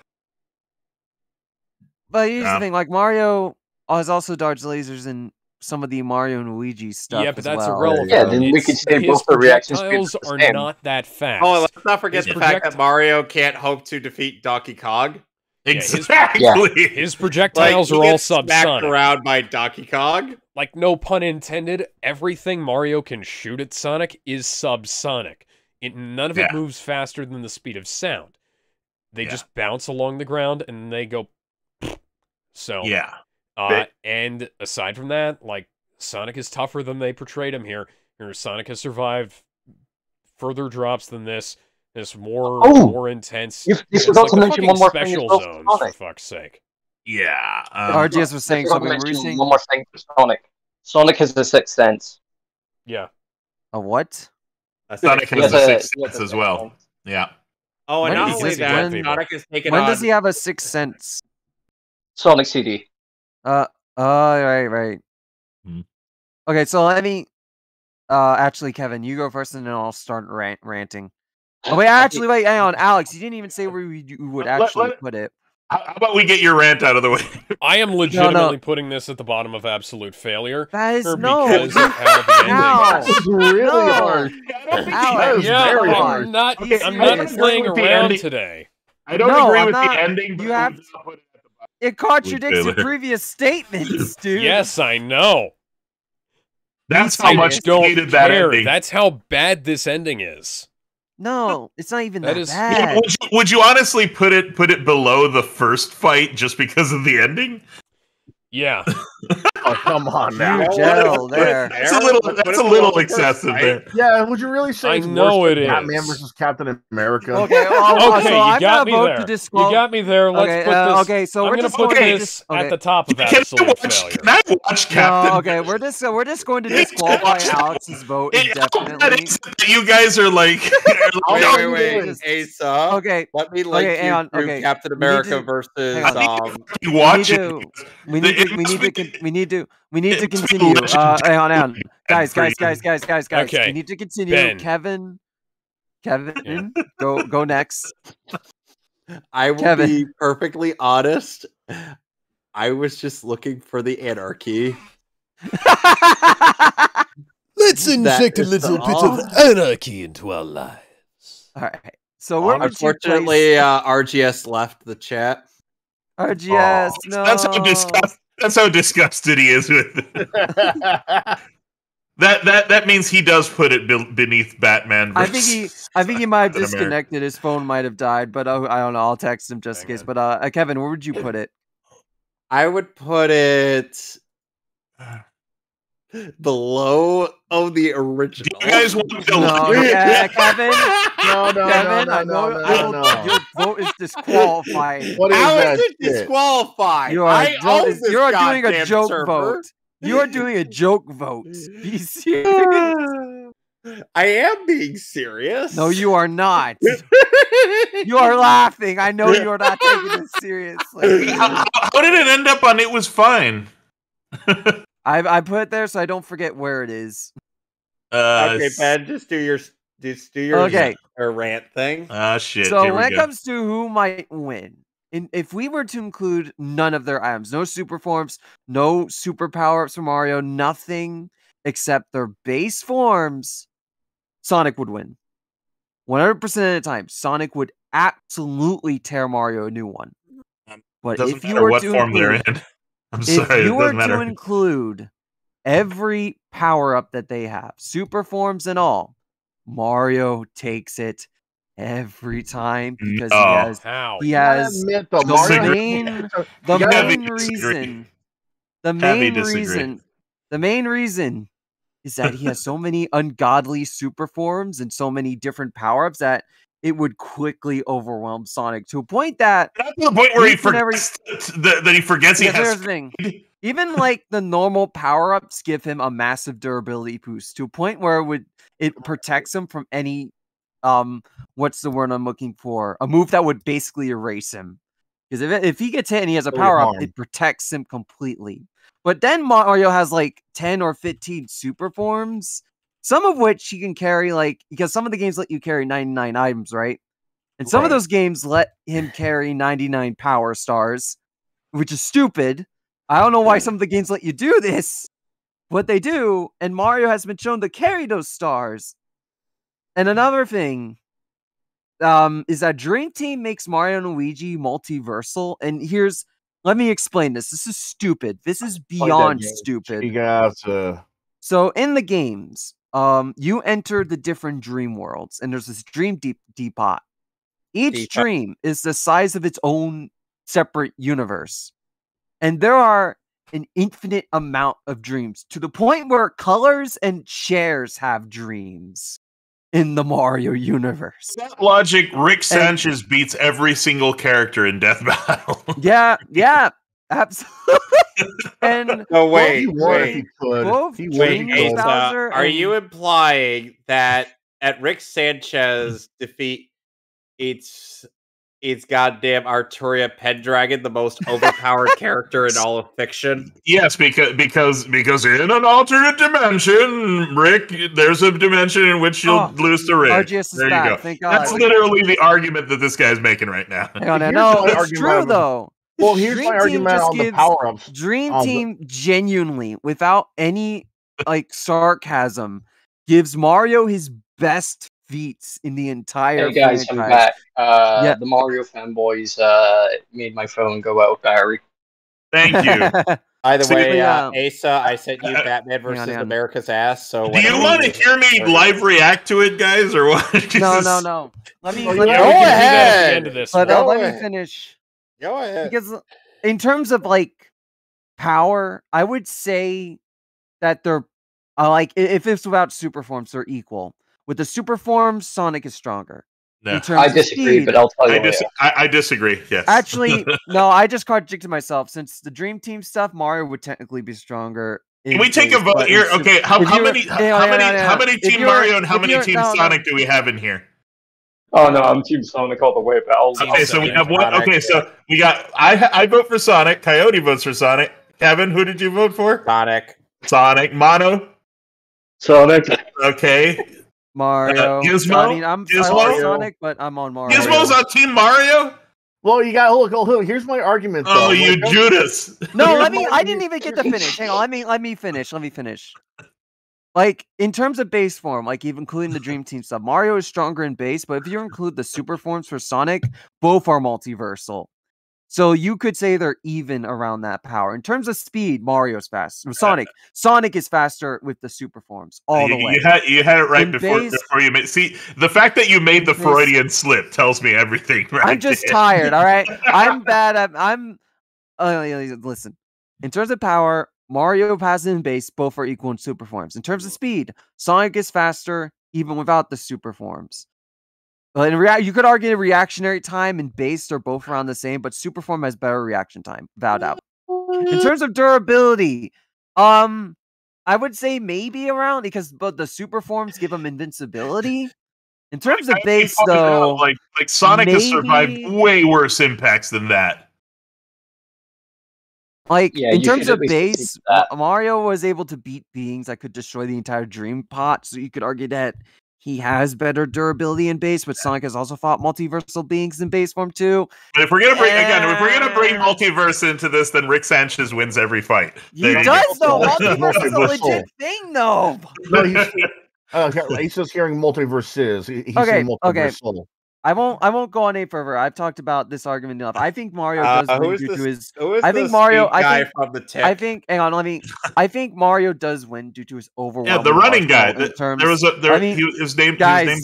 but here's the thing: like Mario has also dodged lasers in some of the Mario and Luigi stuff. Yeah, but that's irrelevant. Yeah, then we could say both the reaction speeds are not that fast. Oh, let's not forget the fact that Mario can't hope to defeat Donkey Kong. Exactly. His projectiles are all subsonic. Smacked around by Donkey Kong. Like, no pun intended, everything Mario can shoot at Sonic is subsonic. None of it moves faster than the speed of sound. They just bounce along the ground and they go. So and aside from that, like, Sonic is tougher than they portrayed him here. Sonic has survived further drops than this. This more intense. You forgot to mention one more thing as well, zones, Sonic. for fuck's sake. Yeah. RGS was saying something. One more thing for Sonic. Sonic has the sixth sense. Yeah. A what? Sonic has the sixth sense as well. Yeah. Oh, and not only that, Sonic is taken on... When does he have a sixth sense? Sonic CD. Right. Okay, so let me... actually, Kevin, you go first and then I'll start ranting. Oh, wait, hang on. Alex, you didn't even say where you would actually put it. How about we get your rant out of the way? I am legitimately putting this at the bottom of absolute failure. That is because of how the ending is. Really hard. I'm not playing around today. I don't agree with the ending. But it contradicts your previous statements, dude. Yes, I know. That's how much you hated that ending. That's how bad this ending is. No, it's not even that bad. Yeah, would you honestly put it below the first fight just because of the ending? Yeah. Oh, come on now. Gel there. That's a little excessive there. Yeah, would you really say I it's know worse it than Batman is. versus Captain America? Okay, Okay, so you I'm got gonna me vote there. to You got me there. Let's put this. Okay, so I'm we're gonna just put going to this at the top of Can absolute failure. I watch Captain? No, okay, we're just going to disqualify Alex's vote indefinitely. You guys are like, wait, Asa. Okay, let me link hang you on. through Okay, Captain America versus. We need to continue. Hang on, guys. Okay, We need to continue. Ben. Kevin, go next. I will Kevin. be perfectly honest. I was just looking for the anarchy. Let's inject a little bit of anarchy into our lives. All right. So we're unfortunately RGS left the chat. RGS, no. That's how disgusted he is with it. That means he does put it beneath Batman. I think he might have disconnected. His phone might have died, but I don't know. I'll text him just in case. But Kevin, where would you put it? I would put it below the original. You guys want to Kevin? No, Kevin, I know your vote is disqualified. How is it disqualified? You are doing a joke vote. You are doing a joke vote. Be serious. I am being serious. No, you are not. You are laughing. I know you are not taking this seriously. How did it end up on It Was Fine? I put it there so I don't forget where it is. Okay, Ben, just do your rant thing. Shit. So when it comes to who might win, if we were to include none of their items, no super forms, no super power-ups for Mario, nothing except their base forms, Sonic would win. 100% of the time, Sonic would absolutely tear Mario a new one. But if you were to include, if you were to include every power-up that they have, super forms and all, Mario takes it every time because he has the main reason is that he has so many ungodly super forms and so many different power-ups that it would quickly overwhelm Sonic to a point that to the point where he forgets he has. Thing. Even like the normal power-ups give him a massive durability boost to a point where it protects him from any what's the word I'm looking for? A move that would basically erase him. Because if he gets hit and he has a power-up, it protects him completely. But then Mario has like 10 or 15 super forms, some of which he can carry, like, because some of the games let you carry 99 items, right? And some of those games let him carry 99 power stars, which is stupid. I don't know why some of the games let you do this, but they do, and Mario has been shown to carry those stars. And another thing is that Dream Team makes Mario and Luigi multiversal, and let me explain this. This is stupid. This is beyond stupid. So in the games, you enter the different dream worlds, and there's this dream depot. Each dream is the size of its own separate universe. And there are an infinite amount of dreams, to the point where colors and chairs have dreams in the Mario universe. That logic, Rick Sanchez beats every single character in Death Battle. Yeah, absolutely. And wait, Bowser, are you implying that at Rick Sanchez defeat, it's goddamn Arturia Pendragon, the most overpowered character in all of fiction? Yes, because in an alternate dimension, Rick, there's a dimension in which you'll lose to Rick. RGS is back. You go. Thank God. That's literally the argument that this guy's making right now. No, it's true though. Well, here's my argument on the power-ups. Dream Team genuinely, without any sarcasm, gives Mario his best feats in the entire Hey guys, franchise. I'm back. The Mario fanboys made my phone go out of battery. Thank you. By the way, Asa, I sent you Batman versus America's ass. So do you want to hear me live react to it, guys, or what? No. Let me go ahead. Let me finish. Go ahead. Because in terms of power, I would say that they're like if it's without super forms, they're equal. With the super forms, Sonic is stronger. No. In terms I disagree, of speed, but I'll tell you. I disagree. Yes. Actually, no, I just contradicted myself. Since the Dream Team stuff, Mario would technically be stronger. Can we take a vote here? Okay, how many Team Mario and how many Team Sonic do we have in here? Oh no, I'm Team Sonic all the way, pals. Okay, so we have one. Okay, so we got. I vote for Sonic. Coyote votes for Sonic. Kevin, who did you vote for? Sonic. Mono. Sonic. Okay. Mario. Gizmo. I mean, I like Sonic, but I'm on Mario. Gizmo's on Team Mario. Well, you got look. Here's my argument. Though. Oh, you Judas! No, I didn't even get to finish. Hang on, let me finish. Like in terms of base form, like even including the Dream Team stuff, Mario is stronger in base. But if you include the super forms for Sonic, both are multiversal. So you could say they're even around that power. In terms of speed, Mario's fast. Sonic is faster with the super forms all the way. You had it right before you made. See, the fact that you made the Freudian slip tells me everything. Right? I'm just tired. All right, I'm bad at. Listen. In terms of power, Mario passes in base. Both are equal in super forms. In terms of speed, Sonic is faster even without the super forms. But you could argue the reactionary time and base are both around the same, but Superform has better reaction time, without doubt. In terms of durability, I would say maybe around but the Superforms give them invincibility. In terms of base, though, like Sonic has survived way worse impacts than that. Like in terms of base, Mario was able to beat beings that could destroy the entire Dream Pot, so you could argue that he has better durability in base, but Sonic has also fought multiversal beings in base form too. But if we're gonna bring multiverse into this, then Rick Sanchez wins every fight. He does though. Multiverse is a legit thing, though. He's just hearing multiverses. He's saying multiversal. I won't go on any further. I've talked about this argument enough. I think Mario does win due to his. I think Mario. I think Mario does win due to his overwhelming. Yeah, the running guy. His name. Guys.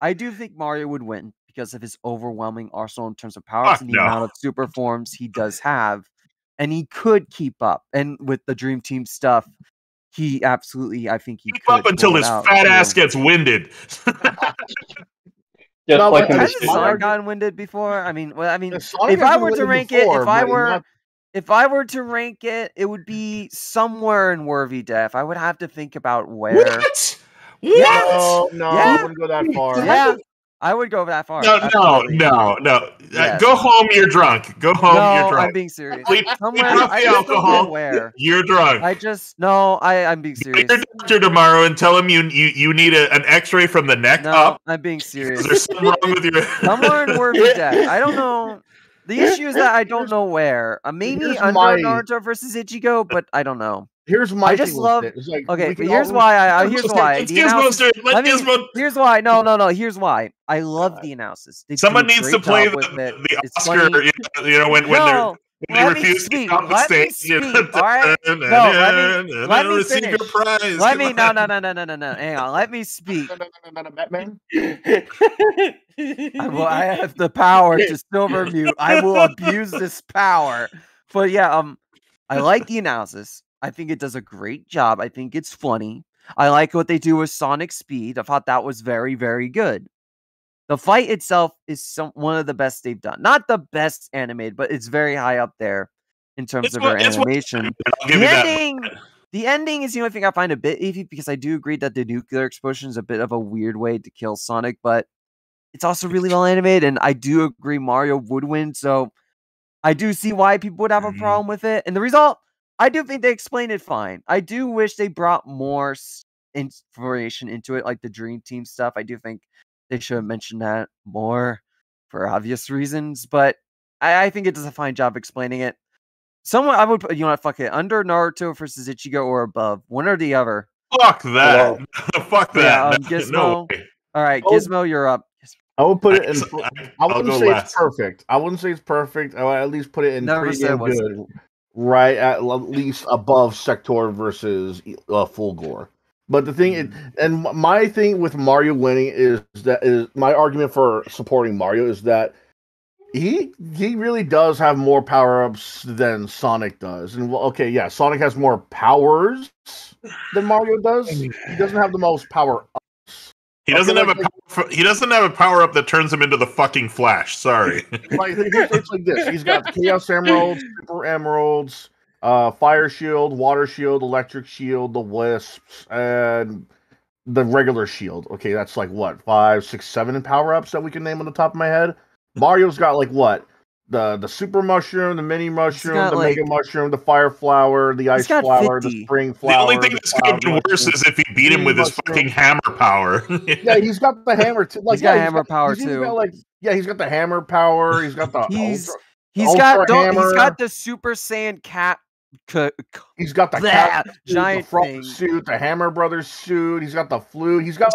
I do think Mario would win because of his overwhelming arsenal in terms of powers and the amount of super forms he does have, and he could keep up. And with the Dream Team stuff, he absolutely, I think he keep up until his fat ass gets winded. Has Sonic gotten winded before? I mean, if I were to rank it, it would be somewhere in worthy death. I would have to think about where. What? No, I wouldn't go that far. Yeah. I would go that far. No. Yes. Go home. You're drunk. Go home. You're drunk. I'm being serious. Somewhere, I alcohol. Where you're drunk. I'm being serious. Your doctor tomorrow and tell him you need an X-ray from the neck up. I'm being serious. There's something wrong with your. Somewhere in worthy death. I don't know. The issue is that I don't know where. Maybe under Naruto versus Ichigo, but I don't know. Here's my. I just love. Like, okay, but here's why. Here's why. Here's why. No. Here's why. I love the analysis. Someone needs to play the Oscar. When they refuse to compensate, all right? Let me finish. Your prize. No. Hang on. Let me speak. Batman. I have the power to silver mute. I will abuse this power. But yeah, I like the analysis. I think it does a great job. I think it's funny. I like what they do with Sonic Speed. I thought that was very, very good. The fight itself is one of the best they've done. Not the best animated, but it's very high up there in terms of their animation. The ending is the only thing I find a bit iffy because I do agree that the nuclear explosion is a bit of a weird way to kill Sonic, but it's also really well animated, and I do agree Mario would win, so I do see why people would have a problem with it. And the result, I do think they explained it fine. I do wish they brought more information into it, like the Dream Team stuff. I do think they should have mentioned that more for obvious reasons, but I think it does a fine job explaining it. I would put, fuck it, under Naruto versus Ichigo or above, one or the other. Fuck that. Fuck that. Yeah, Gizmo. No way. All right, Gizmo, you're up. I would put it in. I wouldn't say it's perfect. I wouldn't say it's perfect. I would at least put it in pretty damn good. Right at least above Sector versus Fulgore. But the thing is, and my thing with Mario winning is my argument for supporting Mario is that He really does have more power-ups than Sonic does. And okay, yeah, Sonic has more powers than Mario does. He doesn't have the most power-ups. He doesn't have he doesn't have a power-up that turns him into the fucking Flash. Sorry. It's like this. He's got Chaos Emeralds, Super Emeralds, Fire Shield, Water Shield, Electric Shield, the Wisps, and the regular shield. Okay, that's like what, 5, 6, 7 power-ups that we can name on the top of my head. Mario's got like what? The super mushroom, the mini mushroom, the mega mushroom, the fire flower, the ice flower, the spring flower. The only thing that's gonna be worse is if he beat him with his fucking hammer power. Yeah, he's got the hammer too. Like, he's got hammer power too. He's got the hammer power. He's got the he's got the Super Saiyan cat. He's got the cat suit, giant the frog suit, the Hammer Brothers suit. He's got the flute. He's got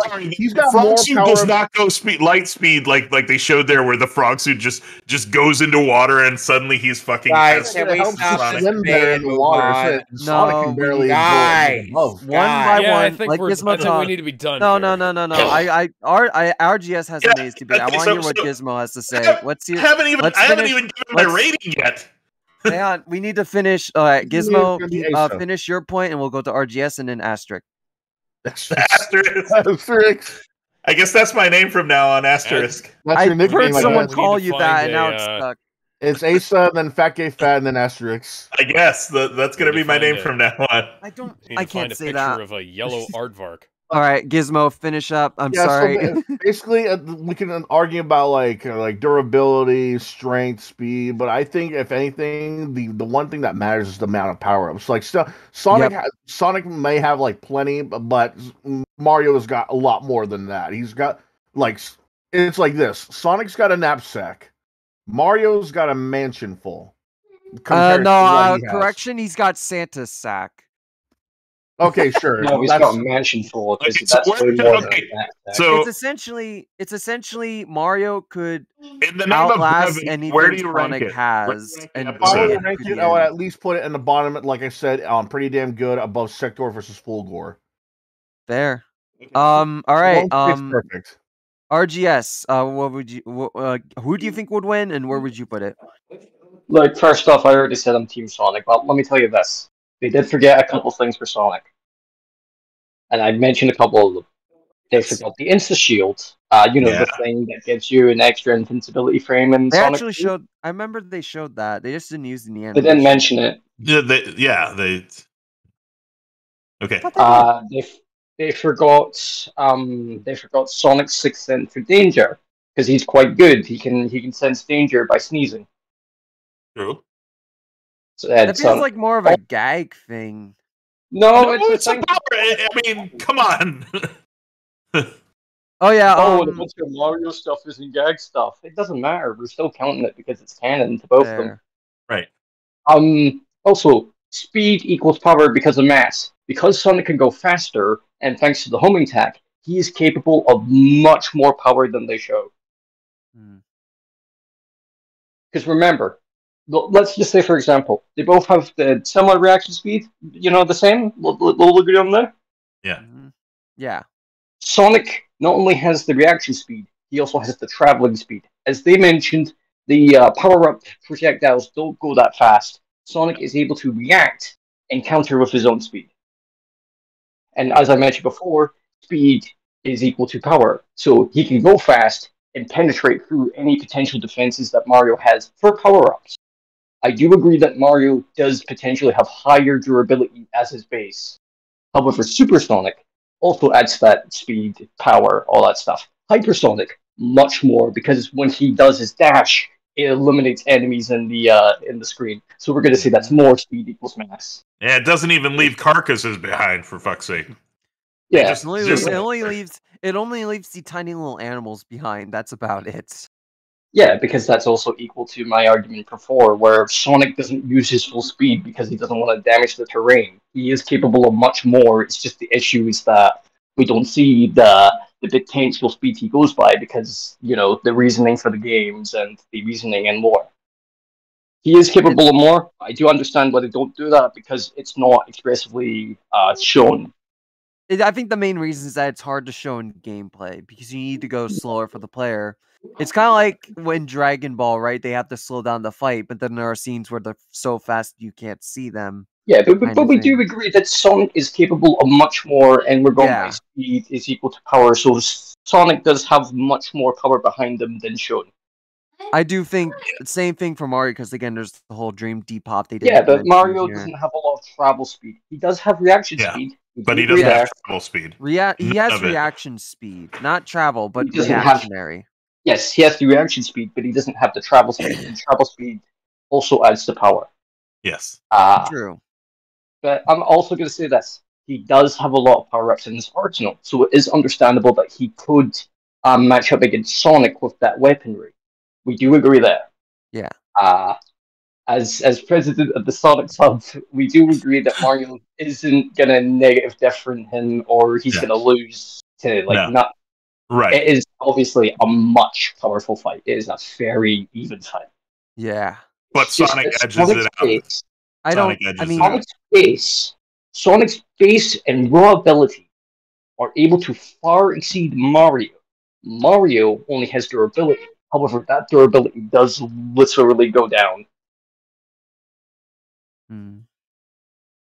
frog suit does not go light speed like they showed there, where the frog suit just goes into water and suddenly he's fucking. Guys, can we stop swim there in the water? Sonic can barely one by one. I think we need to be done. No. RGS has a maze to be. I want to hear what Gizmo has to say. I haven't even given my rating yet. Hang on, we need to finish. Gizmo, finish your point, and we'll go to RGS and then Asterisk. Asterisk. I guess that's my name from now on, Asterisk. I heard someone call you that, and now it's stuck. It's Asa, then Fat Gay Fat, and then Asterisk. I guess that's going to be my name from now on. I can't say that. Find a picture of a yellow aardvark. All right, Gizmo, finish up. I'm sorry. So basically, we can argue about like durability, strength, speed, but I think if anything, the one thing that matters is the amount of power ups. Like Sonic may have like plenty, but Mario's got a lot more than that. He's got it's like this: Sonic's got a knapsack, Mario's got a mansion full. Correction, he's got Santa's sack. Okay, sure. No, he's got a mansion full. That's way more than that. So it's essentially Mario could outlast anything Sonic has. And if I were to rank it, I would at least put it in the bottom. Like I said, pretty damn good above Sector versus Fulgore. There. All right. Perfect. RGS. What would you? Who do you think would win, and where would you put it? Like, first off, I already said I'm Team Sonic, but let me tell you this. They did forget a couple things for Sonic. And I mentioned a couple of them. They forgot the Insta-Shield. The thing that gives you an extra invincibility frame in They Sonic actually showed... I remember they showed that. They just didn't use it in the animation. They didn't mention it. They... Okay. They forgot Sonic's sixth sense for danger. Because he's quite good. He can sense danger by sneezing. True. So that feels like more of a gag thing. No, it's a power. I mean, come on. Oh yeah. The bunch of Mario stuff isn't gag stuff. It doesn't matter. We're still counting it because it's canon to both of them. Right. Also, speed equals power because of mass. Because Sonic can go faster, and thanks to the homing attack, he is capable of much more power than they show. Because remember. Let's just say, for example, they both have the similar reaction speed. The same. We'll agree on there. Yeah. Yeah. Sonic not only has the reaction speed, he also has the traveling speed. As they mentioned, the power-up projectiles don't go that fast. Sonic is able to react and counter with his own speed. And as I mentioned before, speed is equal to power. So he can go fast and penetrate through any potential defenses that Mario has for power-ups. I do agree that Mario does potentially have higher durability as his base. However, Supersonic also adds that speed, power, all that stuff. Hypersonic, much more, because when he does his dash, it eliminates enemies in the screen. So we're going to say that's more speed equals mass. Yeah, it doesn't even leave carcasses behind, for fuck's sake. Yeah, it only leaves the tiny little animals behind. That's about it. Yeah, because that's also equal to my argument before, where Sonic doesn't use his full speed because he doesn't want to damage the terrain. He is capable of much more. It's just the issue is that we don't see the potential speed he goes by because, the reasoning for the games and the reasoning and more. He is capable of more. I do understand why they don't do that because it's not expressively shown. I think the main reason is that it's hard to show in gameplay because you need to go slower for the player. It's kind of like when Dragon Ball, right? They have to slow down the fight, but then there are scenes where they're so fast you can't see them. Yeah, but we do agree that Sonic is capable of much more, and we're going by speed is equal to power, so Sonic does have much more power behind him than shown. I do think the same thing for Mario, because again, there's the whole Dream Depop they did. Yeah, but Mario doesn't have a lot of travel speed. He does have reaction speed. But he doesn't have travel speed. He has reaction speed, not travel, but reactionary. Yes, he has the reaction speed, but he doesn't have the travel speed. And travel speed also adds to power. Yes. True. But I'm also going to say this. He does have a lot of power-ups in his arsenal, so it is understandable that he could match up against Sonic with that weaponry. We do agree there. Yeah. As president of the Sonic Club, we do agree that Mario isn't going to negative different him, or he's going to lose to, not... Right. It is obviously a much powerful fight. It is a very even fight. Yeah. But Sonic edges it out. Sonic's base and raw ability are able to far exceed Mario. Mario only has durability. However, that durability does literally go down.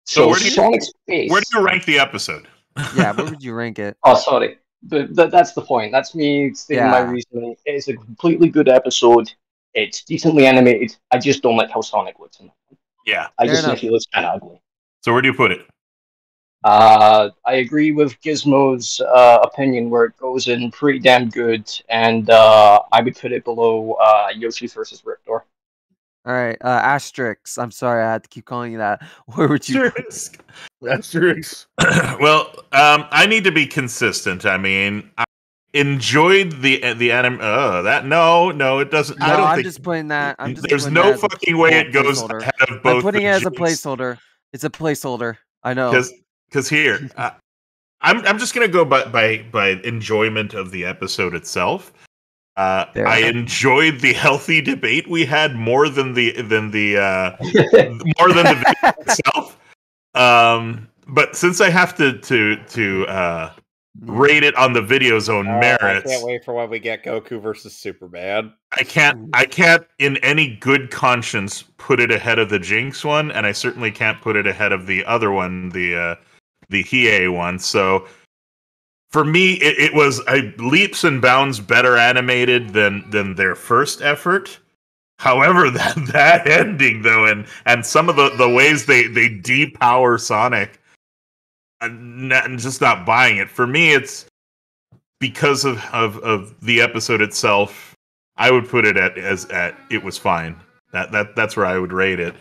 So where Sonic's base... Where do you rank the episode? Yeah, where would you rank it? Oh, sorry. That's the point. That's me stating my reasoning. It's a completely good episode. It's decently animated. I just don't like how Sonic looks in it. Yeah. I just think he looks kind of ugly. So where do you put it? I agree with Gizmo's opinion where it goes in pretty damn good, and I would put it below Yoshi's versus Riptor. All right, Asterix. I'm sorry, I had to keep calling you that. Where would you? Asterix. Well, I need to be consistent. I mean, I enjoyed the anime. No, it doesn't. No, I don't I'm think just putting that. there's no fucking way it goes ahead of both. I'm putting it as a Jinx. placeholder. It's a placeholder. I know. Because here, I'm just gonna go by enjoyment of the episode itself. I enjoyed the healthy debate we had more than the video itself. But since I have to rate it on the video's own merits, I can't wait for when we get Goku versus Superman. I can't in any good conscience put it ahead of the Jinx one, and I certainly can't put it ahead of the other one, the Hiei one. So for me, it was leaps and bounds better animated than their first effort. However, that ending though, and some of the ways they depower Sonic, and just not buying it. For me, it's because of the episode itself. I would put it at it was fine. That's where I would rate it.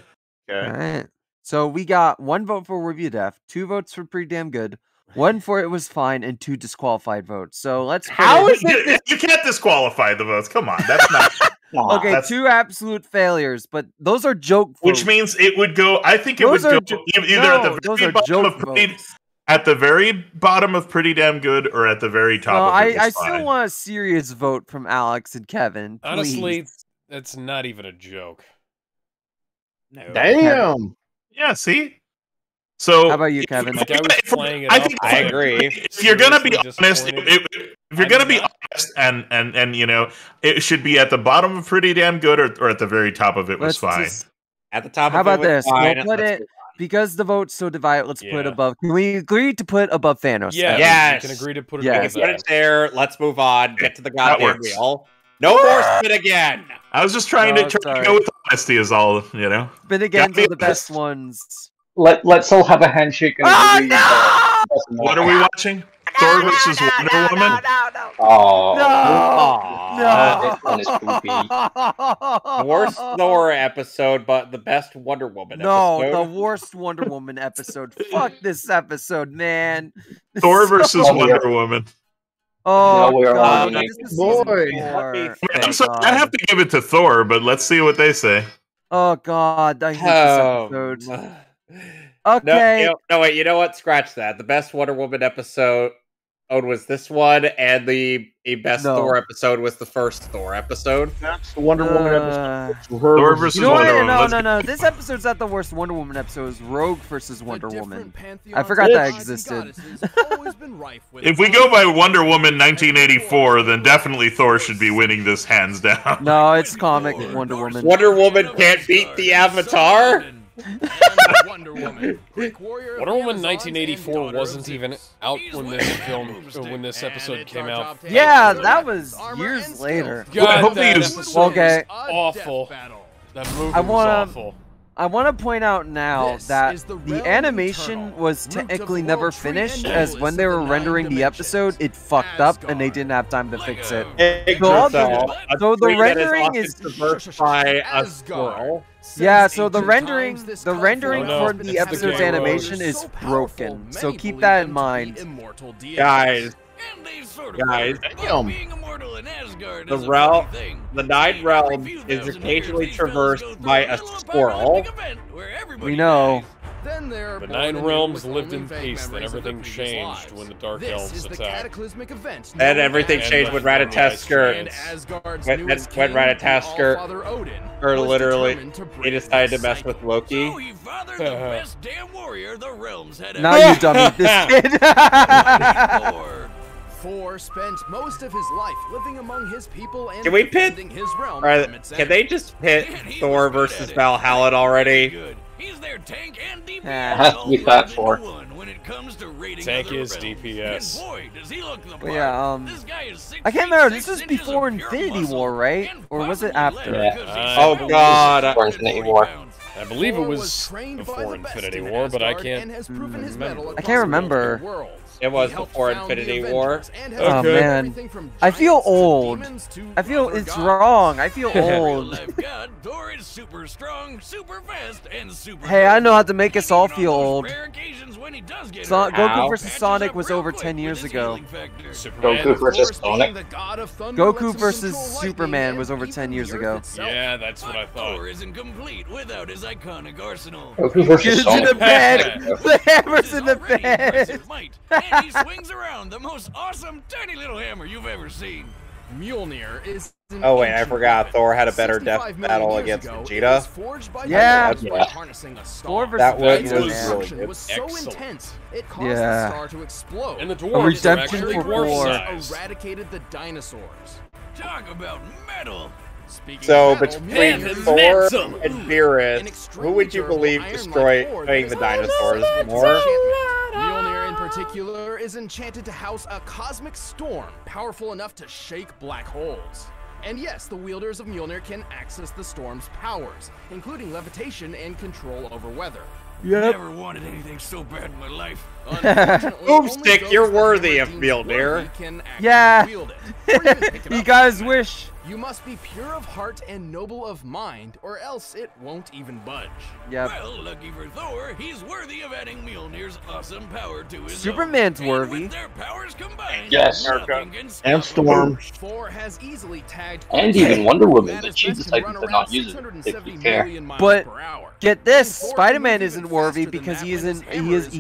Okay. All right. So we got 1 vote for Review Def, 2 votes for Pretty Damn Good, 1 for It Was Fine, and 2 disqualified votes. So let's. How is it? You can't disqualify the votes. Come on, that's not. Okay, that's 2 absolute failures, but those are joke votes. Which means it would go. I think it would go either at the very bottom of at the very bottom of Pretty Damn Good, or at the very top. No, of It Was I Fine. still want a serious vote from Alex and Kevin. Please. Honestly, that's not even a joke. No. Damn. Yeah. See. So how about you, Kevin? I agree. If you're gonna be honest, if you're gonna be honest, and you know, it should be at the bottom of Pretty Damn Good, or at the very top of It Was Fine. At the top. How of about it was this? fine. We'll put it because the vote's so divided. Let's put it above. Can we agree to put above Thanos? Yeah. Yes. We can agree to put it. Yes. Put it there. Let's move on. Get to the goddamn wheel. No more spin again. I was just trying to go with honesty, is all, you know. Spin again for the best ones. Let's all have a handshake. And What are we watching? Thor versus Wonder Woman? Oh. No. This one is creepy. Worst Thor episode, but the best Wonder Woman episode. No, the worst Wonder Woman episode. Fuck this episode, man. Thor versus Wonder Woman. Oh, no, we're God. Boy. I'm sorry, I have to give it to Thor, but let's see what they say. Oh, God. I hate this episode. Okay. No, wait. You know what? Scratch that. The best Wonder Woman episode. was this one, and the best Thor episode was the first Thor episode. That's the Wonder Woman episode. Thor versus Wonder Woman. No. This episode's not the worst Wonder Woman episode. It's Rogue versus Wonder Woman. I forgot that existed. If we go by Wonder Woman 1984, then definitely Thor should be winning this hands down. No, it's comic Wonder Woman. Wonder Woman can't beat the Avatar? Wonder Woman 1984 wasn't even out when this episode came out. Yeah, that was years later. God, that episode was awful. That movie was awful. I want to point out now that the animation was technically never finished, as when they were rendering the episode, it fucked up and they didn't have time to fix it. So the rendering is by a squirrel. Yeah, so the rendering for the episode's animation is broken. So keep that in mind. Guys, the Nine Realms is occasionally traversed by a squirrel. We know. The Nine Realms lived in peace, then everything changed when the Dark Elves attacked. And everything changed when Ratatasker or literally, he decided to mess with Loki. Now you dummy, this kid. Thor spent most of his life living among his people and can we pit? His realm Can they just pit Thor versus Valhalla already? He's their tank and DPS. Has to be fat for. Tank is DPS. Boy, does he look the part. Yeah, I can't remember. This was before Infinity War, right? Or was it after? Yeah. Oh God! Before Infinity War. I believe it was before Infinity War, but I can't remember. I can't remember. It was before Infinity War. Oh man, I feel old. I feel it's wrong. I feel old. Hey, I know how to make us all feel old. Goku versus Sonic was over 10 years ago. Goku versus Sonic? Goku versus Superman was over 10 years ago. Yeah, that's what I thought. Goku versus Sonic. In the bed! The hammer's in the bed! And he swings around the most awesome tiny little hammer you've ever seen. Mjolnir is oh wait, I forgot. Thor had a better death battle against Vegeta. Yeah, Thor that was really good. Was so intense, it caused the star to explode. And the dwarves are actually dwarf-sized. Eradicated the dinosaurs. Talk about metal. So between Thor and Beerus, who would you believe destroying the dinosaurs more? Mjolnir in particular is enchanted to house a cosmic storm powerful enough to shake black holes. And yes, the wielders of Mjolnir can access the storm's powers, including levitation and control over weather. Yep. Never wanted anything so bad in my life. Boomstick, you're worthy of Mjolnir. Yeah. You guys wish. You must be pure of heart and noble of mind, or else it won't even budge. Yep. Well, lucky for Thor, he's worthy of adding Mjolnir's awesome power to his Superman's own. worthy. With their powers combined, yes. And Storm. Thor has easily tagged and even Wonder Woman, but she decided to not use it. If you care. But get this, Spider-Man isn't worthy because he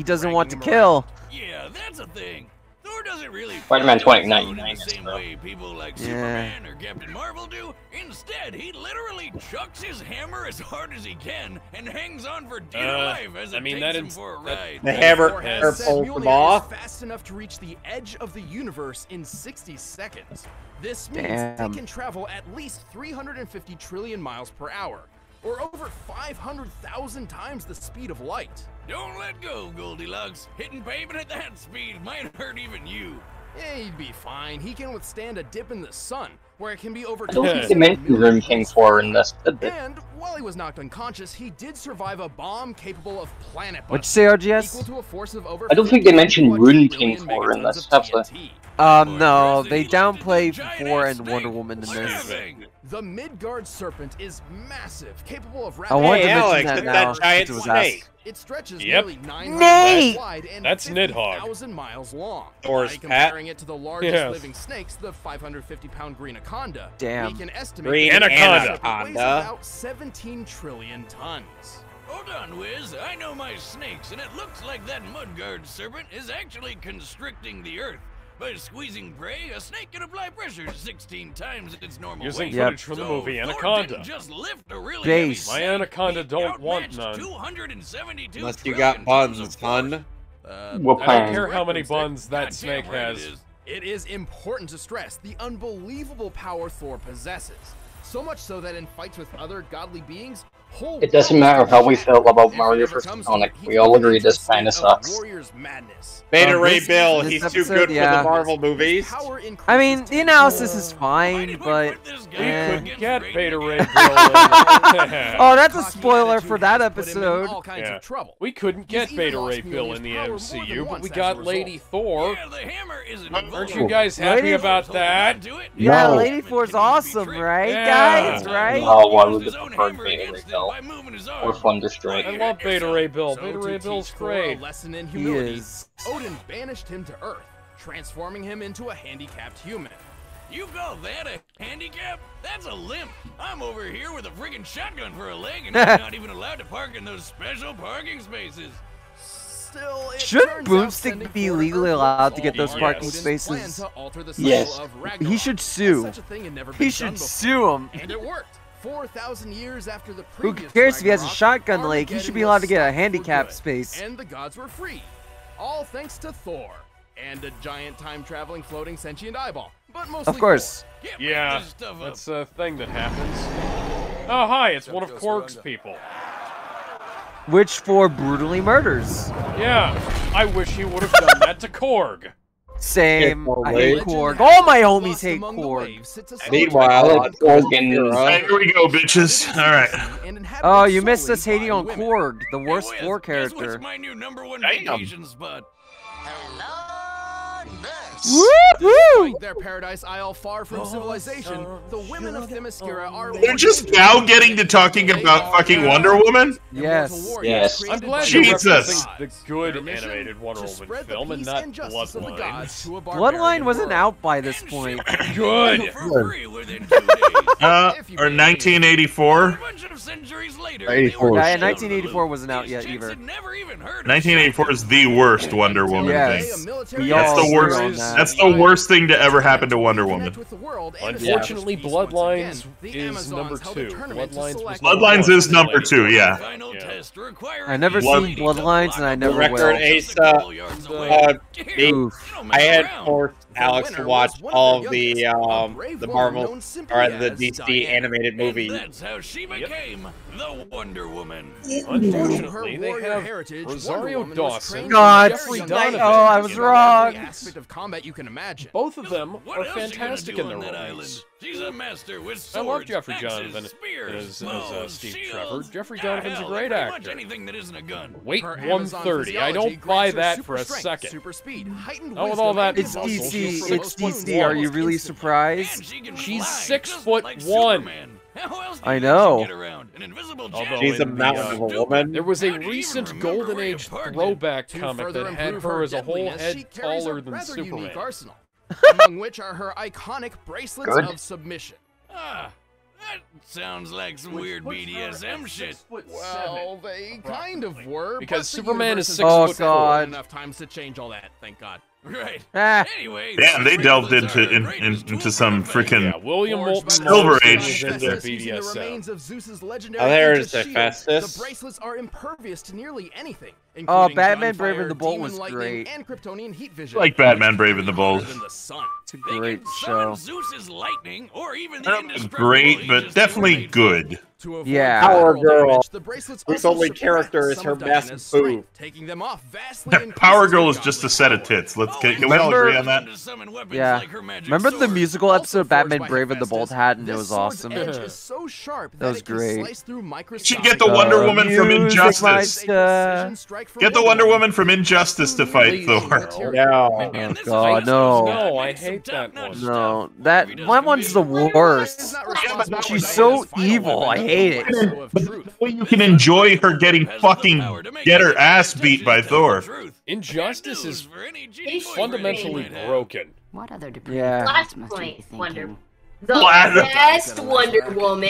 doesn't want to kill. Yeah, that's a thing. Thor doesn't really Spider-Man 2099 the same way people like Superman or Captain Marvel do. Instead, he literally chucks his hammer as hard as he can and hangs on for dear life as it takes him for a ride. The hammer pulls them off. Fast enough to reach the edge of the universe in 60 seconds. This means they can travel at least 350 trillion miles per hour, or over 500,000 times the speed of light. Don't let go, Goldilocks. Hitting pavement at that speed might hurt even you. Yeah, he'd be fine. He can withstand a dip in the sun, where it can be over. I don't think they mentioned Rune King 4 in this, did they? And while he was knocked unconscious, he did survive a bomb capable of planet What'd you say, RGS? equal to a force of over I don't think they mentioned Rune King 4 in this, have they? No, they downplay Thor and Wonder Woman in this. The Midgard serpent is massive, capable of I wanted to mention Alex, that now. giant It was snake. It stretches Yep. nearly 900 Nate! miles wide and That's 50,000 miles long. Thor's By comparing it to the largest Yes. living snakes, the 550-pound green anaconda, Damn. we can estimate Green that anaconda. it weighs about 17 trillion tons. Hold on, Wiz. I know my snakes, and it looks like that Mudguard serpent is actually constricting the Earth. By squeezing prey, a snake can apply pressure 16 times its normal Using weight. footage from the movie Anaconda. Just lift a really Base. My Anaconda don't want none. 272 Unless you got buns, hun. I don't care how many buns that snake has. It is important to stress the unbelievable power Thor possesses. So much so that in fights with other godly beings, It doesn't matter how we feel about Mario vs. Sonic. We all agree this kind of sucks. Beta Ray Bill, he's too good for the Marvel movies. I mean, the analysis is fine, but We couldn't get Beta Ray Bill. oh, that's a spoiler for that episode. Yeah. We couldn't get Beta Ray Bill in the MCU, but we got Lady Thor. Aren't you guys happy about that? Yeah, No. Lady Thor's awesome, right, Yeah. guys? Right? Oh, I would have preferred Beta Ray Bill. Or Thunder Strike. I love Beta Ray Bill. Beta Ray Bill's great. He is. Odin banished him to Earth, transforming him into a handicapped human. You call that a handicap? That's a limp. I'm over here with a friggin' shotgun for a leg, and I'm not even allowed to park in those special parking spaces. Still, Shouldn't Boomstick be legally allowed to get those parking Yes. spaces? Yes. He should sue. He should sue him. And it worked. 4,000 years after the Who previous cares if he has a Ragnarok, shotgun leg? He should be allowed to get a Armageddon was handicap set for space. good, and the gods were free. All thanks to Thor and a giant time-traveling floating sentient eyeball. But mostly Of course. Get Yeah, this stuff up. that's a thing that happens. Oh, hi, it's one of Korg's people. Which for brutally murders. Yeah, I wish he would have done that to Korg. Same. More I hate waves. Korg. All my homies hate Among the Korg. waves sits a Meanwhile, I like Korg Alright, here we go, bitches. Alright. Oh, you missed us hating on Korg, the worst Thor Guess what's character. my new #1 Damn. vacation spot? Woo-hoo! Their paradise isle far from civilization, the women of Themyscira are They're just now getting to talking about fucking Wonder Woman? Yes. Yes. I'm glad Jesus. you're referencing the good animated Wonder Woman film and not Bloodline. Bloodline wasn't out by this point. Good. For free within 2 days. Or 1984? A bunch of centuries later, 84. they were Yeah, still 1984 released. wasn't out These yet chicks either. had never even heard of 1984 is the worst Wonder Woman Yes. thing. We That's all the agree worst. on that. That's the worst thing to ever happen to Wonder Woman. Unfortunately, Bloodlines is number 2. Bloodlines is number 2, yeah. Final test requiring I never Blood- seen Bloodlines and I never Record will. Ace, Oof. I had forced Alex to watch all of the Marvel or the DC animated movies. And that's how she became the Wonder Woman. Unfortunately, they have Rosario Dawson and God, Jeffrey oh, Donovan. I was wrong. Aspect of combat you can imagine. Both of them What are else you gonna fantastic do in their on that roles. island? She's a master with swords, I love Jeffrey axes, Donovan spears, as bows, Steve shields. Trevor. Jeffrey Yeah, Donovan's a hell, great pretty much actor. anything that isn't a gun. Wait, Her Amazon 130. I don't physiology buy grants her that super for a strength, second. Super speed, heightened Not with all wisdom, that and It's muscle, muscle. she's DC. It's 6'1". DC. Are you really surprised? And she can She's fly, 6'1". just like Superman. How else do I you know. get around? An invisible jet? Although She's a in the, mountain of a woman. There was a How do you even recent remember Golden where you Age parked it? throwback To comic further that had improve her as a whole deadliness, she head carries taller a than rather unique Superman. arsenal, among which are her iconic bracelets Good. of submission. Ah, that sounds like some weird BDSM shit. Well, they kind of were. Because but the Superman is universe 6'4". has had enough times to change all that. Thank God. Right. Ah. Anyway, Damn, they the delved bracelets into are her greatest tool into for some combat. freaking. Yeah, William Moulton Silver Marston Age. is into Using the BDSM. remains of Zeus's legendary Oh, there Aegis is shield, Hephaestus. The bracelets are impervious to nearly anything. Oh, including Batman Brave gunfire, and the Bold demon was lightning, great. And Kryptonian heat vision. Like Batman Brave and the Bold. Than the sun. It's a They great can show. summon Zeus's lightning, or even the Not indestructible great, but Aegis definitely they were good. To avoid Yeah. Power collateral Girl, damage, the bracelets whose also only subtract character is some her of massive Diana's boob. strength, taking them off vastly Power increases Girl her is just a godly set of power. tits. Can we all Remember- agree on that? Yeah. Remember the musical episode Batman Brave and the Bold had, and it was awesome. Edge is so sharp That was it can great. slice through Should get the Wonder Woman from Injustice. Get the Wonder Woman from Injustice to fight Thor. No. Oh God, no. No, I hate that one. No, that one's the worst. She's so evil. I hate it. The way you can enjoy her getting get her ass beat by Thor. Injustice is fundamentally broken. What other Yeah. Last point, Wonder. The Last- best Wonder Woman.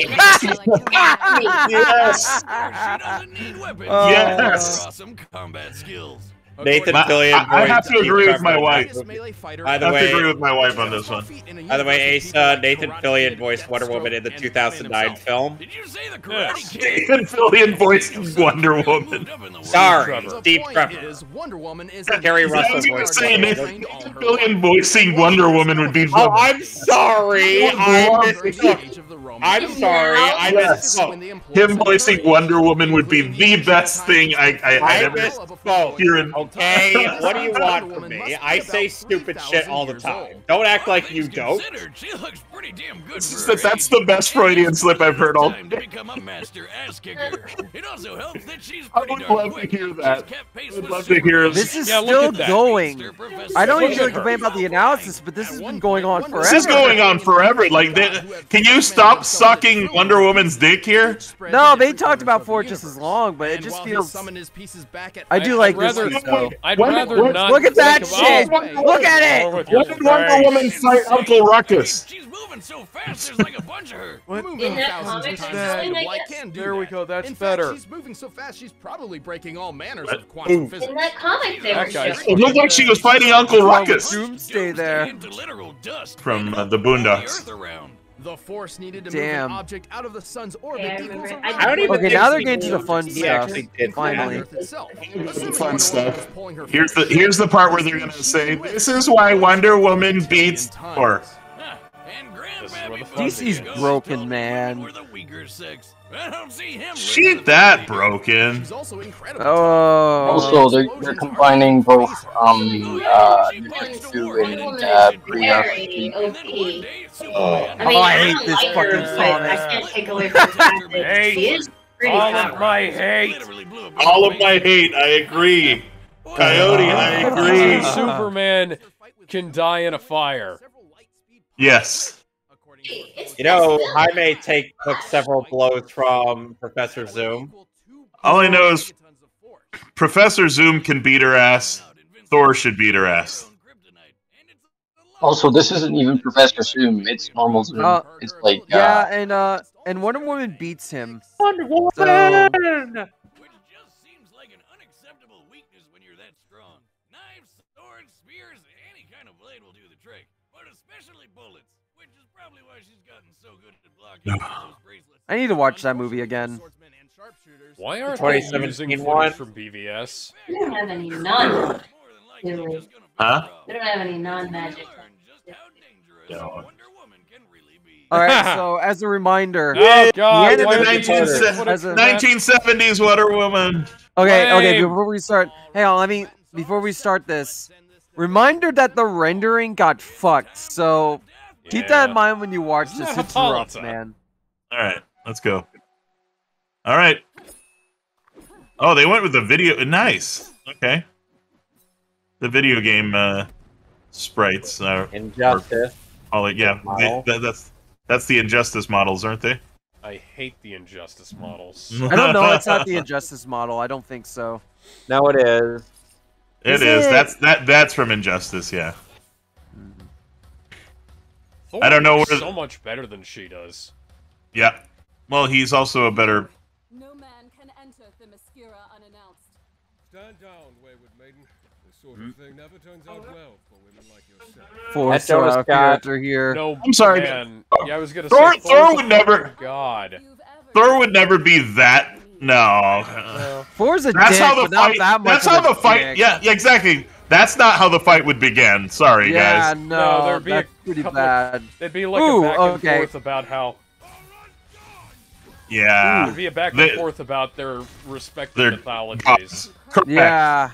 Yes. She doesn't need weapons. Yes. Awesome combat skills. Nathan Fillion. I have to agree with my wife. By the way, I have to agree with my wife on this one. By the way, Asa, Nathan Fillion voiced Wonder Woman in the 2009 film. Did you say the Karate Kid? Nathan Fillion voiced Wonder Woman. Sorry, Steve Trevor. Terry Russell voiced Wonder Woman. Nathan Fillion voicing Wonder Woman would be. Oh, I'm sorry. I'm sorry. I misspoke. Him voicing Wonder Woman would be the best thing I ever hear in. Okay, what do you want from me? I say stupid shit all the time. Don't act like you don't. She looks pretty damn good. That's the best Freudian slip I've heard all Time to become a master ass kicker. It also helps that she's I pretty would darn love to quick. hear that. She's kept pace I would with love to hear This is Yeah, look still at that. going. I don't Look usually at her. complain about the analysis, but this has been going on forever. This is going on forever. Like, can you stop sucking Wonder Woman's dick here? No, they talked about for just as long, but it just feels. I do like this rather- one, though. I'd rather not. Look at that think about- shit! Look at it! With your When did Wonder Woman fight Uncle Ruckus? She's moving so fast, there's like a bunch of her. In that comic, There we go, that's In fact, better. she's moving so fast, she's probably breaking all manners of quantum physics. in that comic, they were That guy's showing. It looked like she was fighting Uncle Ruckus Doomsday there. Into literal dust. from the The Boondocks. Earth around. The Force needed to Damn. move an object out of the sun's orbit Yeah, I equals remember. around I don't even Okay, now they're getting to the fun He stuff. actually did Finally. Earth itself. The fun stuff. Here's the part where they're gonna say, "This is why Wonder Woman beats Thor." And This is where the Grandpappy fun DC's begins. broken, man. Were the weaker sex. I don't see him. She ain't that broken. She's also incredible. Oh. Also, they're combining both Ninjutsu and Bria. Very OP. Oh. I mean, I I hate don't this like her, fucking but song. I can't take away from the fact that Hate. she is pretty All of powerful. my hate. All of my hate. I agree. Coyote, I agree. Superman can die in a fire. Yes. You know, Jaime took several blows from Professor Zoom. All I know is Professor Zoom can beat her ass. Thor should beat her ass. Also, this isn't even Professor Zoom. It's normal Zoom. It's like Yeah, and Wonder Woman beats him. Wonder Woman! Which just seems like an unacceptable weakness when you're that strong. Knives, swords, spears, any kind of blade will do the trick, but especially bullets, which is probably why she's gotten so good at blocking those bracelets. I need to watch that movie again. Why aren't they using 2017 footage one. from BVS? We don't have any non. Do we? Huh? We don't have any non-magic. Alright, so as a reminder. Oh God! the why anime- did you say- what as is a- that? 1970s Wonder Woman. Okay, Lame. before we start, hang on, before we start this, reminder that the rendering got fucked, so keep that in Yeah. mind when you watch Isn't this. that It's rough, Hippolyta? man. All right, let's go. All right. Oh, they went with the video. Nice. Okay. The video game sprites. Injustice. Yeah, that's the Injustice models, aren't they? I hate the Injustice models. I don't know. It's not the Injustice model. I don't think so. No, it is. It is. That's from Injustice. Yeah. Thor I don't know looks where- so much better than she does. Yeah. Well, he's also a better. No man can enter the Themyscira unannounced. Stand down, wayward maiden. This sort of thing never turns out well for women like yourself. Force Jonas our Scott. character here. No, I'm sorry, man. Yeah, I was gonna Thor- say Thor would never- God. Thor would never be that. No. Thor's a That's dick, how the but not fight. that much That's of how a the fight. dick. Yeah, exactly. That's not how the fight would begin. Sorry, Yeah, guys. no, there'd be that's a pretty couple bad. There'd be like Ooh, a back and okay. forth about how. Yeah. There'd be a back and They- forth about their respective Their mythologies. Correct. Yeah.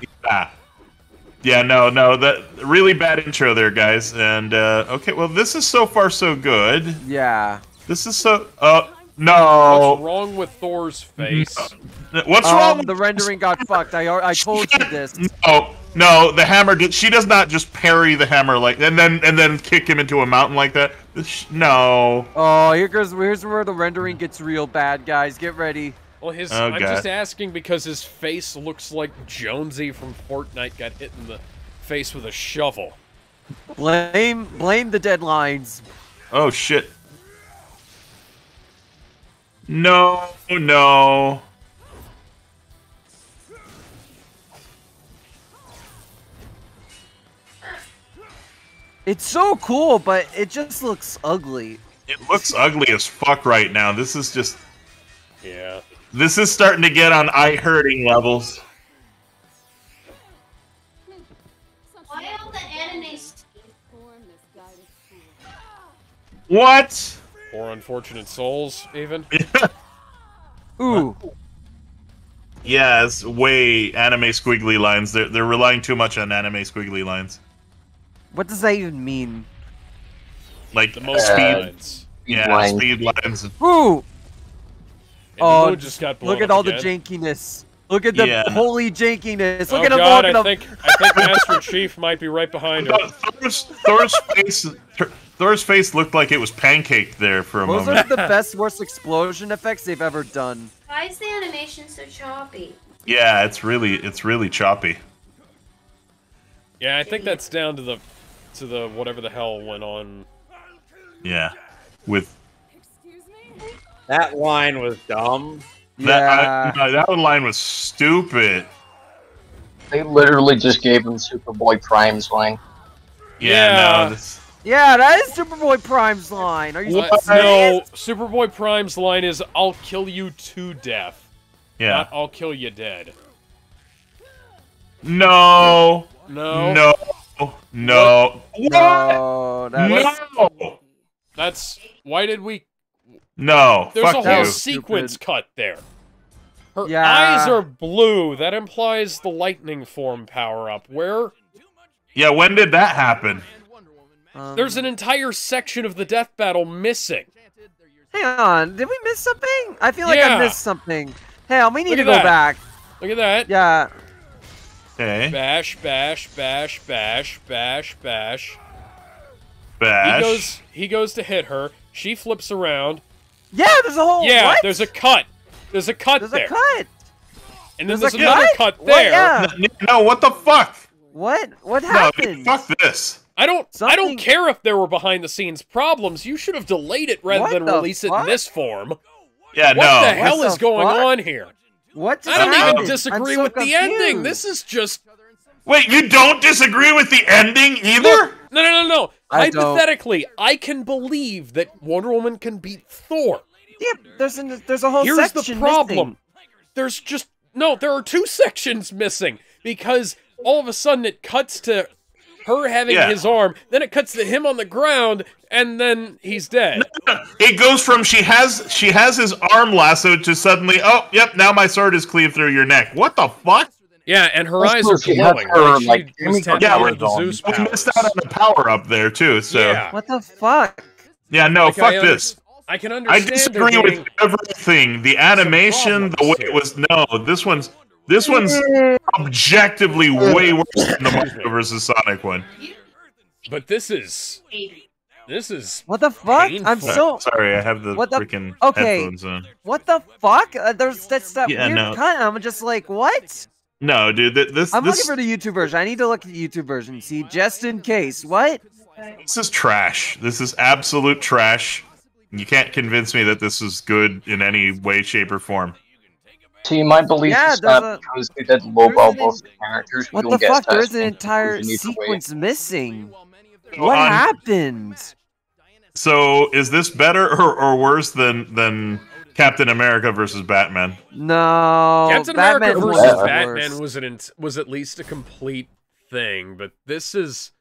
Yeah, no, that really bad intro there, guys. And okay, well, this is so far so good. Yeah. This is so. No. What's wrong with Thor's face? What's wrong? The rendering got fucked. I told you this. No, the hammer. She does not just parry the hammer like, and then kick him into a mountain like that. No. Oh, here's where the rendering gets real bad, guys. Get ready. Well, Oh, I'm God. just asking because his face looks like Jonesy from Fortnite got hit in the face with a shovel. Blame the deadlines. Oh shit. No. It's so cool, but it just looks ugly. It looks ugly as fuck right now. This is just... Yeah. This is starting to get on eye-hurting levels. Why all the anime? What? Or unfortunate souls, even. Ooh. Yeah, it's way anime squiggly lines. They're relying too much on anime squiggly lines. What does that even mean? Like the most speed lines. Yeah, lines. speed lines. Ooh. Oh, just got blown look at up all again. the jankiness. Look at the holy jankiness. Look at him God, walking I up. think Master Chief might be right behind her. Thor's face looked like it was pancaked there for a Those moment. are the best, worst explosion effects they've ever done. Why is the animation so choppy? Yeah, it's really choppy. Yeah, I think that's down to the whatever the hell went on. Yeah, with that line was dumb. That line was stupid. They literally just gave him Superboy Prime's line. Yeah. No. Yeah, that is Superboy Prime's line. Are you serious? No, Superboy Prime's line is "I'll kill you to death." Yeah. Not "I'll kill you dead." No. No. No. No. No. No. That's why did we? No. There's fuck a whole you. sequence cut there. Her Yeah. eyes are blue. That implies the lightning form power up. Where? Yeah. When did that happen? There's an entire section of the death battle missing. Hang on, did we miss something? I feel like I Yeah. missed something. Hell, we need Look to at go that. back. Look at that. Yeah. Okay. Bash, bash, bash, bash, bash, bash. Bash. He goes to hit her. She flips around. Yeah, there's a whole. Yeah, what? there's a cut. There's a cut There's there. a cut. And then There's there's a another cut? cut What? there. Yeah. No, what the fuck? What? What No, happened? dude, fuck this. I don't Something- care if there were behind the scenes problems. You should have delayed it rather What than the release it in fuck? this form. Yeah, What no. the hell What is the going fuck? on here? What just I don't happened? even disagree I'm so with the ending. confused. This is just Wait, you don't disagree with the ending either? no. I don't. Hypothetically, I can believe that Wonder Woman can beat Thor. Yeah, there's a whole Here's section the problem. missing. There's just there are two sections missing because all of a sudden it cuts to her having his arm, then it cuts to him on the ground, and then he's dead. It goes from she has his arm lassoed to suddenly, oh, yep, now my sword is cleaved through your neck. What the fuck? Yeah, and her Also, eyes are she had glowing. her, Like she like, was tapping yeah, into Zeus we powers. missed out on the power up there too. So Yeah. What the fuck? yeah, no, Like, fuck I this. I can I understand disagree there with being everything. The animation, the way it was. No, this one's objectively way worse than the Mario vs. Sonic one. But this is What the fuck? painful. I'm so. Sorry, I have the What the- freaking okay. headphones on. What the fuck? That's that Yeah, weird no. cut. I'm just like, what? No, dude, this I'm looking for the YouTube version. I need to look at the YouTube version. See, just in case. What? this is trash. This is absolute trash. You can't convince me that this is good in any way, shape, or form. See, my belief Yeah, is there's that a- because they did lowball both the characters, we What don't the get fuck? There's Sasuke an entire conclusion either way. sequence missing. Go What on. happened? So, is this better or worse than Captain America versus Batman? No. Captain Batman America was versus worse. Batman was at least a complete thing, but this is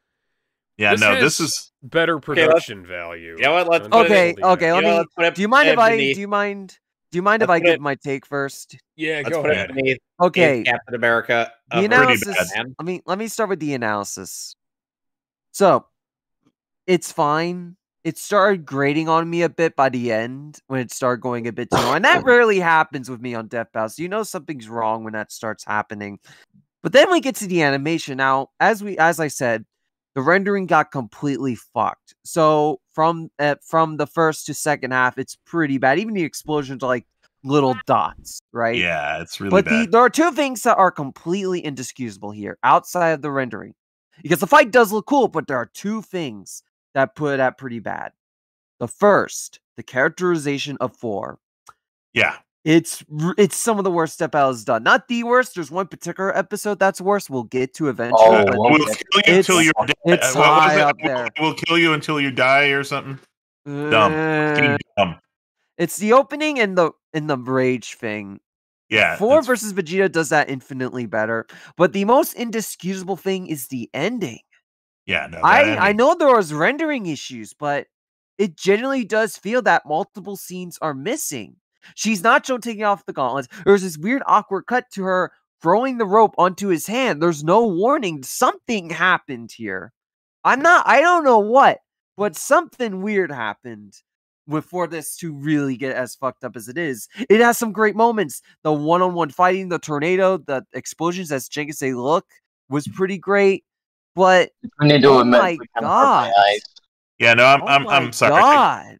Yeah, no, has this is better production value. You know what? Let's than put it- Okay, the- okay. Let You know, me. let's put it Do you mind if I? beneath- Do you mind? Do you mind if let's I put give it- my take first? Yeah, Let's go put ahead. it beneath Okay. Captain America. The pretty analysis. bad. Let me start with the analysis. So, it's fine. It started grating on me a bit by the end when it started going a bit too long, and that rarely happens with me on Death Battle. So you know something's wrong when that starts happening. But then we get to the animation. Now, as I said, the rendering got completely fucked. So from the first to second half, it's pretty bad. Even the explosions are like little dots, right? yeah, it's really But bad. there are two things that are completely inexcusable here outside of the rendering. Because the fight does look cool, but there are two things that put that pretty bad. The first, the characterization of Thor. Yeah, It's some of the worst Step Battles done. Not the worst. There's one particular episode that's worse. We'll get to eventually. Oh, we'll kill you until you're dead. It's high up there. We'll kill you until you die or something. Dumb. It's the opening and the rage thing. Yeah. Thor versus Vegeta does that infinitely better. But the most indisputable thing is the ending. Yeah, no. I know there was rendering issues, but it genuinely does feel that multiple scenes are missing. She's not shown taking off the gauntlets. There's this weird awkward cut to her throwing the rope onto his hand. There's no warning. Something happened here. I don't know what, but something weird happened for this to really get as fucked up as it is. It has some great moments. The one-on-one fighting, the tornado, the explosions as Jinx say look was pretty great. But oh my god. Yeah, no, I'm sorry. God.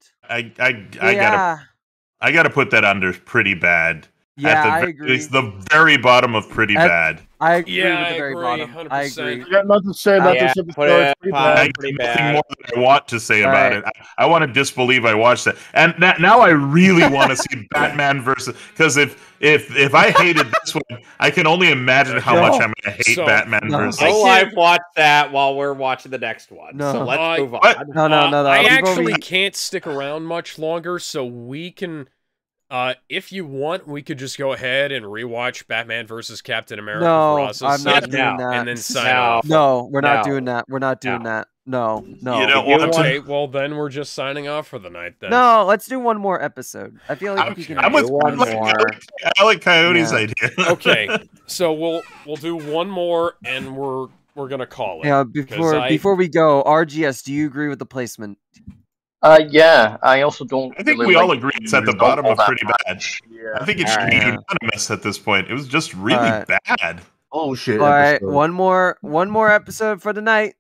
I gotta put that under pretty bad. Yeah, I agree. It's the very bottom of pretty bad. I agree with the very bottom. 100%. I agree. I got nothing to say about this episode. It's Nothing more than I want to say about it. I want to disbelieve I watched that, and now I really want to see Batman versus. Because if I hated this one, I can only imagine how much I'm going to hate Batman versus. I've watched that while we're watching the next one. So let's move on. No. I actually can't stick around much longer, so we can. If you want, we could just go ahead and rewatch Batman versus Captain America. No, process I'm not doing that. And then sign off. No, we're not doing that. We're not doing that. No. You don't want to. Okay, well then we're just signing off for the night then. No, let's do one more episode. I feel like we can do one more. I like Coyote's idea. Okay, so we'll do one more, and we're gonna call it. Yeah, before we go, RGS, do you agree with the placement? Yeah, I also don't. I think we all agree it's at the bottom of pretty bad. Yeah. I think it should be unanimous at this point. It was just really bad. Oh shit! All right, one more episode for the night.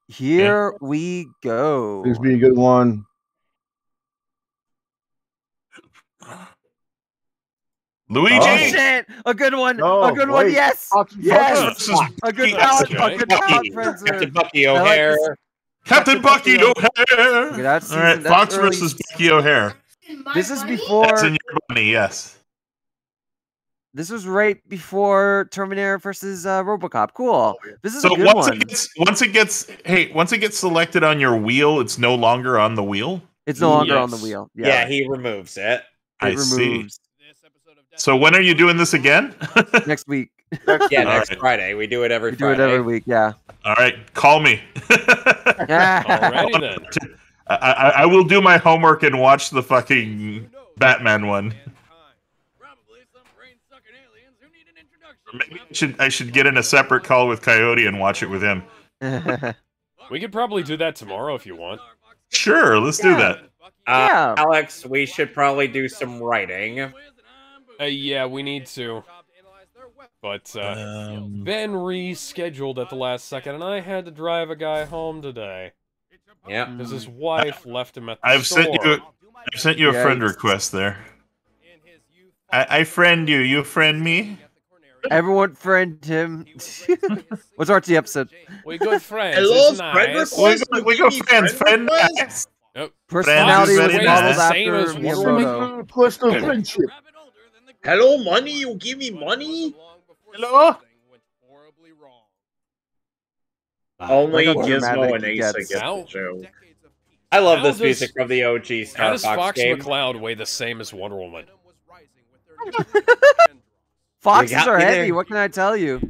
Here we go. This be a good one. Luigi! Oh shit! A good one! A good one! Yes! Yes! A good palette! A good palette cleanser! Captain Bucky O'Hare. Captain Bucky O'Hare! Okay, that's Alright, Fox versus Bucky O'Hare. This is before... That's in your money, yes. This was right before Terminator versus RoboCop. Cool. This is a good one. Once it gets selected on your wheel, it's no longer on the wheel? It's no longer on the wheel. Yeah, he removes it. I see. So when are you doing this again? Next week. Next Friday. We do it every Friday. We do it every week, yeah. All right, call me. Alrighty then. I will do my homework and watch the fucking Batman one. Maybe I should get in a separate call with Coyote and watch it with him. We could probably do that tomorrow if you want. Sure, let's do that. Alex, we should probably do some writing. Yeah, we need to. But Ben rescheduled at the last second, and I had to drive a guy home today. Yeah, because his wife left him at the store. I've sent you a friend request there. I friend you. You friend me. Everyone friend him. What's RT episode? We good friends. Hello, nice. We go friends. Friend nice. Yep. Personality was modeled same after as Miyamoto. Personal friendship. Hello, money? You give me money? Hello? Only Gizmo and Asa get the joke. I love this music from the OG Star Fox game. How does Fox McCloud weigh the same as Wonder Woman? Foxes are heavy, what can I tell you?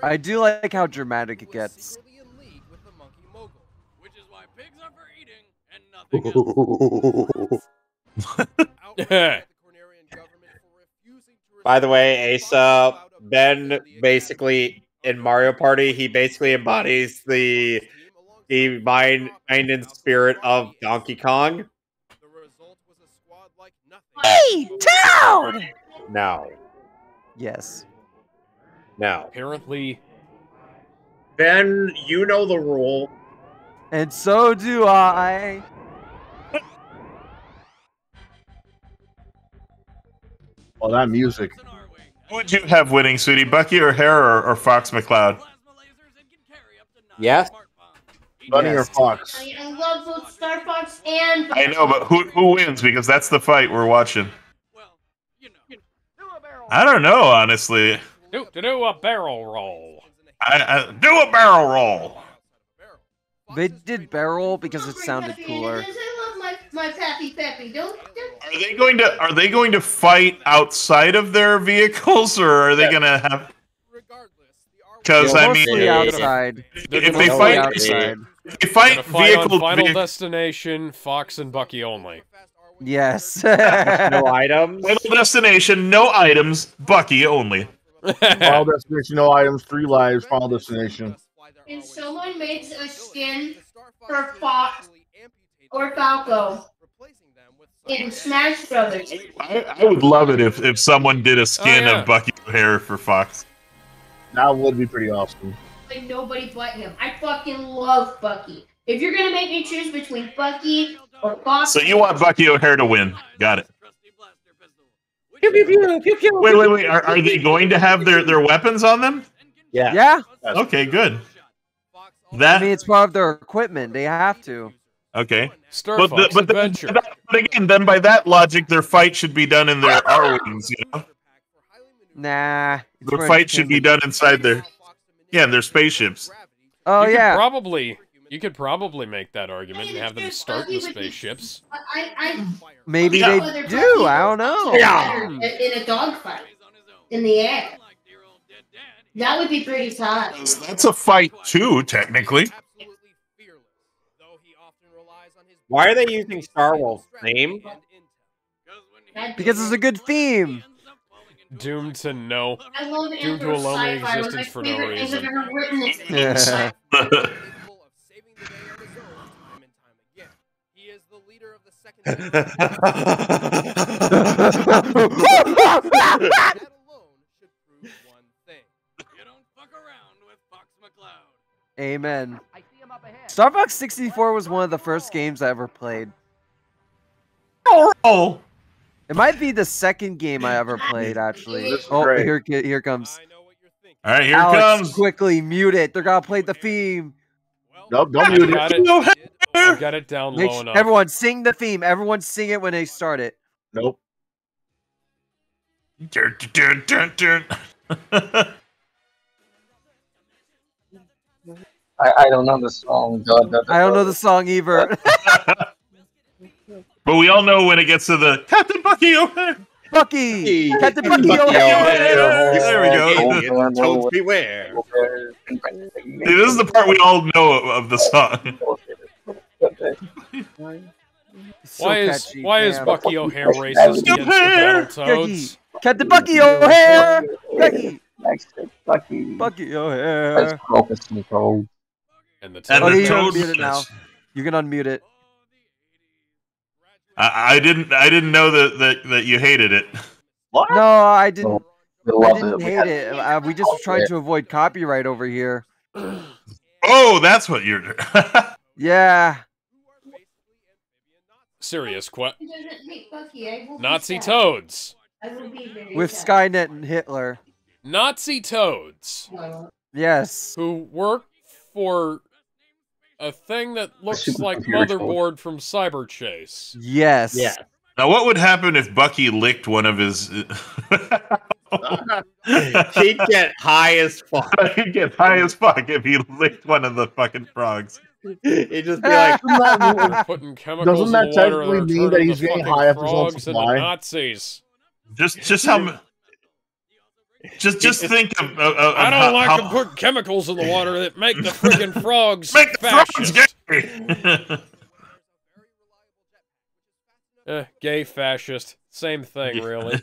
I do like how dramatic it gets. By the way, Asa, Ben basically in Mario Party, he basically embodies the mind and spirit of Donkey Kong. Hey, town! No. Yes. No. Apparently. Ben, you know the rule. And so do I. Oh, that music. Who would you have winning, sweetie? Bucky or Hare or Fox McCloud? Yes. Bunny or Fox? I love both Star Fox and. I know, but who wins? Because that's the fight we're watching. I don't know, honestly. Do a barrel roll. I do a barrel roll. They did barrel because it sounded cooler. I love my Pappy. Don't. Are they going to fight outside of their vehicles, or are they going to have? Because I mean, outside. If they fight outside, if they fight vehicle, Final Destination, Fox and Bucky only. Yes. No items. Final Destination, no items. Bucky only. Final Destination, no items. 3 lives. Final Destination. If someone makes a skin for Fox or Falco in Smash Brothers, I would love it if someone did a skin of Bucky O'Hare for Fox. That would be pretty awesome. like nobody but him. I fucking love Bucky. If you're gonna make me choose between Bucky or Fox, So you want Bucky O'Hare to win? Got it. Pew, pew, pew, pew, pew. Wait. Are they going to have their weapons on them? Yeah. Yeah. Okay, good. I mean, it's part of their equipment. They have to. Okay. Star Fox Adventure. But again, then by that logic, their fight should be done in their R-wings, you know? Nah. Their fight should be done inside their... Yeah, their spaceships. Oh, yeah. You could probably make that argument and have them start in the spaceships. Maybe Yeah. they do. I don't know. Yeah. In a dogfight in the air. That would be pretty tough. That's a fight too, technically. Why are they using Star Wolf's name? Because it's a good theme. Doomed to no. I love Doomed to a lonely Sci-Fi. One of existence my for no favorite things I've reason. ever written is Yeah. Amen. Star Fox 64 was one of the first games I ever played. Oh! It might be the second game I ever played, actually. Oh, here comes. All right, here Alex, it comes. Quickly mute it. They're gonna play the theme. Nope, don't mute it. I've got it down low enough. Everyone sing the theme. Everyone sing it when they start it. Nope. Dun, dun, dun, dun. I don't know the song. God, I don't know the song either. But we all know when it gets to the Captain Bucky O'Hare. Bucky! Captain Bucky O'Hare! There we go. Toads beware. See, this is the part we all know of the song. Why is Bucky O'Hare racist against the Battletoads? Captain Bucky O'Hare! Bucky! Bucky O'Hare! And the you can Toad unmute it now. You can unmute it. I didn't know that you hated it. What? No, I didn't. Oh, I didn't hate it. We just were trying to avoid copyright over here. Oh, that's what you're. Yeah. Serious question. Bucky, Nazi toads. With Skynet and Hitler. Nazi toads. Yes. Who work for a thing that looks like Motherboard from Cyber Chase. Yes. Yeah. Now, what would happen if Bucky licked one of his? He'd get high as fuck. He'd get high as fuck if he licked one of the fucking frogs. He'd just be like, They're putting chemicals Doesn't that in the water technically that are mean that turning he's the getting fucking high off his own frogs into supply? Nazis. Just how. Just think of I don't how, like how, to put chemicals in the water that make the friggin' frogs make the fascist. frogs gay. Gay fascist. Same thing, really.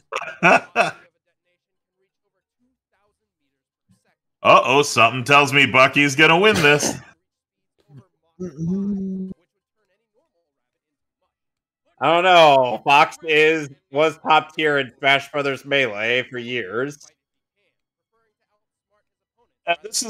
Uh-oh, something tells me Bucky's gonna win this. I don't know. Fox was top tier in Smash Brothers Melee for years. This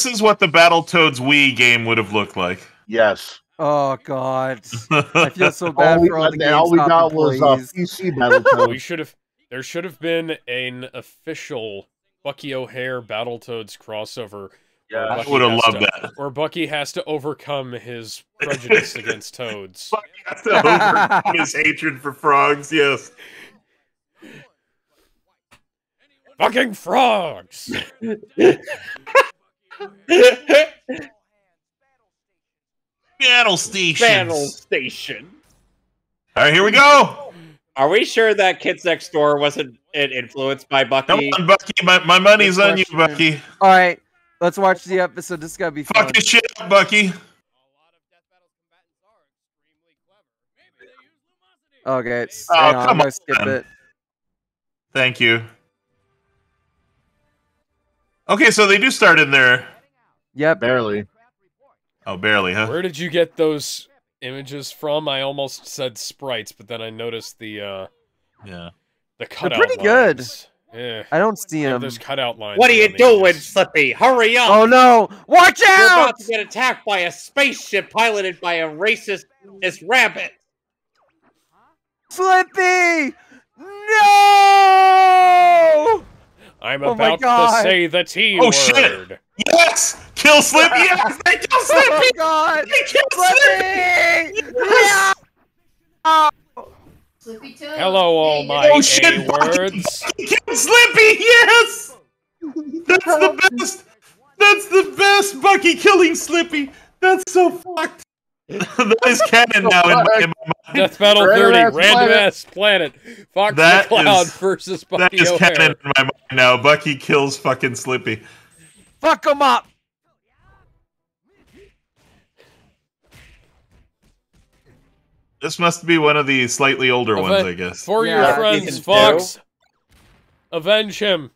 is what the Battletoads Wii game would have looked like. Yes. Oh God, I feel so bad for all the GameStop all we got was PC Battletoads. There should have been an official Bucky O'Hare Battletoads crossover Yeah, I would have loved that. Where Bucky has to overcome his prejudice against toads. Bucky has to overcome his hatred for frogs, yes. Fucking frogs! Battle station. Battle station. All right, here we go. Are we sure that Kids Next Door wasn't influenced by Bucky? Come on, Bucky. My money's on you, Bucky. All right, let's watch the episode. This is gonna be fun. Fuck your shit up, Bucky. Okay, Oh, I'm come gonna on. skip it. Thank you. Okay, so they do start in there. Yep, barely. Oh, barely, huh? Where did you get those images from? I almost said sprites, but then I noticed the the cutout pretty lines. good. Yeah. I don't see Yeah, them. there's cutout lines. What are you around the doing, edges. Slippy? Hurry up! Oh no! Watch You're out! about to get attacked by a spaceship piloted by a racist rabbit. Slippy! No! I'm Oh my about to God. say the T Oh, word. shit! Yes! Kill Slippy! Yes! They kill Oh Slippy! my God! They kill Slippy! Yes! Yeah! Slippy toad. Hello, all my Oh shit! A-words. Bucky killed Slippy! Yes! That's the best! That's the best! Bucky killing Slippy! That's so fucked! That is canon now in my mind. Death Battle 30, Random Ass Planet. Fox That McCloud is- versus That Bucky is O'Hare. canon in my mind now. Bucky kills fucking Slippy. Fuck him up! This must be one of the slightly older ones, I guess. For Yeah, your friends, season Fox. Avenge him.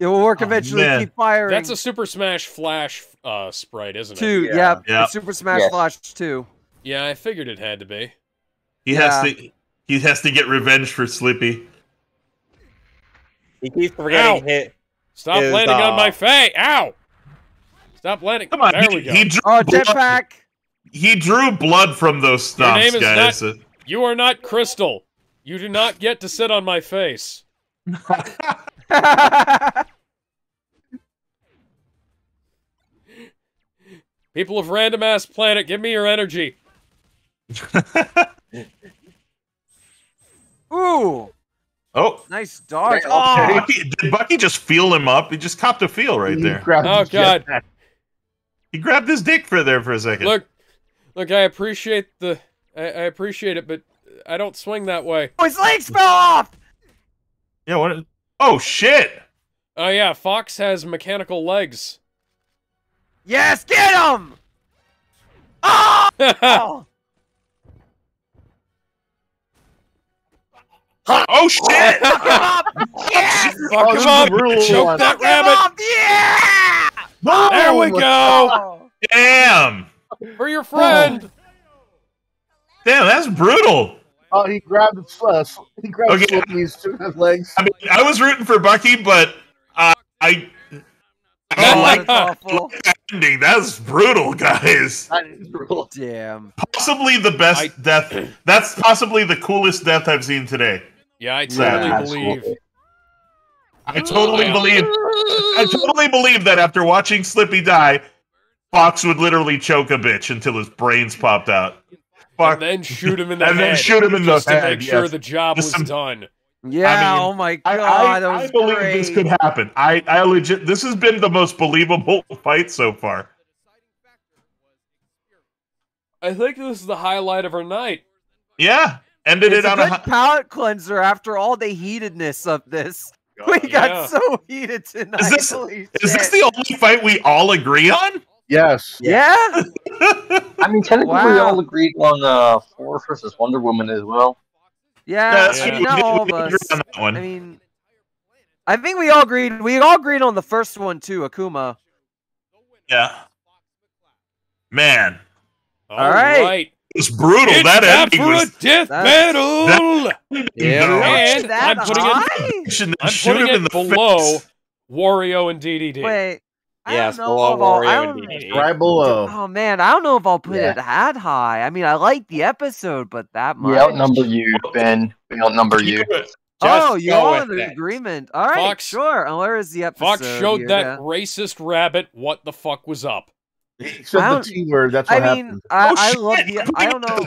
It will work eventually. man. Keep firing. That's a Super Smash Flash sprite, isn't it? 2. Yeah. Yep. Yeah. It's Super Smash Yes. Flash 2. Yeah, I figured it had to be. He has to get revenge for Slippy. He keeps forgetting Ow. hit. Stop Is, landing on my face. Ow! Stop landing. Come on, There we go. he drew Oh, blood. jetpack! He drew blood from those Your name stomps, is guys. not. You are not Crystal. You do not get to sit on my face. People of Random Ass Planet, give me your energy. Ooh! Oh, Nice dodge. okay. Oh! Did Bucky just feel him up? He just copped a feel right there. Oh God! He grabbed his dick for a second. Look, I appreciate I appreciate it, but I don't swing that way. Oh, his legs fell off! Yeah, what? Oh shit! Oh yeah, Fox has mechanical legs. Yes, get him! Oh! Oh! Oh shit! Fuck him up! Yes! Fuck him up! Choke that Fuck him rabbit! up! Yeah! There we go! Oh. Damn! For your friend! Damn, that's brutal. Oh, he grabbed Okay. Slippy's legs. I mean, I was rooting for Bucky, but I Oh, like that's awful. that ending. That's brutal, guys. That is brutal. Damn. Possibly the best death. That's possibly the coolest death I've seen today. Yeah, I totally believe. I totally believe that after watching Slippy die, Fox would literally choke a bitch until his brains popped out. And then shoot him in the head. And then shoot him in the just to head, make sure yes. the job was Just some- done. Yeah, I mean, oh my I god, that was believe great. this could happen. I legit. This has been the most believable fight so far. I think this is the highlight of our night. Yeah, ended It's it a on good a. palate cleanser after all the heatedness of this. We got yeah. so heated tonight. Is this, Holy is this shit. the only fight we all agree on? Yes. Yeah? I mean, technically, we Wow. all agreed on Thor versus Wonder Woman as well. Yeah, That's I true. mean, not all of We us. agree on that one. I mean, I think we all agreed. We all agreed on the first one too, Akuma. Yeah. Man, All right. right. it was brutal. It's That time ending for was. a death That's- battle! Yeah, And that I'm putting it, high? I'm Shoot putting him in it the below face. Wario and DDD. Wait. I Yes, don't know below if I'll- I Wario don't- and DDD. Right below. Oh man, I don't know if I'll put Yeah. it that high. I mean, I like the episode, but that much. We outnumber you, Ben. We outnumber you. you're all in agreement. All right, Fox, sure. And where is the episode? Fox showed here? that racist rabbit what the fuck was up. He said the T word. That's what happened. I love the. I don't know.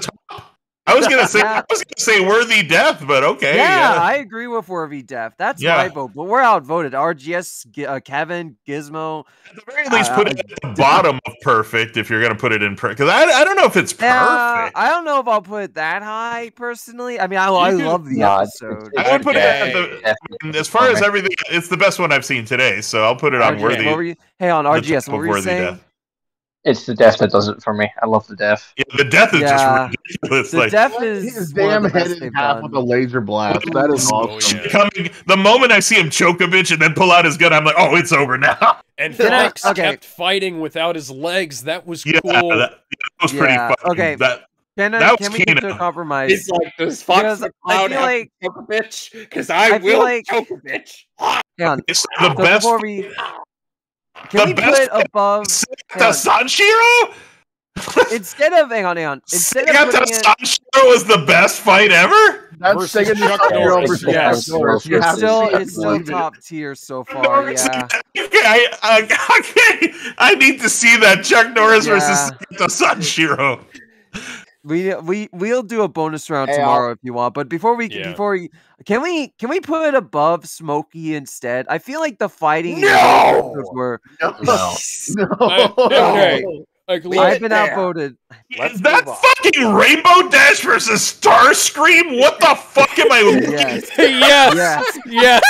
I was gonna say worthy death, but okay. Yeah, I agree with worthy death. That's my vote. But we're outvoted. RGS, Kevin, Gizmo. At the very least, put it at the bottom of perfect if you're gonna put it in because I don't know if it's perfect. I don't know if I'll put it that high personally. I mean, I love the episode. I would put it at as far as everything. It's the best one I've seen today, so I'll put it on worthy. On RGS, what were you saying? Death. It's the death that does it for me. I love the death. Yeah, the death is just ridiculous. The death is his damn head in half with a laser blast. That is awesome. The moment I see him choke a bitch and then pull out his gun, I'm like, oh, it's over now. And Fox kept fighting without his legs. That was cool. That was pretty fun. Okay. Can we get to a compromise? He's like, does Fox the Cloud have to choke a bitch? Because I will choke a bitch. It's the best. Can we put above the Sanshiro? Instead of hang on. Instead of Sanshiro was the best fight ever. That's Chuck Norris. Yes. It's still top tier so far. Yeah. I need to see that Chuck Norris versus the Sanshiro. We'll do a bonus round tomorrow if you want. But before we can we put it above Smokey instead? I feel like the fighting were okay. I've been outvoted. Is that fucking Rainbow Dash versus Starscream? What the fuck am I looking at? Yes.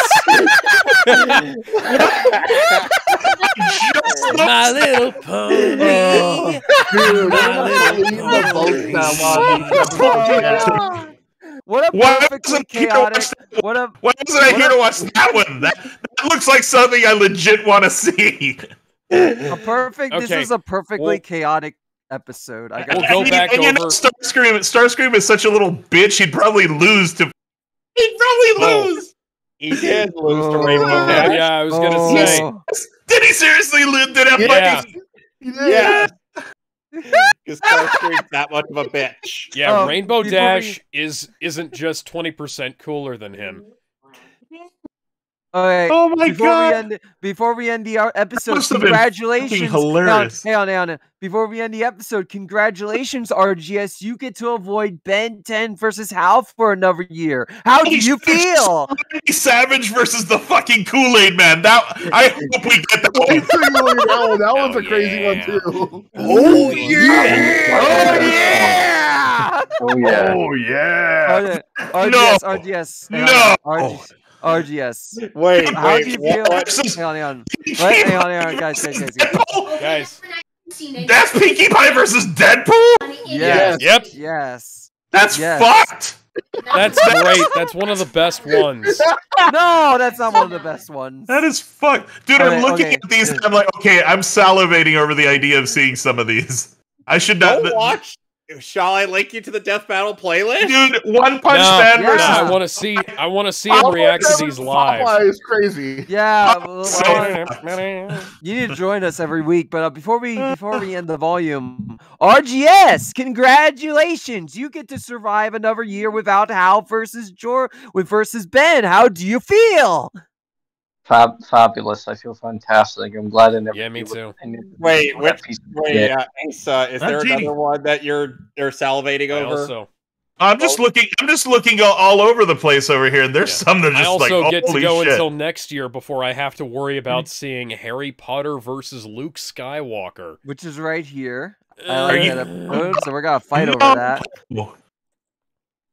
My little pony. What a perfectly chaotic. Why wasn't I here to watch that one? That looks like something I legit want to see. This is a perfectly chaotic episode. We'll go back over. You know, Starscream is such a little bitch. He'd probably lose to. He'd probably lose. He did lose to Rainbow Dash. Yeah, I was gonna say. Did he seriously lose? Did Yeah. Because Starscream's that much of a bitch. Yeah, Rainbow Dash isn't just 20% cooler than him. Okay. Oh my god! Before we end the episode, congratulations! Hilarious. Hang on. Before we end the episode, congratulations, RGS. You get to avoid Ben 10 versus Hal for another year. How do you feel? Savage versus the fucking Kool-Aid Man. I hope we get that one. That one's a crazy one too. Oh yeah! Oh yeah! RGS. No. RGS. Wait, how do you feel? Hang on. Guys. That's Pinkie Pie versus Deadpool? Yes. Yep. Yes. That's fucked. That's great. That's one of the best ones. No, that's not one of the best ones. That is fucked. Dude, I'm looking at these and I'm like, okay, I'm salivating over the idea of seeing some of these. I should not watch. Shall I link you to the Death Battle playlist? Dude, One Punch Man versus... I want to see him react to these live. Popeye is crazy. Yeah, you need to join us every week. But before we end the volume, RGS, congratulations! You get to survive another year without Hal versus Ben. How do you feel? Fabulous. I feel fantastic. I'm glad I never. Yeah, me too. Wait, Asa, is there another one that you're salivating over? I'm just looking all over the place over here, and there's some that are just like, I also get to go shit. until next year before I have to worry about seeing Harry Potter versus Luke Skywalker, which is right here. I like that episode, so we're gonna fight over that.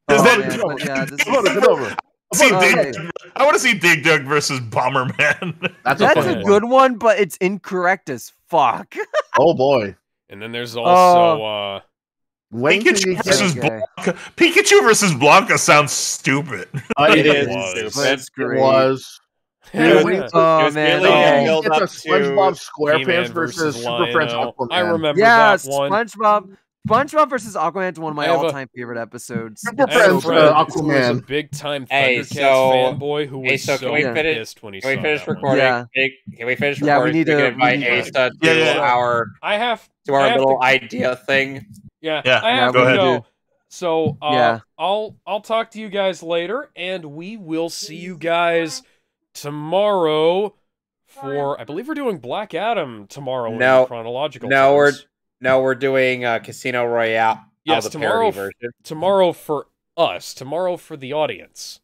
Get over. I want to see Dig Dug versus Bomberman. That's a good one, but it's incorrect as fuck. Oh boy! And then there's also Pikachu versus Blanca sounds stupid. It is. That's great. It was. Oh man! It's a SpongeBob SquarePants versus Super Friends Aquaman. I remember that one. SpongeBob versus Aquaman is one of my all-time favorite episodes. Super Friends Aquaman. Who was a big-time Thundercats fanboy who was pissed when he saw finish that recording? one. Can we finish recording? We need to invite Asa to our I have little idea thing. Yeah, go ahead. So Yeah. I'll talk to you guys later, and we will see you guys tomorrow for, I believe we're doing Black Adam tomorrow in chronological terms. We're doing Casino Royale. Yes, the tomorrow. parody version. Tomorrow for us. Tomorrow for the audience.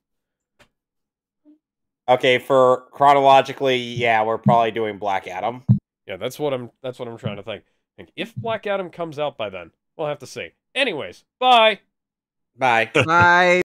Okay, for chronologically, yeah, we're probably doing Black Adam. Yeah, that's what I'm trying to think. If Black Adam comes out by then, we'll have to see. Anyways, bye. Bye. Bye.